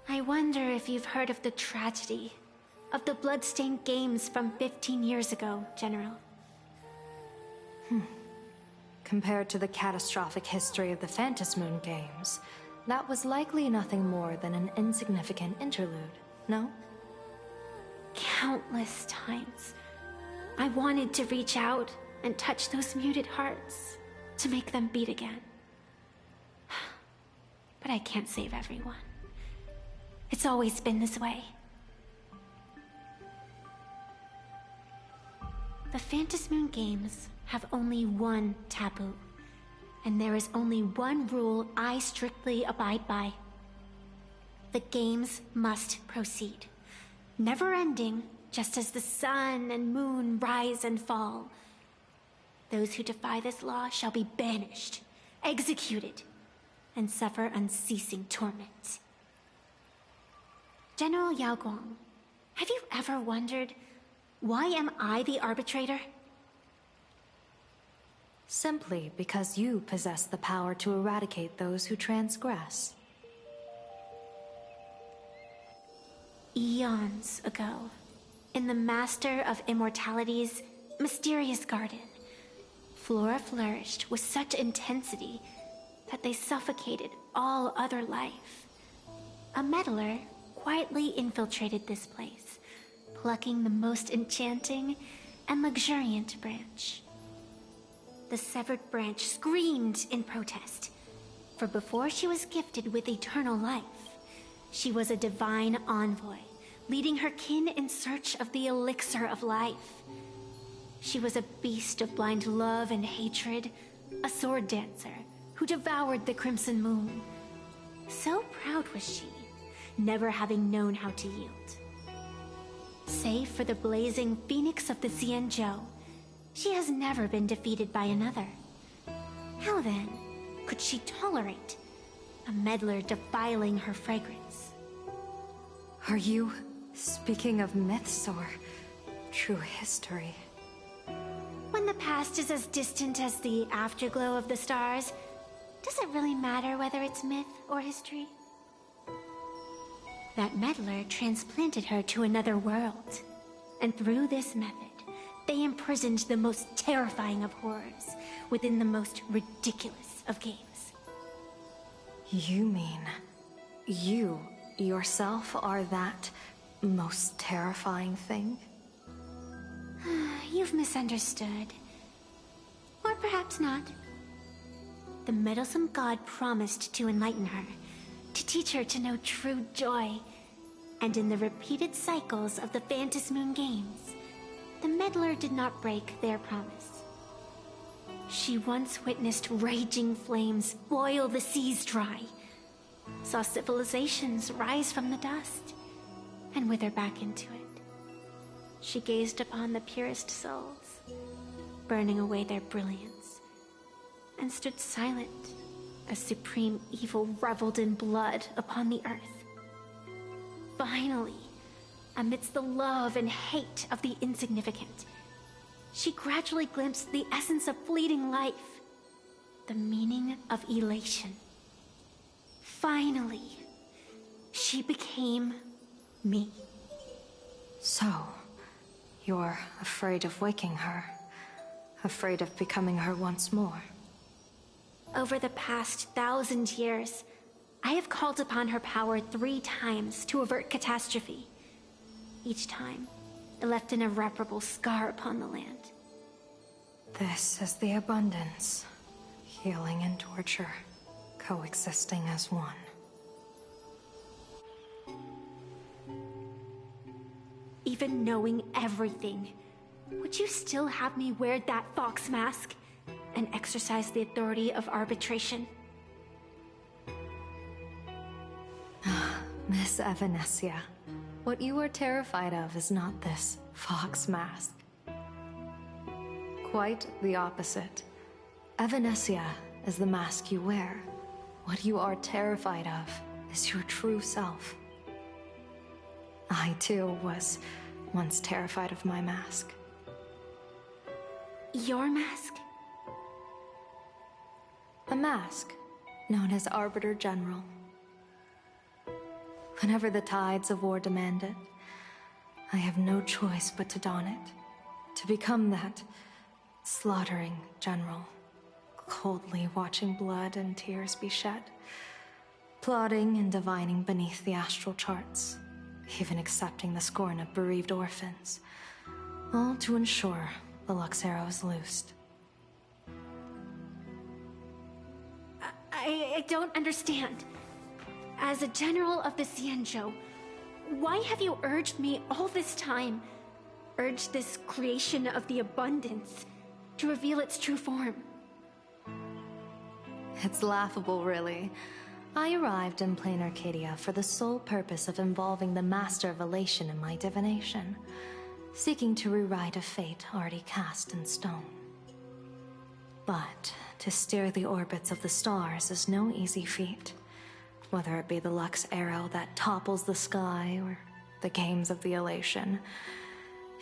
I wonder if you've heard of the tragedy of the bloodstained games from 15 years ago, General. Compared to the catastrophic history of the Phantasmoon games, that was likely nothing more than an insignificant interlude, no? Countless times, I wanted to reach out and touch those muted hearts to make them beat again. But I can't save everyone. It's always been this way. The Phantasmoon games have only one taboo, and there is only one rule I strictly abide by. The games must proceed, never ending, just as the sun and moon rise and fall. Those who defy this law shall be banished, executed, and suffer unceasing torment. General Yao Guang, have you ever wondered, why am I the arbitrator? Simply because you possess the power to eradicate those who transgress. Eons ago, in the Master of Immortality's mysterious garden, flora flourished with such intensity that they suffocated all other life. A meddler quietly infiltrated this place, plucking the most enchanting and luxuriant branch. The severed branch screamed in protest, for before she was gifted with eternal life, she was a divine envoy, leading her kin in search of the elixir of life. She was a beast of blind love and hatred, a sword dancer who devoured the crimson moon. So proud was she, never having known how to yield. Save for the blazing phoenix of the Xianzhou, she has never been defeated by another. How then could she tolerate a meddler defiling her fragrance? Are you speaking of myths or true history? When the past is as distant as the afterglow of the stars, does it really matter whether it's myth or history? That meddler transplanted her to another world, and through this method, they imprisoned the most terrifying of horrors within the most ridiculous of games. You mean you yourself are that most terrifying thing? You've misunderstood. Or perhaps not. The meddlesome god promised to enlighten her, to teach her to know true joy. And in the repeated cycles of the Phantasmoon games, the meddler did not break their promise. She once witnessed raging flames boil the seas dry, saw civilizations rise from the dust, and wither back into it. She gazed upon the purest souls, burning away their brilliance, and stood silent as supreme evil reveled in blood upon the earth. Finally, amidst the love and hate of the insignificant, she gradually glimpsed the essence of fleeting life, the meaning of elation. Finally, she became me. So, you're afraid of waking her, afraid of becoming her once more. Over the past 1,000 years, I have called upon her power 3 times to avert catastrophe. Each time, it left an irreparable scar upon the land. This is the abundance, healing and torture, coexisting as one. Even knowing everything, would you still have me wear that fox mask and exercise the authority of arbitration? Miss Evanescia, what you are terrified of is not this fox mask. Quite the opposite. Evanescia is the mask you wear. What you are terrified of is your true self. I too was once terrified of my mask. Your mask? A mask, known as Arbiter General. Whenever the tides of war demand it, I have no choice but to don it. To become that slaughtering general, coldly watching blood and tears be shed, plotting and divining beneath the astral charts, even accepting the scorn of bereaved orphans, all to ensure the Luxero is loosed. I don't understand. As a general of the Xianzhou, why have you urged me all this time, urged this creation of the abundance, to reveal its true form? It's laughable, really. I arrived in plain Arcadia for the sole purpose of involving the Master of Elation in my divination, seeking to rewrite a fate already cast in stone. But to steer the orbits of the stars is no easy feat, whether it be the Lux arrow that topples the sky or the games of the Elation.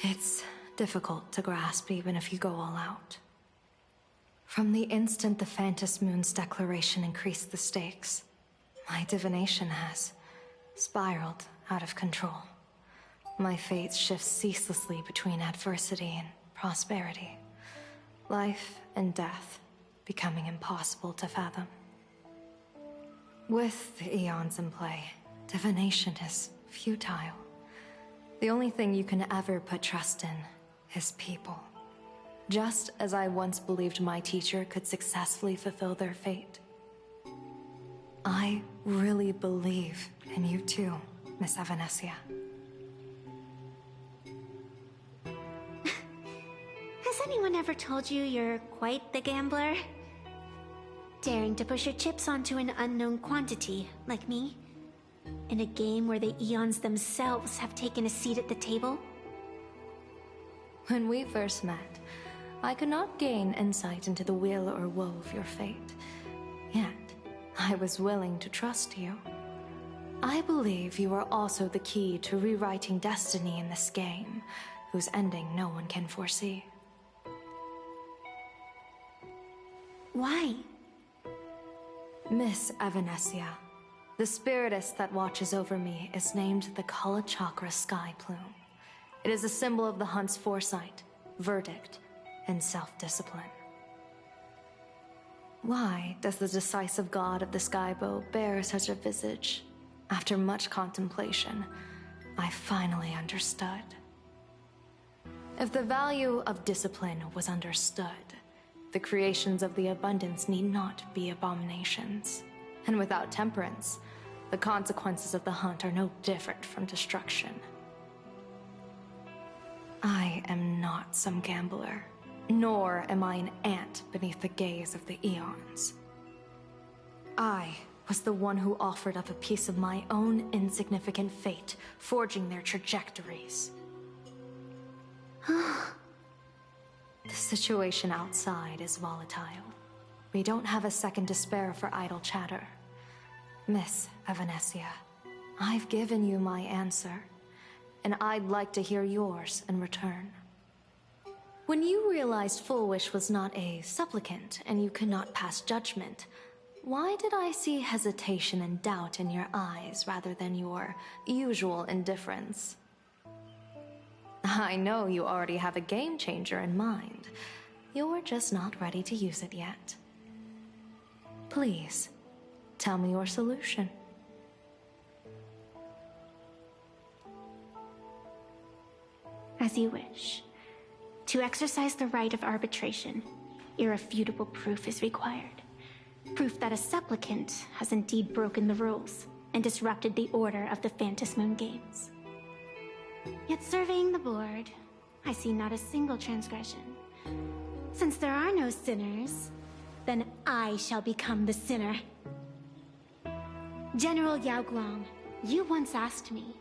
It's difficult to grasp even if you go all out. From the instant the Phantom Moon's declaration increased the stakes, my divination has spiraled out of control. My fate shifts ceaselessly between adversity and prosperity, life and death becoming impossible to fathom. With the eons in play, divination is futile. The only thing you can ever put trust in is people. Just as I once believed my teacher could successfully fulfill their fate. I really believe in you too, Miss Evanesia. Has anyone ever told you you're quite the gambler? Daring to push your chips onto an unknown quantity, like me? In a game where the eons themselves have taken a seat at the table? When we first met, I could not gain insight into the will or woe of your fate. Yet, I was willing to trust you. I believe you are also the key to rewriting destiny in this game, whose ending no one can foresee. Why? Miss Evanesia, the spiritess that watches over me is named the Kala Chakra Sky Plume. It is a symbol of the hunt's foresight, verdict, and self-discipline. Why does the decisive god of the Skybow bear such a visage? After much contemplation, I finally understood. If the value of discipline was understood, the creations of the abundance need not be abominations. And without temperance, the consequences of the hunt are no different from destruction. I am not some gambler, nor am I an ant beneath the gaze of the eons. I was the one who offered up a piece of my own insignificant fate, forging their trajectories. The situation outside is volatile. We don't have a second to spare for idle chatter. Miss Evanesia, I've given you my answer, and I'd like to hear yours in return. When you realized Full Wish was not a supplicant and you could not pass judgment, why did I see hesitation and doubt in your eyes rather than your usual indifference? I know you already have a game changer in mind. You're just not ready to use it yet. Please, tell me your solution. As you wish. To exercise the right of arbitration, irrefutable proof is required. Proof that a supplicant has indeed broken the rules and disrupted the order of the Phantom Moon Games. Yet surveying the board, I see not a single transgression. Since there are no sinners, then I shall become the sinner. General Yao Guang, you once asked me,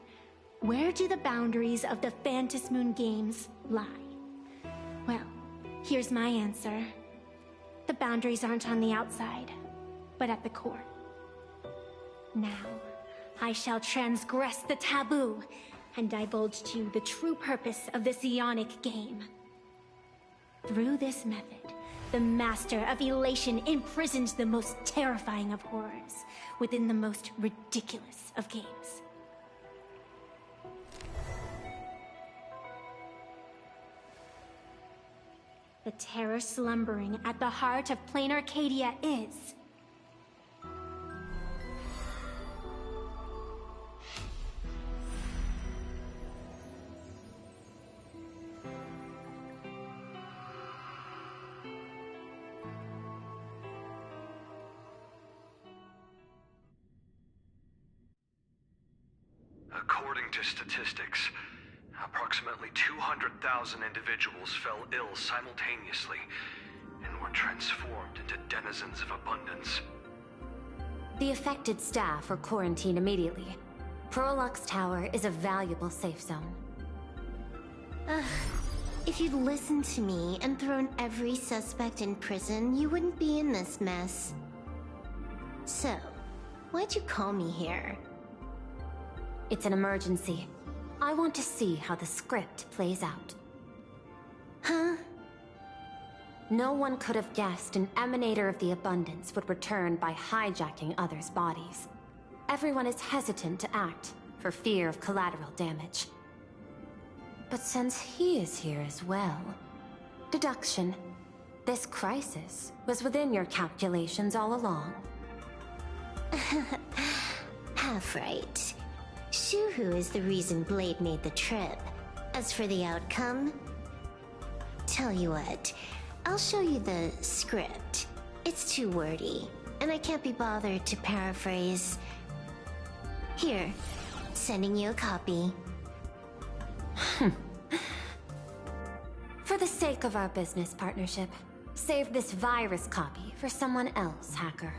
where do the boundaries of the Phantom Moon Games lie? Well, here's my answer. The boundaries aren't on the outside, but at the core. Now, I shall transgress the taboo and divulge to you the true purpose of this Ionic game. Through this method, The master of elation imprisoned the most terrifying of horrors within the most ridiculous of games. The terror slumbering at the heart of plain Arcadia is... According to statistics, approximately 200,000 individuals fell ill simultaneously and were transformed into denizens of abundance. The affected staff are quarantined immediately. Prolux Tower is a valuable safe zone. If you'd listened to me and thrown every suspect in prison, you wouldn't be in this mess. So, why'd you call me here? It's an emergency. I want to see how the script plays out. Huh? No one could have guessed an emanator of the abundance would return by hijacking others' bodies. Everyone is hesitant to act, for fear of collateral damage. But since he is here as well... Deduction. This crisis was within your calculations all along. Half right. Shuhu is the reason Blade made the trip. As for the outcome... Tell you what, I'll show you the script. It's too wordy, and I can't be bothered to paraphrase. Here, sending you a copy. For the sake of our business partnership, save this virus copy for someone else, hacker.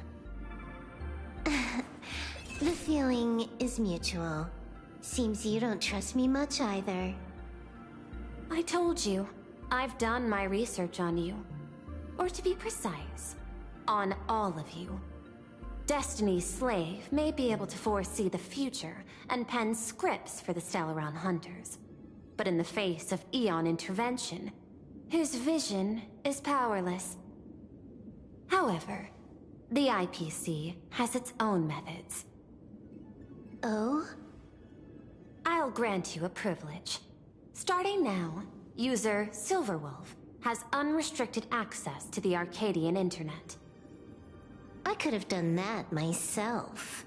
The feeling is mutual. Seems you don't trust me much either. I told you, I've done my research on you. Or to be precise, on all of you. Destiny's slave may be able to foresee the future and pen scripts for the Stellaron hunters. But in the face of Eon intervention, his vision is powerless. However, the IPC has its own methods. Oh? I'll grant you a privilege. Starting now, user Silverwolf has unrestricted access to the Arcadian internet. I could have done that myself.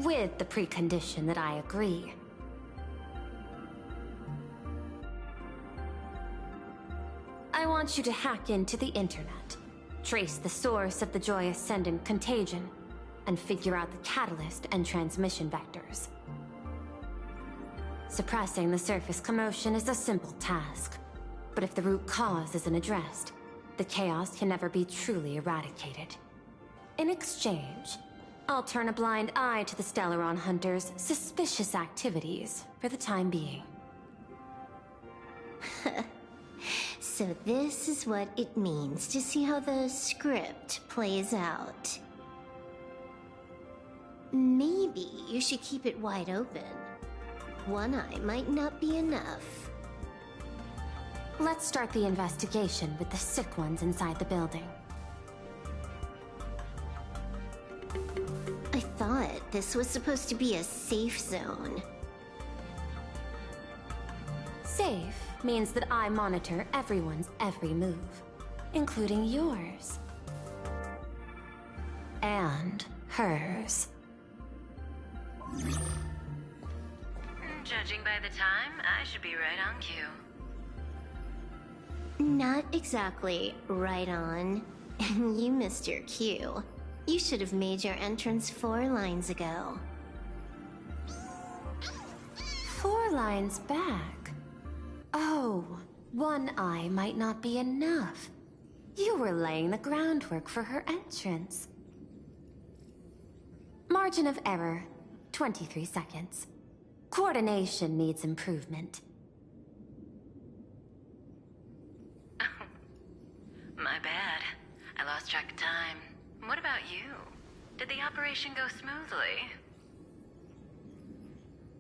With the precondition that I agree. I want you to hack into the internet, trace the source of the Joy Ascendant contagion, and figure out the catalyst and transmission vectors. Suppressing the surface commotion is a simple task, but if the root cause isn't addressed, the chaos can never be truly eradicated. In exchange, I'll turn a blind eye to the Stellaron hunters' suspicious activities for the time being. So this is what it means to see how the script plays out. Maybe you should keep it wide open. One eye might not be enough. Let's start the investigation with the sick ones inside the building. I thought this was supposed to be a safe zone. Safe means that I monitor everyone's every move, including yours. And hers. Judging by the time, I should be right on cue. Not exactly right on. You missed your cue. You should have made your entrance 4 lines ago. 4 lines back? Oh, one eye might not be enough. You were laying the groundwork for her entrance. Margin of error, 23 seconds. Coordination needs improvement. My bad. I lost track of time. What about you? Did the operation go smoothly?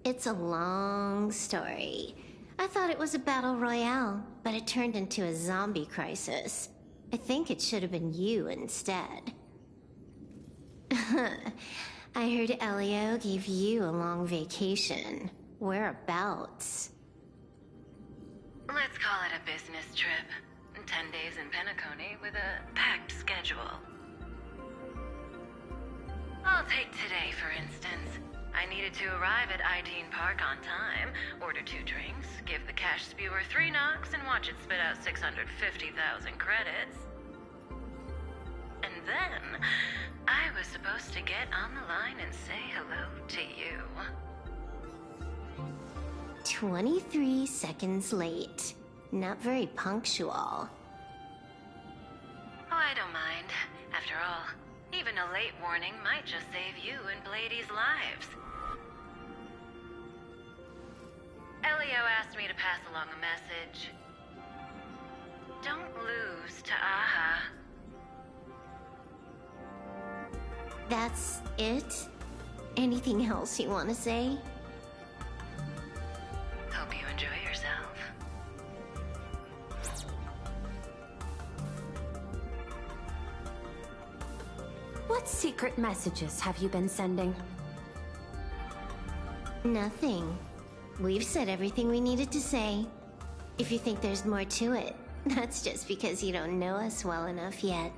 It's a long story. I thought it was a battle royale, but it turned into a zombie crisis. I think it should have been you instead. I heard Elio gave you a long vacation. Whereabouts? Let's call it a business trip. 10 days in Penacony with a packed schedule. I'll take today, for instance. I needed to arrive at Ideen Park on time, order 2 drinks, give the cash spewer 3 knocks, and watch it spit out 650,000 credits. And then, I was supposed to get on the line and say hello to you. 23 seconds late. Not very punctual. Oh, I don't mind. After all, even a late warning might just save you and Blady's lives. Elio asked me to pass along a message. Don't lose to Aha. That's it? Anything else you want to say? Hope you enjoy yourself. What secret messages have you been sending? Nothing. We've said everything we needed to say. If you think there's more to it, that's just because you don't know us well enough yet.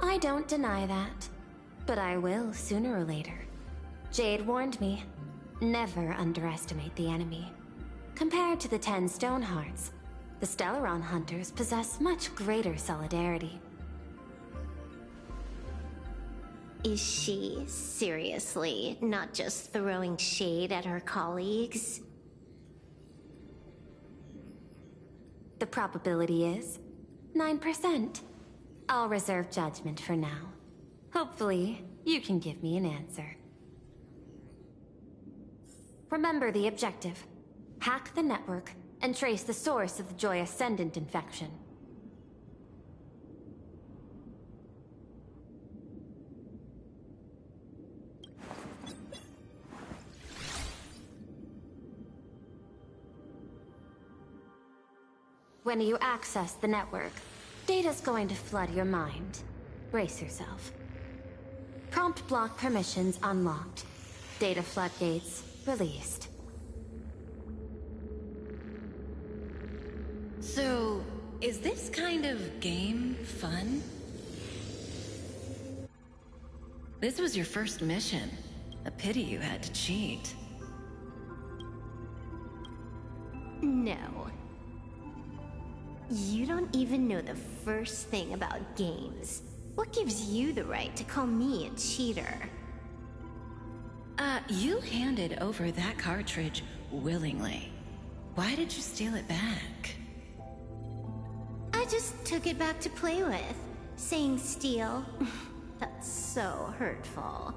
I don't deny that. But I will sooner or later. Jade warned me. Never underestimate the enemy. Compared to the 10 Stonehearts, the Stellaron Hunters possess much greater solidarity. Is she seriously not just throwing shade at her colleagues? The probability is 9%. I'll reserve judgment for now. Hopefully, you can give me an answer. Remember the objective. Hack the network and trace the source of the Joy Ascendant infection. When you access the network, data's going to flood your mind. Brace yourself. Prompt block permissions unlocked. Data floodgates released. So, is this kind of game fun? This was your first mission. A pity you had to cheat. No. You don't even know the first thing about games. What gives you the right to call me a cheater? You handed over that cartridge willingly. Why did you steal it back? I just took it back to play with. Saying steal, that's so hurtful.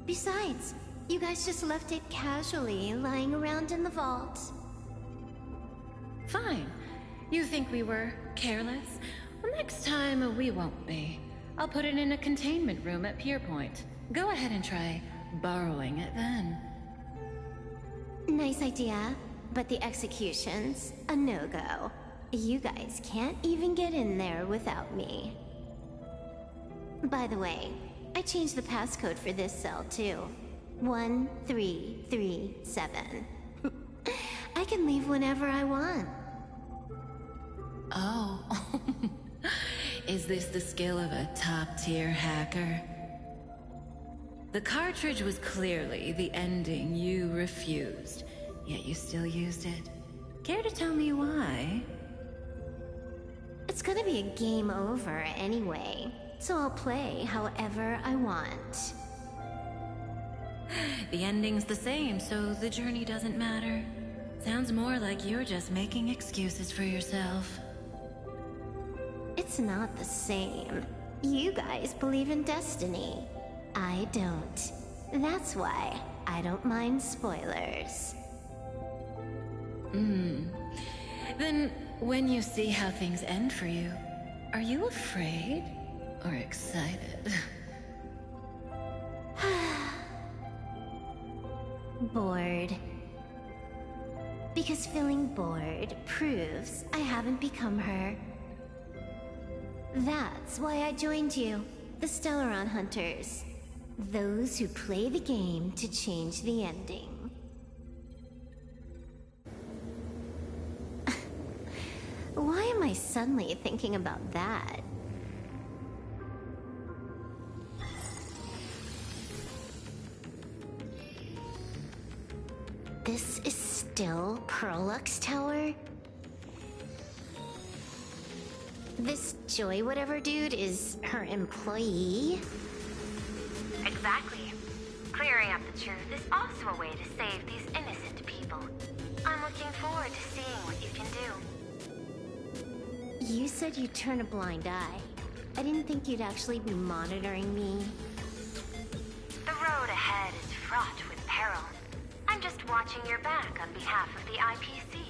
Besides, you guys just left it casually lying around in the vault. Fine. You think we were careless? Well, next time we won't be. I'll put it in a containment room at Pierpoint. Go ahead and try borrowing it then. Nice idea, but the execution's a no-go. You guys can't even get in there without me. By the way, I changed the passcode for this cell too. 1337. I can leave whenever I want. Oh. Is this the skill of a top-tier hacker? The cartridge was clearly the ending you refused, yet you still used it. Care to tell me why? It's gonna be a game over anyway, so I'll play however I want. The ending's the same, so the journey doesn't matter. Sounds more like you're just making excuses for yourself. It's not the same. You guys believe in destiny. I don't. That's why I don't mind spoilers. Then, when you see how things end for you, are you afraid or excited? Bored. Because feeling bored proves I haven't become her. That's why I joined you, the Stellaron Hunters. Those who play the game to change the ending. Why am I suddenly thinking about that? This is still Perlux Tower? This Joy whatever dude is her employee? Exactly. Clearing up the truth is also a way to save these innocent people. I'm looking forward to seeing what you can do. You said you'd turn a blind eye. I didn't think you'd actually be monitoring me. The road ahead is fraught with peril. I'm just watching your back on behalf of the IPC.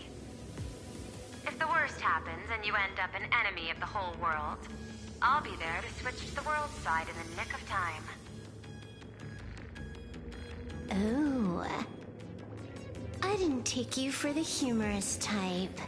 If the worst happens and you end up an enemy of the whole world, I'll be there to switch to the world's side in the nick of time. Oh. I didn't take you for the humorous type.